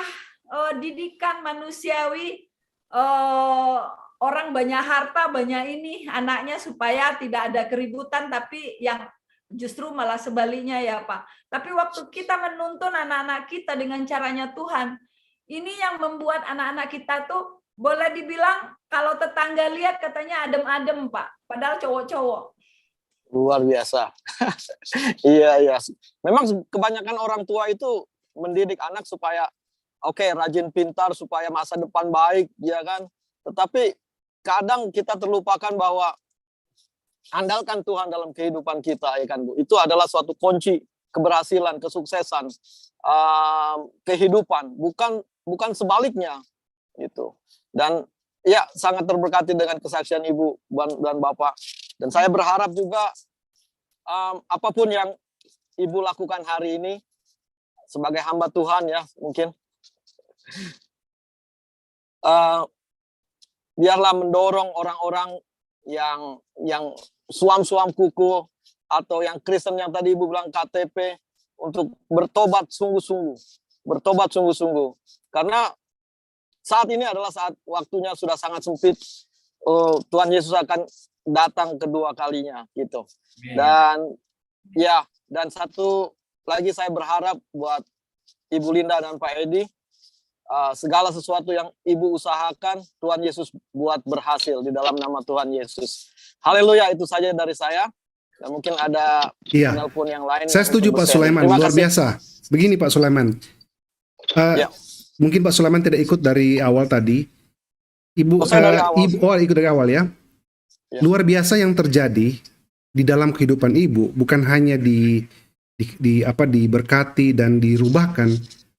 didikan manusiawi, orang banyak harta, banyak ini, anaknya supaya tidak ada keributan, tapi yang justru malah sebaliknya ya Pak. Tapi waktu kita menuntun anak-anak kita dengan caranya Tuhan, ini yang membuat anak-anak kita tuh boleh dibilang kalau tetangga lihat katanya adem-adem Pak, padahal cowok-cowok. Luar biasa. Iya. Memang kebanyakan orang tua itu mendidik anak supaya rajin pintar, supaya masa depan baik, ya kan. Tetapi kadang kita terlupakan bahwa andalkan Tuhan dalam kehidupan kita, ya kan Bu. Itu adalah suatu kunci keberhasilan, kesuksesan, kehidupan, bukan sebaliknya gitu. Dan ya sangat terberkati dengan kesaksian Ibu dan Bapak. Dan saya berharap juga apapun yang Ibu lakukan hari ini sebagai hamba Tuhan ya, mungkin biarlah mendorong orang-orang yang suam-suam kuku atau yang Kristen yang tadi Ibu bilang KTP untuk bertobat sungguh-sungguh. Karena saat ini adalah saat waktunya sudah sangat sempit. Tuhan Yesus akan datang kedua kalinya gitu. Dan satu lagi saya berharap buat Ibu Linda dan Pak Edi, segala sesuatu yang Ibu usahakan, Tuhan Yesus buat berhasil di dalam nama Tuhan Yesus. Haleluya, itu saja dari saya. Dan mungkin ada penelpon yang lain. Saya setuju Pak Sulaiman, luar biasa. Begini Pak Sulaiman, mungkin Pak Sulaiman tidak ikut dari awal tadi. Ibu ikut dari awal ya. Luar biasa yang terjadi di dalam kehidupan Ibu, bukan hanya diberkati dan dirubahkan,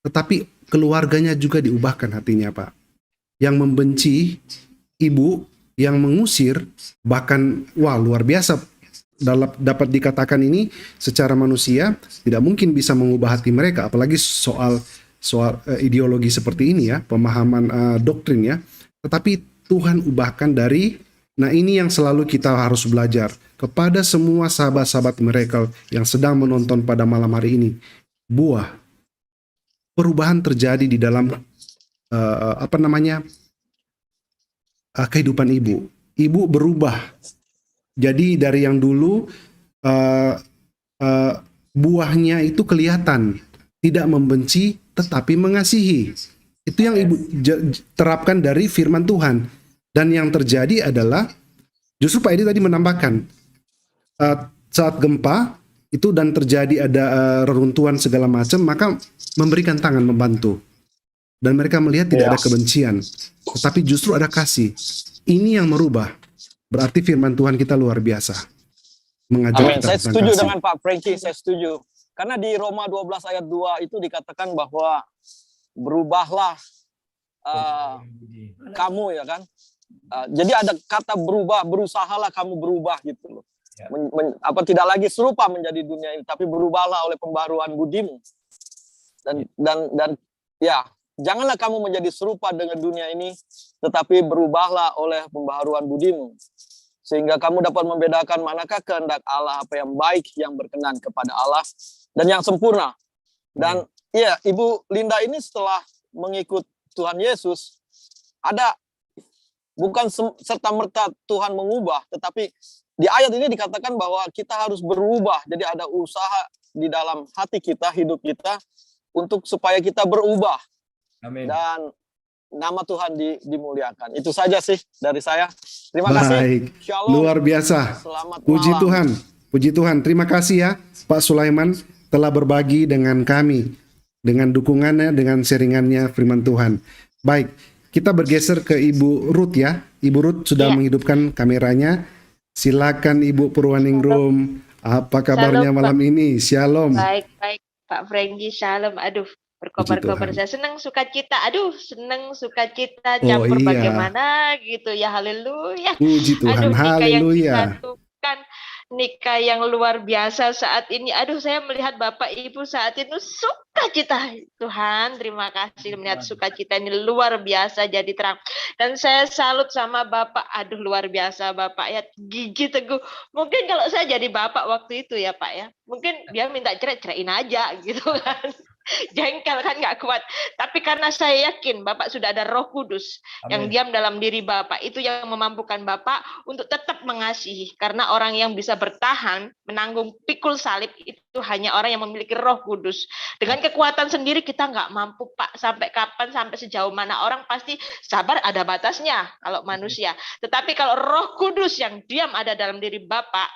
tetapi keluarganya juga diubahkan hatinya Pak. Yang membenci Ibu, yang mengusir, bahkan luar biasa. Dapat dikatakan ini secara manusia tidak mungkin bisa mengubah hati mereka, apalagi soal ideologi seperti ini ya, pemahaman doktrin ya. Tetapi Tuhan ubahkan dari, nah ini yang selalu kita harus belajar kepada semua sahabat-sahabat Miracle yang sedang menonton pada malam hari ini. Buah perubahan terjadi di dalam kehidupan Ibu. Ibu berubah. Jadi dari yang dulu buahnya itu kelihatan, tidak membenci tetapi mengasihi. Itu yang Ibu terapkan dari firman Tuhan. Dan yang terjadi adalah, justru Pak Edi tadi menambahkan, saat gempa itu dan terjadi ada reruntuhan segala macam, maka memberikan tangan membantu. Dan mereka melihat tidak ada kebencian, tetapi justru ada kasih. Ini yang merubah. Berarti firman Tuhan kita luar biasa. Mengajar kita. Saya setuju dengan Pak Frankie, saya setuju. Karena di Roma 12 ayat 2 itu dikatakan bahwa berubahlah kamu ya kan. Jadi ada kata berubah, berusahalah kamu berubah gitu loh. Tidak lagi serupa menjadi dunia ini, tapi berubahlah oleh pembaruan budimu. Dan janganlah kamu menjadi serupa dengan dunia ini, tetapi berubahlah oleh pembaharuan budimu, sehingga kamu dapat membedakan manakah kehendak Allah, apa yang baik, yang berkenan kepada Allah, dan yang sempurna. Dan Ibu Linda ini setelah mengikut Tuhan Yesus, ada bukan serta-merta Tuhan mengubah, tetapi di ayat ini dikatakan bahwa kita harus berubah. Jadi ada usaha di dalam hati kita, hidup kita, untuk supaya kita berubah. Amin. Dan nama Tuhan dimuliakan. Itu saja sih dari saya. Terima kasih. Shalom. Luar biasa. Selamat Puji malam. Tuhan. Puji Tuhan. Terima kasih ya Pak Sulaiman telah berbagi dengan kami, dengan dukungannya, dengan sharingannya firman Tuhan. Baik, kita bergeser ke Ibu Ruth ya. Ibu Ruth sudah menghidupkan kameranya. Silakan Ibu Purwaningrum. Apa kabarnya Shalom, malam ini? Shalom. Baik, Pak Frankie, shalom. Aduh, Puji berkobar-kobar. Tuhan. Saya senang sukacita. Aduh, senang sukacita Oh campur iya, bagaimana gitu ya. Haleluya. puji Tuhan, Aduh, nikah yang haleluya. disatukan, nikah yang luar biasa saat ini. Aduh, saya melihat Bapak Ibu saat itu sukacita. Tuhan, terima kasih melihat sukacita ini luar biasa jadi terang. Dan saya salut sama Bapak. Aduh, luar biasa Bapak ya, gigi teguh. Mungkin kalau saya jadi Bapak waktu itu ya Pak ya, mungkin dia minta cerai, ceraiin aja gitu kan. Jengkel kan nggak kuat. Tapi karena saya yakin Bapak sudah ada Roh Kudus yang Amin. diam dalam diri Bapak, itu yang memampukan Bapak untuk tetap mengasihi. Karena orang yang bisa bertahan menanggung pikul salib itu hanya orang yang memiliki Roh Kudus. Dengan kekuatan sendiri kita nggak mampu Pak. Sampai kapan, sampai sejauh mana. Orang pasti sabar ada batasnya kalau manusia. Tetapi kalau Roh Kudus yang diam ada dalam diri Bapak,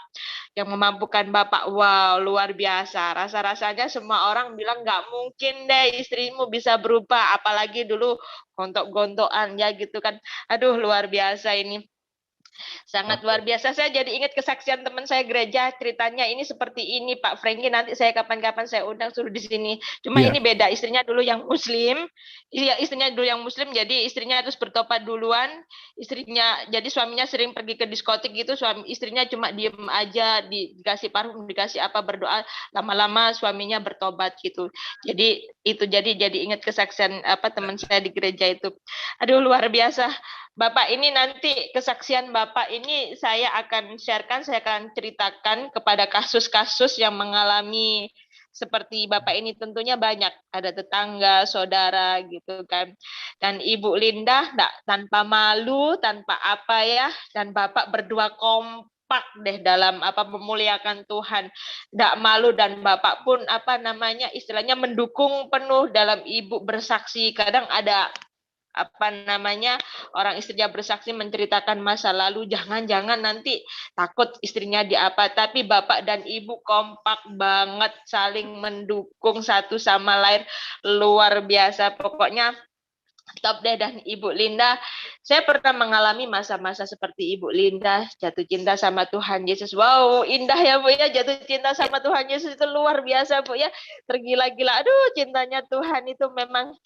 yang memampukan Bapak, wow, luar biasa. Rasa-rasanya semua orang bilang nggak mungkin deh istrimu bisa berubah, apalagi dulu gontok-gontokan ya gitu kan. Aduh, luar biasa ini. Sangat luar biasa. Saya jadi ingat kesaksian teman saya gereja, ceritanya ini seperti ini Pak Franky, nanti saya kapan-kapan saya undang suruh di sini. Cuma Iya. ini beda, istrinya dulu yang muslim. Iya, istrinya dulu yang muslim, jadi istrinya terus bertobat duluan. Istrinya, jadi suaminya sering pergi ke diskotik gitu, istrinya cuma diem aja, dikasih parfum, dikasih apa, berdoa, lama-lama suaminya bertobat gitu. Jadi itu jadi ingat kesaksian apa teman saya di gereja itu. Aduh, luar biasa. Bapak ini nanti kesaksian Bapak ini saya akan sharekan, saya akan ceritakan kepada kasus-kasus yang mengalami seperti Bapak ini, tentunya banyak, ada tetangga, saudara gitu kan. Dan Ibu Linda tanpa malu, tanpa apa ya, dan Bapak berdua kompak deh dalam apa memuliakan Tuhan, tidak malu, dan Bapak pun apa namanya istilahnya mendukung penuh dalam Ibu bersaksi. Kadang ada apa namanya orang istrinya bersaksi menceritakan masa lalu, jangan-jangan nanti takut istrinya diapa, tapi Bapak dan Ibu kompak banget saling mendukung satu sama lain, luar biasa pokoknya. Top deh. Dan Ibu Linda, saya pernah mengalami masa-masa seperti Ibu Linda, jatuh cinta sama Tuhan Yesus. Wow, indah ya Bu ya, jatuh cinta sama Tuhan Yesus itu luar biasa Bu ya, tergila-gila. Aduh, cintanya Tuhan itu memang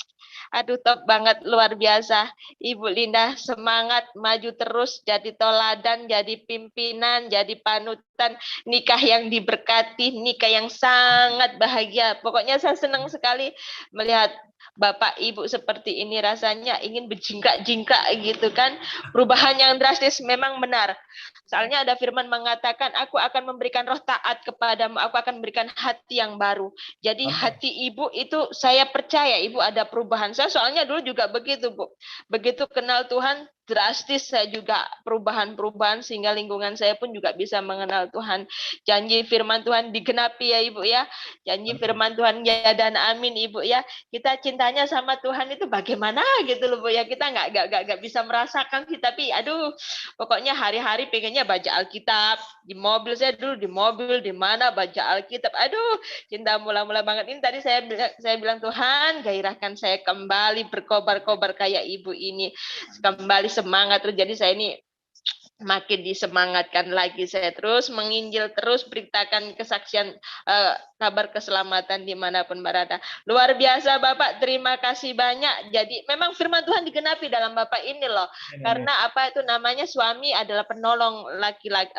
aduh top banget, luar biasa. Ibu Linda semangat, maju terus, jadi toladan, jadi pimpinan, jadi panutan, nikah yang diberkati, nikah yang sangat bahagia. Pokoknya saya senang sekali melihat Bapak Ibu seperti ini, rasanya ingin berjingkrak-jingkrak gitu kan. Perubahan yang drastis memang benar. Soalnya ada firman mengatakan, aku akan memberikan roh taat kepadamu, aku akan memberikan hati yang baru. Jadi hati Ibu itu saya percaya Ibu ada perubahan. Saya soalnya dulu juga begitu Bu. Begitu kenal Tuhan, drastis saya juga perubahan-perubahan sehingga lingkungan saya pun juga bisa mengenal Tuhan. Janji firman Tuhan digenapi ya Ibu ya. Janji firman Tuhan ya dan amin Ibu ya. Kita cintanya sama Tuhan itu bagaimana gitu loh Bu ya. Kita nggak bisa merasakan sih, tapi aduh pokoknya hari-hari pengennya baca Alkitab. Di mobil saya dulu, di mobil di mana baca Alkitab. Aduh, cinta mula-mula banget. Ini tadi saya bilang Tuhan, gairahkan saya kembali berkobar-kobar kayak Ibu ini. Kembali semangat terus. Jadi saya ini makin disemangatkan lagi, saya terus menginjil, terus beritakan kesaksian kabar keselamatan dimanapun berada. Luar biasa Bapak, terima kasih banyak. Jadi memang firman Tuhan digenapi dalam Bapak ini loh. Karena apa itu namanya, suami adalah penolong laki-laki,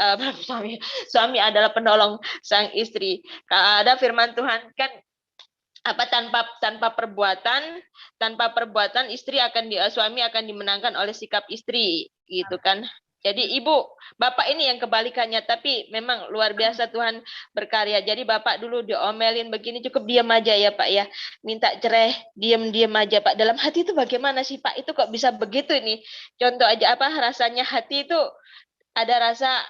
suami adalah penolong sang istri. Ada firman Tuhan kan, apa tanpa perbuatan istri suami akan dimenangkan oleh sikap istri gitu kan. Jadi Ibu, Bapak ini yang kebalikannya, tapi memang luar biasa Tuhan berkarya. Jadi Bapak dulu diomelin begini cukup diam aja ya Pak ya. Minta cerai, diam-diam aja Pak. Dalam hati itu bagaimana sih Pak? Itu kok bisa begitu nih? Contoh aja apa rasanya hati itu, ada rasa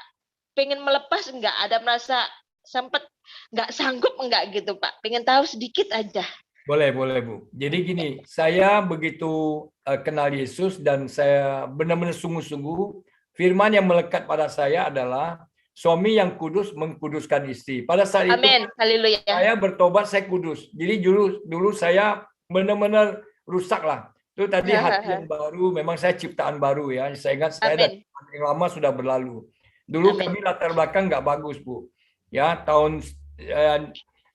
pengen melepas enggak? Ada merasa sempat nggak sanggup enggak gitu Pak? Pengen tahu sedikit aja. Boleh Bu. Jadi gini, saya begitu kenal Yesus dan saya benar-benar sungguh-sungguh, firman yang melekat pada saya adalah suami yang kudus mengkuduskan istri. Pada saat itu Haleluya. Saya bertobat, saya kudus. Jadi dulu saya benar-benar rusak lah. Itu tadi hati yang baru, memang saya ciptaan baru ya. Saya ingat saya yang lama sudah berlalu. Dulu kami latar belakang nggak bagus Bu. Ya, tahun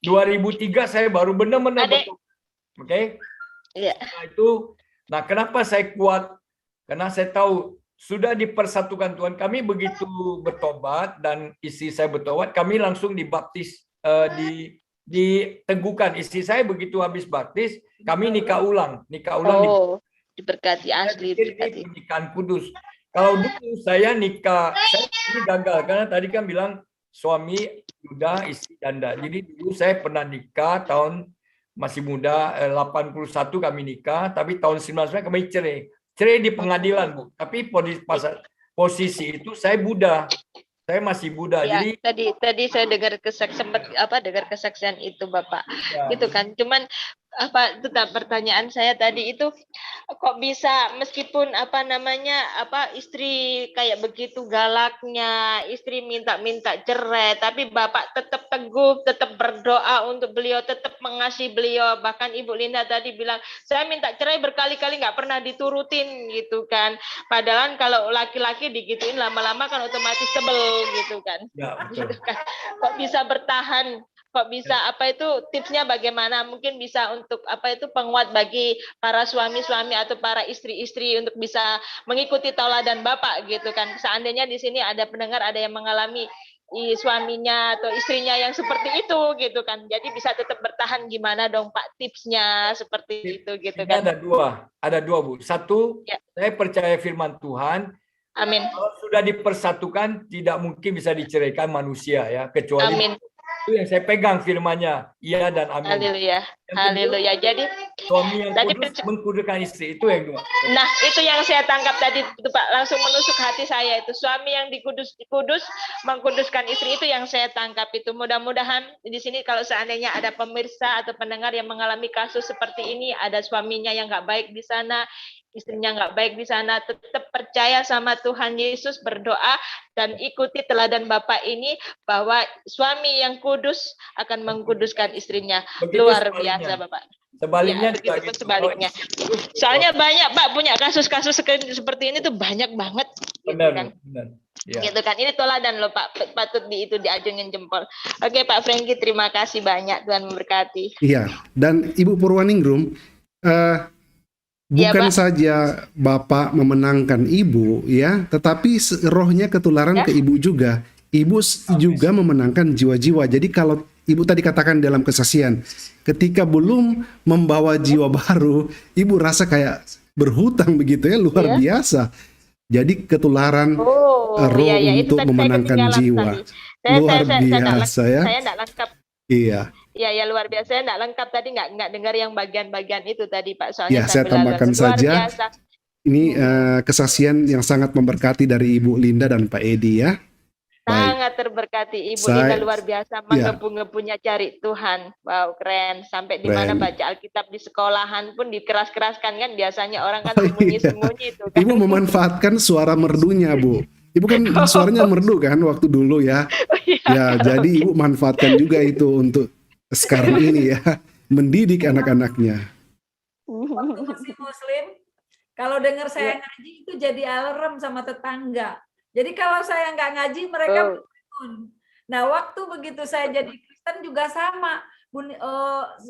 2003 saya baru benar-benar bertobat. Oke? Iya. Setelah itu, nah kenapa saya kuat? Karena saya tahu sudah dipersatukan Tuhan. Kami begitu bertobat dan istri saya bertobat, kami langsung dibaptis, diteguhkan. Istri saya begitu habis baptis, kami nikah ulang di Oh, diberkati saya asli, pikir ini diberkati. pernikahan kudus. Kalau dulu saya nikah, saya ini gagal karena tadi kan bilang suami muda, istri janda. Jadi dulu saya pernah nikah tahun masih muda, 81 kami nikah, tapi tahun 99 kami cerai. Cerai di pengadilan, Bu. Tapi posisi itu saya Buddha. Saya masih Buddha. Ya, Jadi tadi saya dengar dengar kesaksian itu Bapak. ya, Gitu kan. Cuman tetap pertanyaan saya tadi itu kok bisa meskipun istri kayak begitu galaknya, istri minta cerai, tapi Bapak tetap teguh, tetap berdoa untuk beliau, tetap mengasihi beliau. Bahkan Ibu Linda tadi bilang, saya minta cerai berkali-kali nggak pernah diturutin gitu kan. Padahal kalau laki-laki digituin lama-lama kan otomatis sebel gitu kan. ya betul. Gitu kan. Kok bisa bertahan? Kok bisa tipsnya bagaimana? Mungkin bisa untuk penguat bagi para suami-suami atau para istri-istri untuk bisa mengikuti tauladan Bapak gitu kan. Seandainya di sini ada pendengar ada yang mengalami suaminya atau istrinya yang seperti itu gitu kan. Jadi bisa tetap bertahan gimana dong Pak tipsnya seperti itu gitu Ini kan. ada dua Bu. Satu, Ya. saya percaya firman Tuhan. Amin. Kalau sudah dipersatukan, tidak mungkin bisa diceraikan manusia ya, kecuali Amin. itu yang saya pegang firman-Nya. Iya dan amin. Haleluya. Yang Haleluya. Jadi Suami yang tadi kudus mengkuduskan istri, itu yang dua. nah, itu yang saya tangkap tadi itu Pak, langsung menusuk hati saya itu. Suami yang dikudus mengkuduskan istri itu yang saya tangkap itu. Mudah-mudahan di sini kalau seandainya ada pemirsa atau pendengar yang mengalami kasus seperti ini, ada suaminya yang nggak baik di sana, istrinya nggak baik di sana, tetap percaya sama Tuhan Yesus, berdoa dan ikuti teladan Bapak ini bahwa suami yang kudus akan mengkuduskan istrinya. Begitu Luar sebaliknya. biasa Bapak. Sebaliknya Ya, juga begitu pun gitu. sebaliknya. Soalnya banyak Pak punya kasus-kasus seperti ini tuh banyak banget gitu Benar, kan. benar. Ya. Gitu kan. Ini teladan loh Pak, patut diajungin jempol. Oke Pak Franky, terima kasih banyak, Tuhan memberkati. Iya, dan Ibu Purwaningrum, Iya, bukan Pak. saja Bapak memenangkan Ibu ya, tetapi rohnya ketularan Ya. ke Ibu juga. Ibu juga memenangkan jiwa-jiwa. Jadi kalau Ibu tadi katakan dalam kesaksian, ketika belum membawa jiwa baru, Ibu rasa kayak berhutang begitu ya, luar Iya. biasa. Jadi ketularan roh iya, itu untuk tadi saya memenangkan ketinggalan jiwa. tadi. Luar biasa ya. Saya enggak lengkap. Iya. Iya, ya luar biasa. Saya enggak lengkap tadi, enggak dengar yang bagian-bagian itu tadi Pak. Soalnya Ya, saya sambil tambahkan lalas. Luar saja. biasa. Ini kesaksian yang sangat memberkati dari Ibu Linda dan Pak Edi ya. Baik. Sangat terberkati Ibu Saya- Linda, luar biasa ya. menggebu-gebunya cari Tuhan. Wow, keren. Sampai di mana Keren. baca Alkitab di sekolahan pun dikeras-keraskan kan, biasanya orang kan Oh, iya. sembunyi-sembunyi itu kan. Ibu memanfaatkan suara merdunya, Bu. Ibu kan suaranya merdu kan waktu dulu ya. Ya, jadi Ibu manfaatkan juga itu untuk sekarang ini ya, mendidik anak-anaknya. Waktu masih Muslim, kalau dengar saya ngaji itu jadi alarm sama tetangga. Jadi kalau saya nggak ngaji, mereka bangun. Nah, waktu begitu saya jadi Kristen juga sama.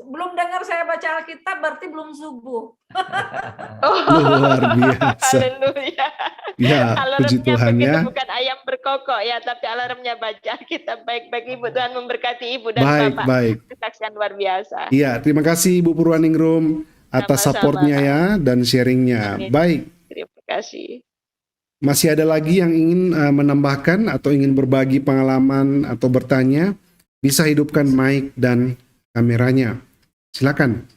Belum dengar saya baca Alkitab, berarti belum subuh. Luar biasa. Haleluya. Ya, puji Alarmnya Tuhan begitu, ya. bukan ayam berkokok ya, tapi alarmnya baca Alkitab. Baik-baik Ibu, Tuhan memberkati Ibu dan Baik, Bapak. baik. Kesaksian luar biasa. Iya, terima kasih Ibu Purwaningrum atas Sama-sama. supportnya ya dan sharingnya. Amin. Baik. Terima kasih. Masih ada lagi yang ingin menambahkan atau ingin berbagi pengalaman atau bertanya, bisa hidupkan mic dan kameranya. Silakan.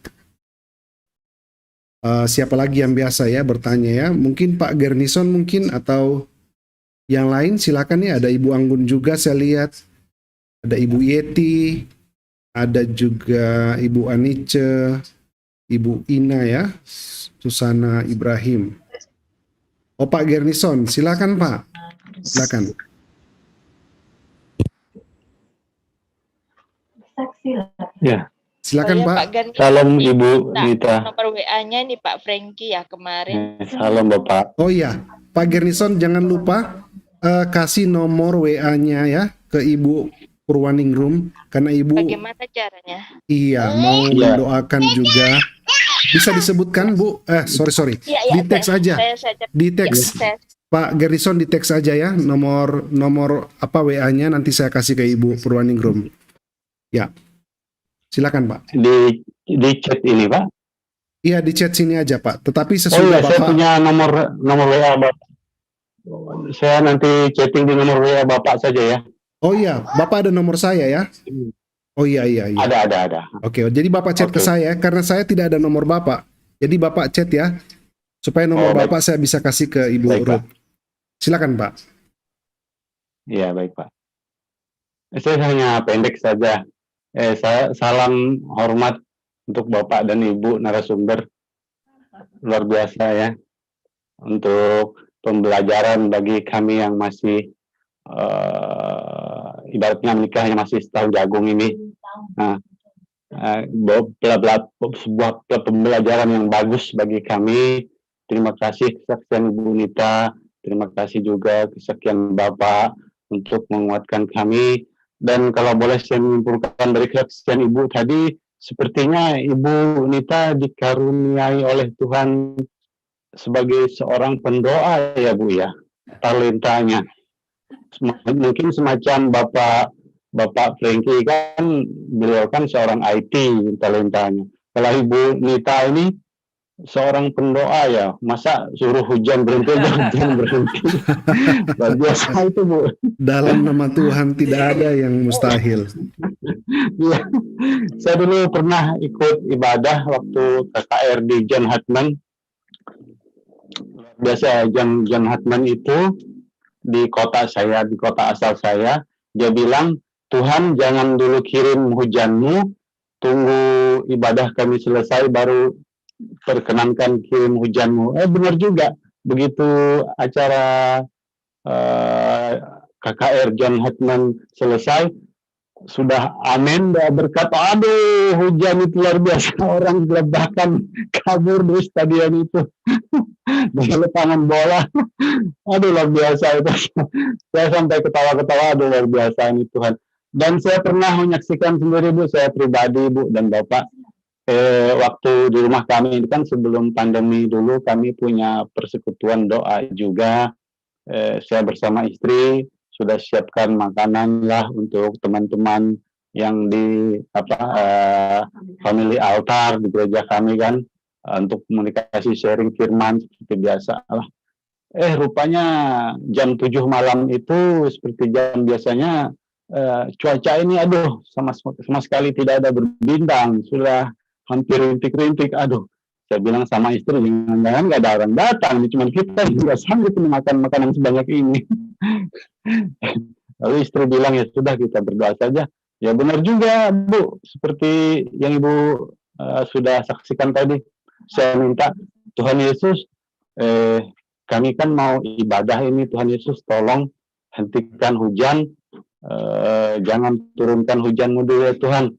Siapa lagi yang biasa ya bertanya ya? Mungkin Pak Gernison mungkin atau yang lain silakan ya. Ada Ibu Anggun juga saya lihat. Ada Ibu Yeti, ada juga Ibu Anice, Ibu Ina ya, Susana Ibrahim. Oh Pak Gernison, silakan Pak. Silakan. Ya, Silakan Pak. Gani, salam Ibu Nah, Rita. nomor WA-nya nih Pak Franky ya kemarin. Salam Bapak. Oh iya, Pak Gernison jangan lupa kasih nomor WA-nya ya ke Ibu Purwaningrum karena Ibu Bagaimana caranya? iya mau Iya. mendoakan juga Bisa disebutkan Bu? Sorry. Iya, Di teks aja. Saya Di teks. Pak Garrison di teks aja ya, nomor apa WA-nya nanti saya kasih ke Ibu Purwaningrum. Ya. Silakan Pak. Di chat ini, Pak. Iya, di chat sini aja Pak. Tetapi Oh sesudah iya, saya Bapak punya nomor WA Bapak. Saya nanti chatting di nomor WA Bapak saja ya. Oh iya, Bapak ada nomor saya ya? Oh iya. Ada. Oke, jadi Bapak chat ke Oke. saya karena saya tidak ada nomor Bapak. Jadi Bapak chat ya, supaya nomor Oh, baik. Bapak saya bisa kasih ke Ibu Baik, Pak. Ruth. Silakan Pak. Iya, baik Pak. Saya hanya pendek saja. Saya salam hormat untuk Bapak dan Ibu narasumber. Luar biasa ya. Untuk pembelajaran bagi kami yang masih ibaratnya nikahnya masih setahun jagung ini. Nah, sebuah pembelajaran yang bagus bagi kami. Terima kasih kesaksian Ibu Nita, terima kasih juga kesaksian Bapak untuk menguatkan kami. Dan kalau boleh saya menyimpulkan dari kesaksian Ibu tadi, sepertinya Ibu Nita dikaruniai oleh Tuhan sebagai seorang pendoa ya Bu ya, talentanya. Mungkin semacam Bapak Frankie kan, beliau kan seorang IT talentanya. Kalau Ibu Nita ini seorang pendoa ya, masa suruh hujan berhenti aja hujan berhenti. Luar biasa itu Bu. Dalam nama Tuhan tidak ada yang mustahil. Ya, saya dulu pernah ikut ibadah waktu KKR di John Hartman. Luar biasa, John Hartman itu di kota saya, di kota asal saya, dia bilang, Tuhan jangan dulu kirim hujanmu, tunggu ibadah kami selesai baru perkenankan kirim hujanmu. Benar juga, begitu acara KKR John Hartman selesai, sudah amin, dah berkata, aduh hujan itu luar biasa, orang bahkan kabur di stadion itu dengan lepangan bola. Aduh luar biasa itu. Saya sampai ketawa-ketawa, aduh luar biasa ini Tuhan. Dan saya pernah menyaksikan sendiri Bu, saya pribadi Bu dan Bapak, waktu di rumah kami ini kan sebelum pandemi dulu kami punya persekutuan doa juga. Saya bersama istri sudah siapkan makanan lah untuk teman-teman yang di family altar di gereja kami kan, untuk komunikasi sharing firman seperti biasa lah. Rupanya jam 7 malam itu seperti jam biasanya, cuaca ini aduh sama sekali tidak ada berbintang, sudah hampir rintik-rintik. Aduh, saya bilang sama istri, jangan-jangan nggak ada orang datang, cuma kita nggak sanggup makan makanan sebanyak ini. Lalu istri bilang, ya sudah kita berdoa saja. Ya benar juga Bu, seperti yang Ibu sudah saksikan tadi. Saya minta Tuhan Yesus, kami kan mau ibadah ini, Tuhan Yesus tolong hentikan hujan, jangan turunkan hujanmu dulu ya Tuhan.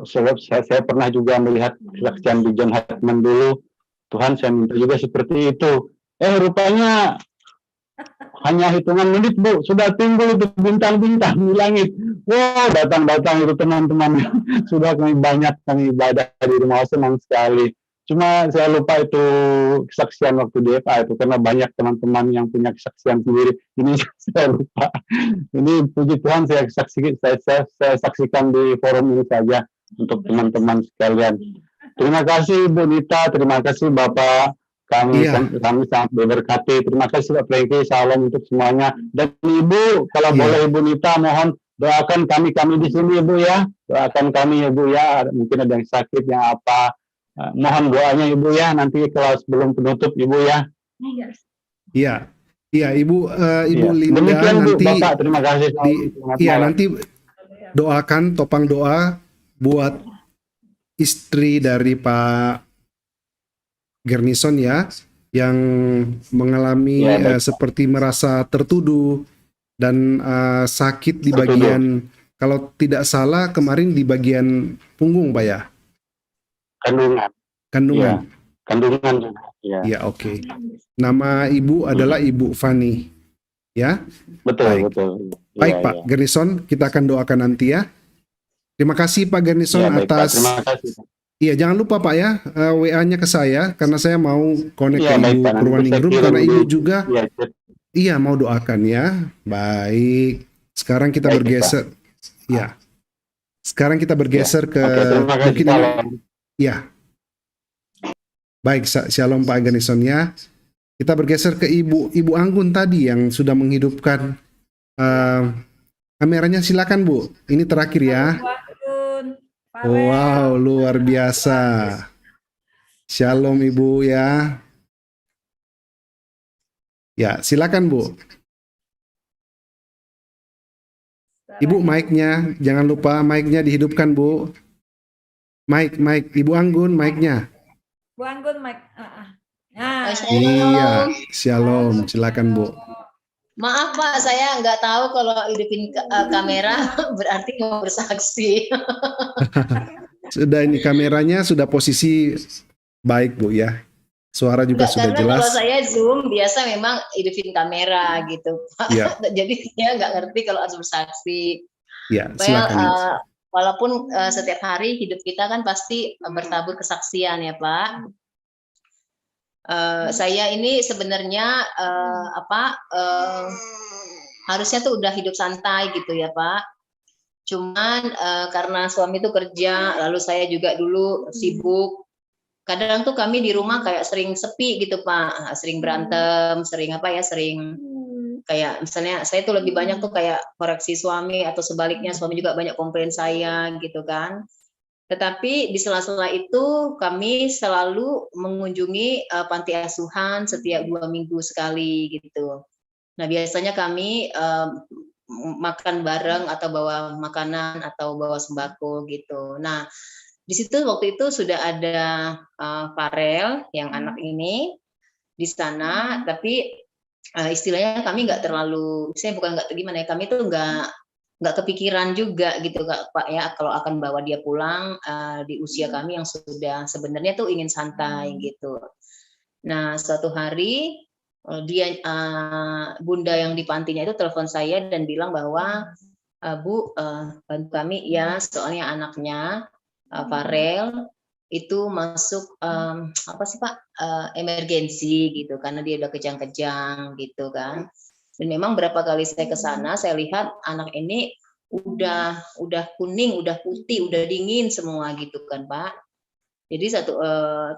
Sebab saya pernah juga melihat kesaksian di John Hartman dulu. Tuhan, saya minta juga seperti itu. Rupanya hanya hitungan menit Bu, sudah timbul itu bintang-bintang di langit. Wow, datang-datang itu teman-teman. Sudah kami ibadah di rumah, senang sekali. Cuma saya lupa itu kesaksian waktu di FA itu, karena banyak teman-teman yang punya kesaksian sendiri. Ini saya lupa. Ini puji Tuhan saya saksikan di forum ini saja untuk teman-teman sekalian. Terima kasih Bu Nita, terima kasih Bapak. Kami sangat diberkati. Terima kasih Pak Frankie, salam untuk semuanya. Dan Ibu, kalau boleh Ibu Nita, mohon doakan kami di sini Ibu ya. Doakan kami Ibu ya. Mungkin ada yang sakit, yang apa. Mohon doanya Ibu ya. Nanti kalau sebelum penutup Ibu ya. Iya Ibu Linda. Demikian Bu, nanti Bapak, terima kasih. Nanti doakan topang doa buat istri dari Pak Garrison ya, yang mengalami seperti merasa tertuduh dan sakit di bagian, kalau tidak salah kemarin di bagian punggung Pak ya? Kandungan. Kandungan juga. Ya, oke. Nama Ibu adalah Ibu Fani. Ya? Betul. Baik Pak Garrison, kita akan doakan nanti ya. Terima kasih Pak Garrison atas Iya, jangan lupa Pak ya, WA-nya ke saya karena saya mau connect Iya, ke baik Ibu Pak. Nanti saya Purwaningrum kirim karena di Ibu juga iya, chat. iya mau doakan ya. Baik. Sekarang kita Baik, Pak. bergeser ya. Sekarang kita Ya. bergeser ke Oke, terima kasih. mungkin ini Salam. ya. Baik, Shalom Pak Aganison ya. Kita bergeser ke Ibu Anggun tadi yang sudah menghidupkan kameranya, silakan Bu. Ini terakhir ya. Bu Anggun, Farel. Wow, luar biasa. Shalom Ibu ya. Ya, silakan Bu. Ibu mic-nya, jangan lupa mic-nya dihidupkan Bu. Mic, Ibu Anggun mic-nya. Bu Anggun, Mike. Nah, Iya, shalom. Silakan Bu. Maaf Pak, saya nggak tahu kalau hidupin kamera berarti mau bersaksi. Sudah ini kameranya sudah posisi baik Bu ya. Suara juga Nggak, sudah karena jelas. kalau saya Zoom biasa memang hidupin kamera gitu Pak. Iya. Jadi saya nggak ngerti kalau harus bersaksi. Ya, Well, silakan Bu. walaupun setiap hari hidup kita kan pasti bertabur kesaksian ya Pak. Saya ini sebenarnya harusnya tuh udah hidup santai gitu ya Pak. Cuman karena suami tuh kerja, lalu saya juga dulu sibuk. Kadang tuh kami di rumah kayak sering sepi gitu Pak, sering berantem, sering kayak misalnya saya tuh lebih banyak tuh kayak koreksi suami atau sebaliknya suami juga banyak komplain saya gitu kan. Tetapi di sela-sela itu kami selalu mengunjungi panti asuhan setiap 2 minggu sekali gitu. Nah biasanya kami makan bareng atau bawa makanan atau bawa sembako gitu. Nah di situ waktu itu sudah ada Farel yang anak ini di sana, tapi istilahnya kami nggak terlalu, saya bukan nggak gimana ya, kami tuh nggak kepikiran juga gitu Pak ya kalau akan bawa dia pulang di usia kami yang sudah sebenarnya tuh ingin santai gitu. Nah suatu hari dia bunda yang di pantinya itu telepon saya dan bilang bahwa Bu bantu kami ya soalnya anaknya Farel itu masuk emergensi gitu karena dia udah kejang-kejang gitu kan. Dan memang berapa kali saya ke sana saya lihat anak ini udah kuning, udah putih, udah dingin semua gitu kan Pak. Jadi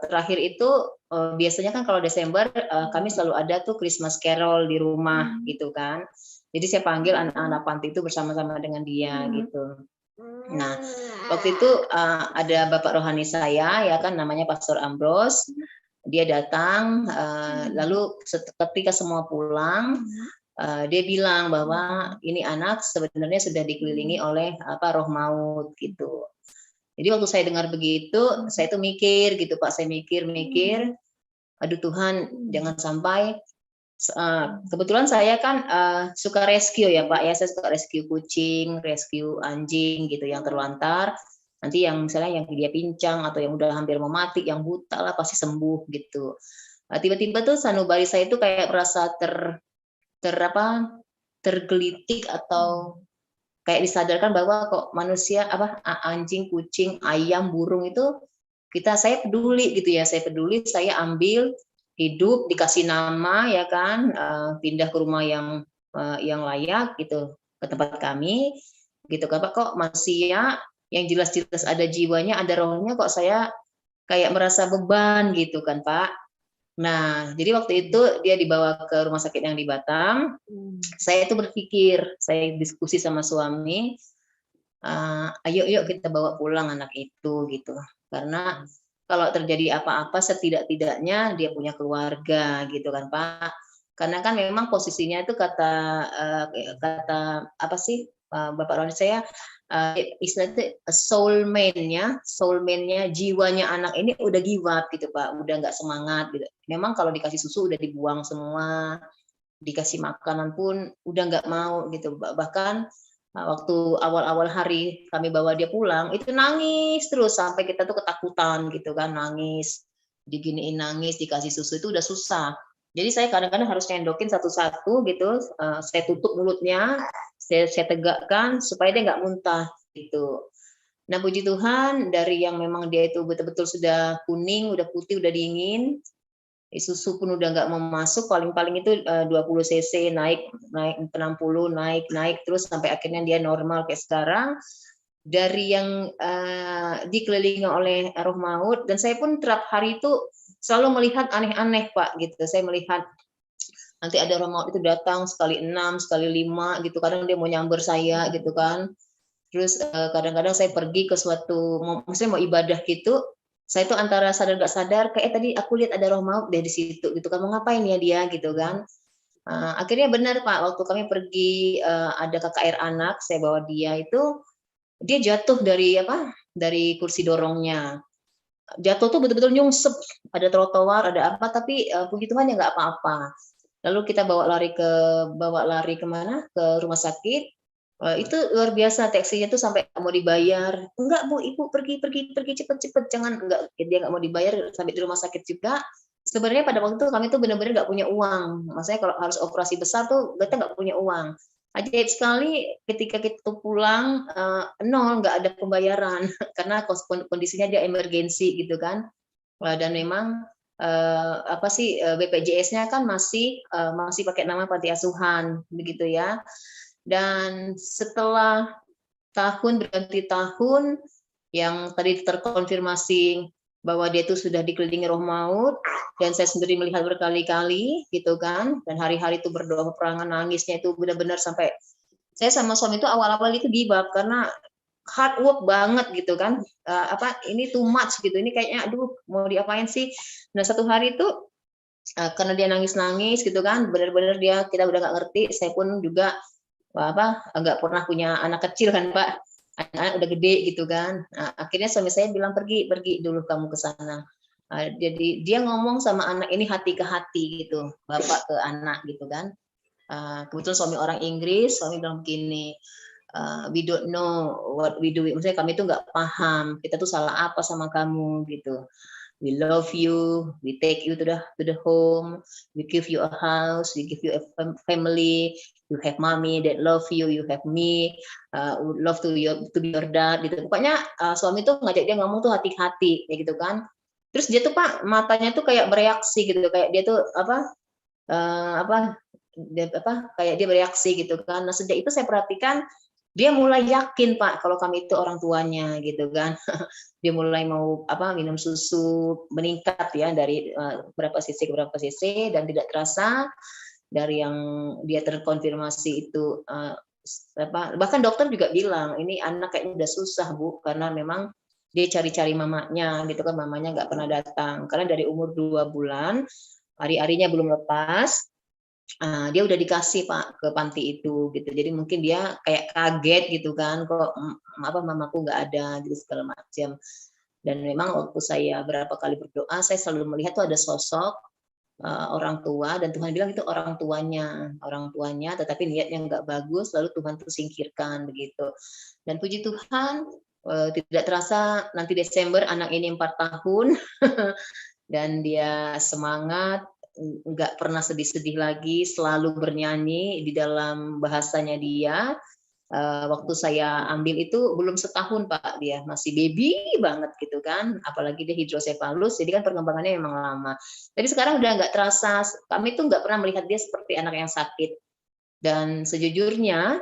terakhir itu biasanya kan kalau Desember kami selalu ada tuh Christmas Carol di rumah gitu kan. Jadi saya panggil anak-anak panti itu bersama-sama dengan dia gitu. Nah, waktu itu ada Bapak rohani saya ya kan namanya Pastor Ambrose. Dia datang lalu ketika semua pulang dia bilang bahwa ini anak sebenarnya sudah dikelilingi oleh roh maut gitu. Jadi waktu saya dengar begitu, saya tuh mikir gitu Pak, saya mikir, aduh Tuhan jangan sampai kebetulan saya kan suka rescue ya Pak ya, saya suka rescue kucing, rescue anjing gitu yang terlantar. Nanti yang misalnya yang dia pincang atau yang udah hampir mau mati, yang buta lah pasti sembuh gitu. Tiba-tiba tuh sanubari saya itu kayak merasa tergelitik atau kayak disadarkan bahwa kok manusia anjing, kucing, ayam, burung itu saya peduli gitu ya, saya ambil hidup dikasih nama ya kan, pindah ke rumah yang layak gitu ke tempat kami gitu kan Pak. Kok manusia yang jelas-jelas ada jiwanya, ada rohnya, kok saya kayak merasa beban gitu kan Pak. Nah jadi waktu itu dia dibawa ke rumah sakit yang di Batam. Saya itu berpikir, saya diskusi sama suami, ayo yuk kita bawa pulang anak itu gitu, karena kalau terjadi apa-apa setidak-tidaknya dia punya keluarga gitu kan Pak. Karena kan memang posisinya itu kata Bapak Roni saya istilahnya soulmate-nya jiwanya anak ini udah give up gitu Pak, udah nggak semangat gitu. Memang kalau dikasih susu udah dibuang semua, dikasih makanan pun udah nggak mau gitu. Bahkan waktu awal-awal hari kami bawa dia pulang itu nangis terus sampai kita tuh ketakutan gitu kan, nangis diginiin, nangis dikasih susu itu udah susah. Jadi saya kadang-kadang harus nyendokin satu-satu gitu, saya tutup mulutnya, saya tegakkan supaya dia nggak muntah gitu. Nah, puji Tuhan dari yang memang dia itu betul-betul sudah kuning, udah putih, udah dingin, susu pun udah nggak mau masuk, paling-paling itu 20 cc naik naik 60 naik terus sampai akhirnya dia normal kayak sekarang. Dari yang dikelilingi oleh roh maut, dan saya pun tiap hari itu selalu melihat aneh-aneh Pak gitu. Saya melihat nanti ada roh maut itu datang sekali 6, sekali 5 gitu. Kadang dia mau nyamber saya gitu kan. Terus kadang-kadang saya pergi ke suatu, maksudnya mau ibadah gitu, saya tuh antara sadar gak sadar kayak tadi aku lihat ada roh maut deh di situ gitu kan, mau ngapain ya dia gitu kan. Akhirnya benar Pak, waktu kami pergi ada KKR anak, saya bawa dia itu, dia jatuh dari kursi dorongnya. Jatuh tuh betul-betul nyungsep, ada trotoar, ada apa, tapi puji Tuhan ya nggak apa-apa. Lalu kita bawa lari kemana? Ke rumah sakit. Itu luar biasa, taksinya tuh sampai nggak mau dibayar. Enggak Bu, Ibu pergi cepet, jangan, enggak, dia nggak mau dibayar sampai di rumah sakit juga. Sebenarnya pada waktu itu kami tuh benar-benar nggak punya uang. Maksudnya kalau harus operasi besar tuh kita nggak punya uang. Ajaib sekali ketika kita pulang nol, nggak ada pembayaran karena kondisinya dia emergensi gitu kan. Dan memang BPJS-nya kan masih pakai nama panti asuhan begitu ya. Dan setelah tahun berganti tahun yang tadi terkonfirmasi bahwa dia itu sudah dikelilingi roh maut, dan saya sendiri melihat berkali-kali gitu kan, dan hari-hari itu berdoa peperangan, nangisnya itu benar-benar sampai saya sama suami itu awal-awal itu give up karena hard work banget gitu kan, ini too much gitu, ini kayaknya aduh mau diapain sih. Nah satu hari itu karena dia nangis-nangis gitu kan, benar-benar kita udah nggak ngerti, saya pun juga nggak pernah punya anak kecil kan Pak, anak-anak udah gede gitu kan. Akhirnya suami saya bilang pergi dulu kamu ke sana. Jadi dia ngomong sama anak ini hati ke hati gitu, bapak ke anak gitu kan. Kebetulan suami orang Inggris, suami bilang begini, we don't know what we do. Maksudnya kami itu nggak paham, kita tuh salah apa sama kamu gitu. We love you, we take you to the home, we give you a house, we give you a family, you have mommy that love you, you have me, love to be your dad gitu. Pokoknya suami tuh ngajak dia ngomong tuh hati-hati kayak gitu kan. Terus dia tuh Pak matanya tuh kayak bereaksi gitu, kayak dia tuh kayak dia bereaksi gitu kan. Nah sejak itu saya perhatikan dia mulai yakin Pak kalau kami itu orang tuanya gitu kan. Dia mulai mau minum susu, meningkat ya dari berapa cc ke berapa cc, dan tidak terasa dari yang dia terkonfirmasi itu bahkan dokter juga bilang ini anak kayaknya udah susah Bu, karena memang dia cari-cari mamanya gitu kan, mamanya nggak pernah datang karena dari umur 2 bulan hari-harinya belum lepas. Dia udah dikasih Pak ke panti itu gitu, jadi mungkin dia kayak kaget gitu kan, kok mamaku nggak ada gitu segala macam. Dan memang waktu saya berapa kali berdoa, saya selalu melihat tuh ada sosok orang tua, dan Tuhan bilang itu orang tuanya, tetapi niatnya nggak bagus, lalu Tuhan tuh singkirkan begitu. Dan puji Tuhan tidak terasa nanti Desember anak ini 4 tahun dan dia semangat, nggak pernah sedih-sedih lagi, selalu bernyanyi di dalam bahasanya dia. Waktu saya ambil itu belum setahun Pak, dia masih baby banget gitu kan, apalagi dia hidrosefalus, jadi kan perkembangannya memang lama. Tapi sekarang udah nggak terasa, kami tuh nggak pernah melihat dia seperti anak yang sakit. Dan sejujurnya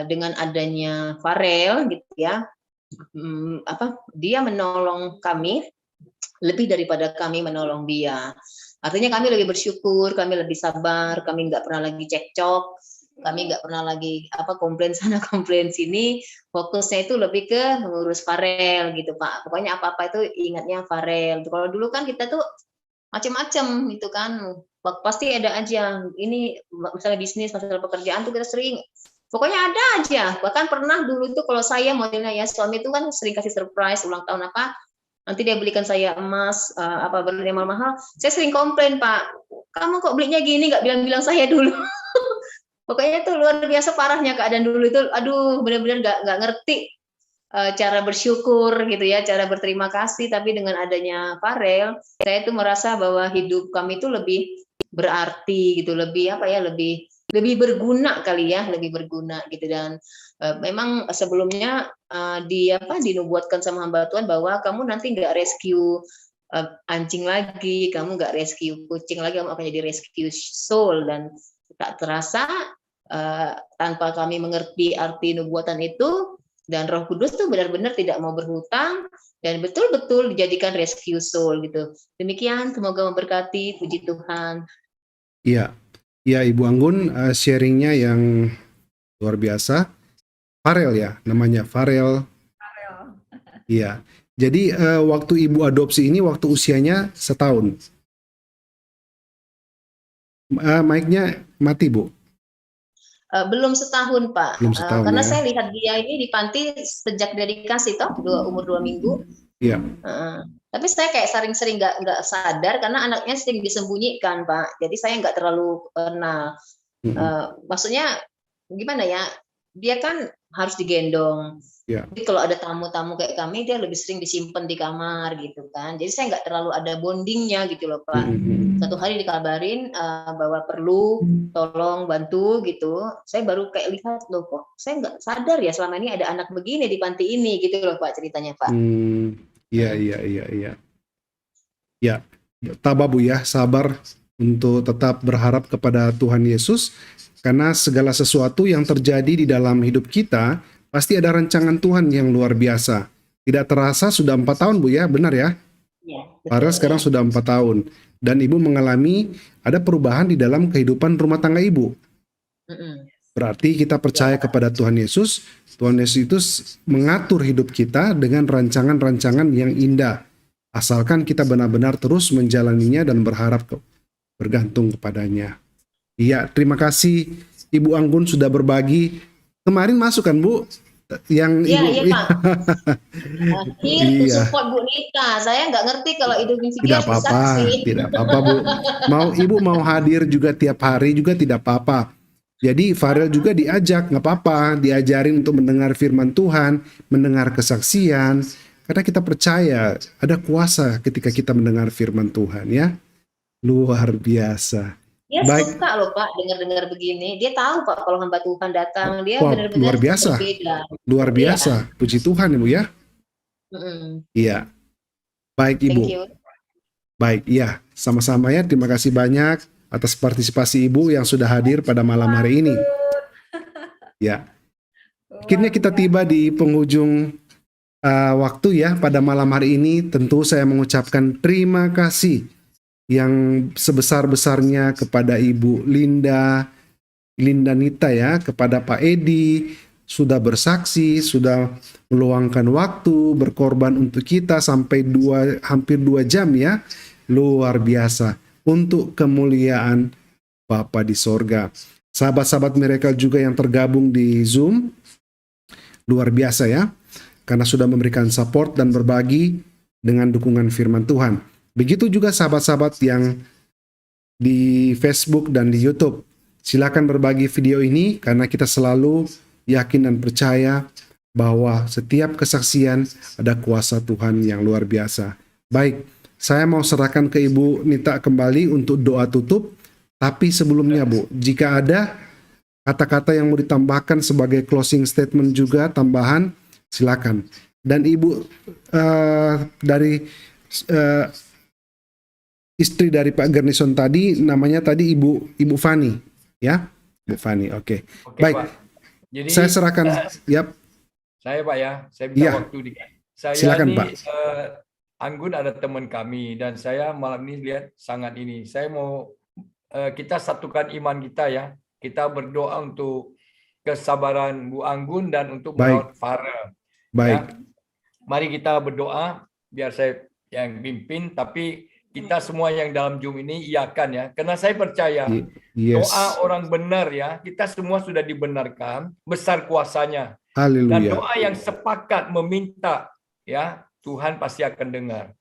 dengan adanya Farel gitu ya, dia menolong kami lebih daripada kami menolong dia. Artinya kami lebih bersyukur, kami lebih sabar, kami nggak pernah lagi cekcok, kami nggak pernah lagi komplain sana komplain sini. Fokusnya itu lebih ke mengurus Farel gitu Pak. Pokoknya apa-apa itu ingatnya Farel. Kalau dulu kan kita tuh macam-macam itu kan, pasti ada aja. Ini misalnya bisnis, masalah pekerjaan tuh kita sering. Pokoknya ada aja. Bahkan pernah dulu tuh kalau saya modelnya ya, suami itu kan sering kasih surprise ulang tahun apa. Nanti dia belikan saya emas, belinya mahal-mahal. Saya sering komplain Pak, kamu kok belinya gini, nggak bilang-bilang saya dulu. Pokoknya itu luar biasa parahnya keadaan dulu itu, aduh benar-benar nggak ngerti cara bersyukur gitu ya, cara berterima kasih. Tapi dengan adanya Farel, saya itu merasa bahwa hidup kami itu lebih berarti gitu, lebih lebih berguna kali ya, lebih berguna gitu. Dan memang sebelumnya dinubuatkan sama hamba Tuhan bahwa kamu nanti nggak rescue anjing lagi, kamu nggak rescue kucing lagi, kamu akan jadi rescue soul. Dan tak terasa tanpa kami mengerti arti nubuatan itu, dan Roh Kudus tuh benar-benar tidak mau berhutang dan betul-betul dijadikan rescue soul gitu. Demikian, semoga memberkati, puji Tuhan. Iya, ya Ibu Anggun sharingnya yang luar biasa. Farel ya, namanya Farel. Iya. Jadi waktu Ibu adopsi ini waktu usianya setahun. Mic-nya mati, Bu. Belum setahun, Pak. Belum setahun, Karena ya. saya lihat dia ini di panti sejak dedikasi toh, umur 2 minggu. Iya. Tapi saya kayak sering-sering nggak sadar karena anaknya sering disembunyikan, Pak. Jadi saya nggak terlalu kenal. Maksudnya gimana ya? Dia kan harus digendong. Ya. Jadi kalau ada tamu-tamu kayak kami, dia lebih sering disimpan di kamar gitu kan. Jadi saya nggak terlalu ada bondingnya gitu loh, Pak. Satu hari dikabarin bahwa perlu tolong bantu gitu. Saya baru kayak lihat loh, kok saya nggak sadar ya selama ini ada anak begini di panti ini gitu loh, Pak, ceritanya, Pak. Iya. Ya, tabah Bu ya, sabar untuk tetap berharap kepada Tuhan Yesus, karena segala sesuatu yang terjadi di dalam hidup kita pasti ada rancangan Tuhan yang luar biasa. Tidak terasa sudah 4 tahun Bu ya, benar ya? Ya, Farel sekarang sudah 4 tahun dan Ibu mengalami ada perubahan di dalam kehidupan rumah tangga Ibu. Berarti kita percaya kepada Tuhan Yesus. Tuhan Yesus itu mengatur hidup kita dengan rancangan-rancangan yang indah. Asalkan kita benar-benar terus menjalaninya dan bergantung kepadanya. Iya, terima kasih Ibu Anggun sudah berbagi. Kemarin masuk kan Bu? Yang Iya, Ibu, iya Pak. Here to support Bu Nita. Saya nggak ngerti kalau Ibu tidak apa-apa, tidak apa-apa Bu. Ibu mau hadir juga tiap hari juga tidak apa-apa. Jadi Farel juga diajak, nggak apa-apa, diajarin untuk mendengar firman Tuhan, mendengar kesaksian, karena kita percaya ada kuasa ketika kita mendengar firman Tuhan ya. Luar biasa. Dia Baik. suka loh Pak dengar-dengar begini. Dia tahu Pak kalau hamba Tuhan datang, dia Wah, benar-benar luar biasa. berbeda. Luar biasa. Iya. Puji Tuhan Ibu ya. Iya. Baik Ibu. Thank you. Baik, iya. Sama-sama ya. Terima kasih banyak atas partisipasi Ibu yang sudah hadir pada malam hari ini. Ya. Akhirnya kita tiba di penghujung waktu ya pada malam hari ini. Tentu saya mengucapkan terima kasih yang sebesar-besarnya kepada Ibu Linda Nita ya, kepada Pak Edi, sudah bersaksi, sudah meluangkan waktu, berkorban untuk kita sampai hampir 2 jam ya. Luar biasa. Untuk kemuliaan Bapa di sorga. Sahabat-sahabat Miracle juga yang tergabung di Zoom, luar biasa ya, karena sudah memberikan support dan berbagi dengan dukungan firman Tuhan. Begitu juga sahabat-sahabat yang di Facebook dan di YouTube. Silakan berbagi video ini karena kita selalu yakin dan percaya bahwa setiap kesaksian ada kuasa Tuhan yang luar biasa. Baik, saya mau serahkan ke Ibu Nita kembali untuk doa tutup. Tapi sebelumnya Bu, jika ada kata-kata yang mau ditambahkan sebagai closing statement juga tambahan, silakan. Dan Ibu dari istri dari Pak Garnison tadi, namanya tadi Ibu Fani, ya, Bu Fani. Oke. Baik. Pak. Jadi saya serahkan. Yap. Saya Pak ya, saya minta waktu dikit. Saya silakan, ini Pak. Anggun ada teman kami dan saya malam ini lihat sangat ini. Saya mau kita satukan iman kita ya. Kita berdoa untuk kesabaran Bu Anggun dan untuk merawat Farel. Baik. Ya. Mari kita berdoa biar saya yang pimpin, tapi kita semua yang dalam Zoom ini iakan ya. Karena saya percaya doa orang benar ya, kita semua sudah dibenarkan, besar kuasanya. Haleluya. Dan doa yang sepakat meminta ya, Tuhan pasti akan dengar.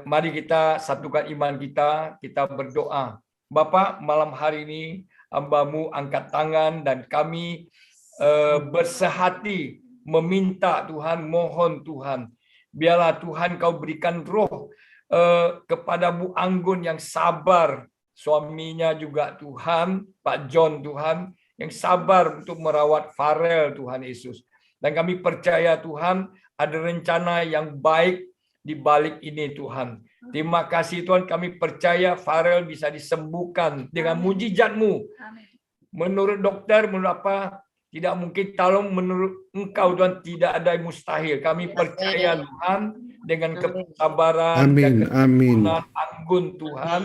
Mari kita satukan iman kita, kita berdoa. Bapak, malam hari ini hamba-Mu angkat tangan dan kami bersehati meminta Tuhan, mohon Tuhan. Biarlah Tuhan Kau berikan roh kepada Bu Anggun yang sabar suaminya juga Tuhan, Pak John Tuhan, yang sabar untuk merawat Farel Tuhan Yesus. Dan kami percaya Tuhan ada rencana yang baik di balik ini Tuhan. Terima kasih Tuhan, kami percaya Farel bisa disembuhkan dengan mujizat-Mu. Menurut dokter, menurut apa, tidak mungkin, tolong menurut Engkau Tuhan tidak ada yang mustahil. Kami percaya Tuhan dengan kesabaran Amin, dan amin. anggun Tuhan,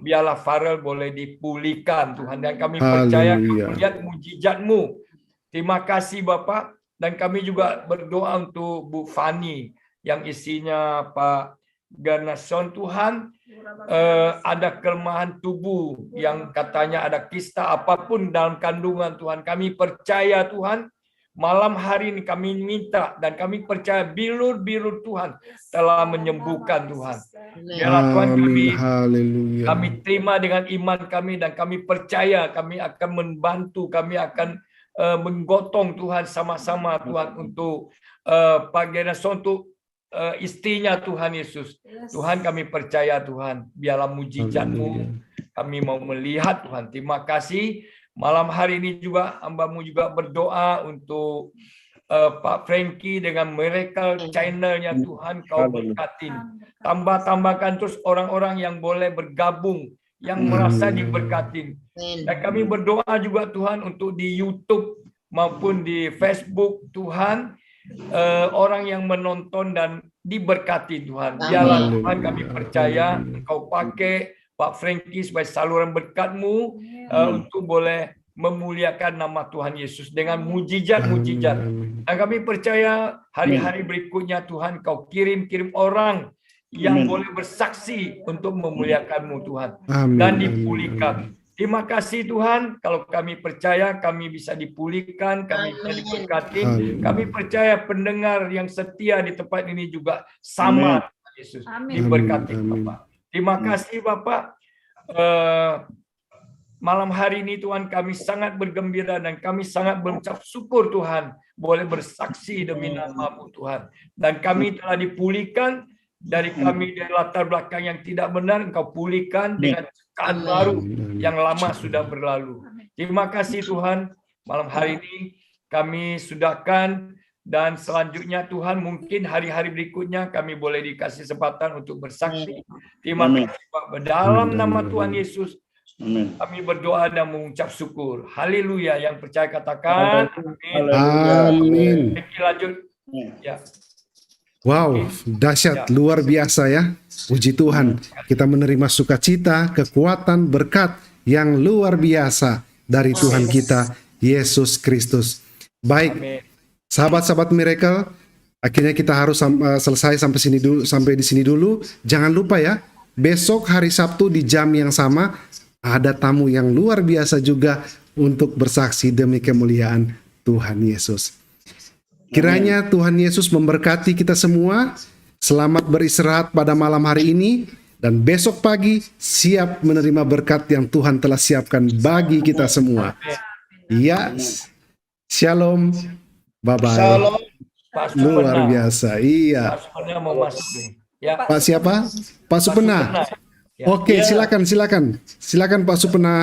biarlah Farel boleh dipulihkan Tuhan, dan kami percaya Haleluya. melihat mujizat-Mu. Terima kasih Bapak, dan kami juga berdoa untuk Bu Fani yang isinya Pak Garnason Tuhan, ada kelemahan tubuh yang katanya ada kista apapun dalam kandungan Tuhan. Kami percaya Tuhan, malam hari ini kami minta dan kami percaya bilur-bilur Tuhan telah menyembuhkan Tuhan. Biarlah Tuhan Amin. Haleluya. kami terima dengan iman kami dan kami percaya kami akan membantu, kami akan menggotong Tuhan sama-sama Tuhan untuk Pak Garnason, untuk istrinya Tuhan Yesus. Tuhan kami percaya Tuhan, biarlah mujizat-Mu kami mau melihat Tuhan. Terima kasih. Malam hari ini juga hamba-Mu juga berdoa untuk Pak Frankie dengan Miracle Channel-nya Tuhan, Kau berkatin. Tambahkan terus orang-orang yang boleh bergabung, yang merasa diberkatin. Dan kami berdoa juga Tuhan untuk di YouTube maupun di Facebook Tuhan, orang yang menonton dan diberkati Tuhan. Biarlah Tuhan kami percaya Engkau pakai Pak Frankie sebagai saluran berkat-Mu untuk boleh memuliakan nama Tuhan Yesus dengan mujizat-mujizat. Dan kami percaya hari-hari berikutnya Tuhan Kau kirim orang yang boleh bersaksi untuk memuliakan-Mu Tuhan dan dipulihkan. Terima kasih Tuhan, kalau kami percaya kami bisa dipulihkan, kami bisa diberkati. Kami percaya pendengar yang setia di tempat ini juga sama Tuhan Yesus. Diberkati Bapak. Terima kasih Bapak. Malam hari ini Tuhan kami sangat bergembira dan kami sangat berucap syukur Tuhan boleh bersaksi demi nama-Mu Tuhan. Dan kami telah dipulihkan dari kami dari latar belakang yang tidak benar, Engkau pulihkan dengan ciptaan baru yang lama sudah berlalu. Terima kasih Tuhan, malam hari ini kami sudahkan, dan selanjutnya Tuhan mungkin hari-hari berikutnya kami boleh dikasih kesempatan untuk bersaksi. Terima kasih Bapak, dalam nama Tuhan Yesus kami berdoa dan mengucap syukur. Haleluya. Yang percaya katakan amin. Amin. Lanjut. Ya. Wow, dahsyat, luar biasa ya. Puji Tuhan, kita menerima sukacita, kekuatan, berkat yang luar biasa dari Tuhan kita, Yesus Kristus. Baik, Amin. sahabat-sahabat Miracle, akhirnya kita harus selesai sampai di sini dulu. Jangan lupa ya, besok hari Sabtu di jam yang sama ada tamu yang luar biasa juga untuk bersaksi demi kemuliaan Tuhan Yesus. Kiranya Tuhan Yesus memberkati kita semua. Selamat beristirahat pada malam hari ini, dan besok pagi siap menerima berkat yang Tuhan telah siapkan bagi kita semua. Ya, shalom, bye-bye. Shalom. Pak Luar Supena. biasa, iya. Pak Supena mau masuk nih. Ya. Pak siapa? Pak Supena. Ya. Oke, silakan Pak Supena.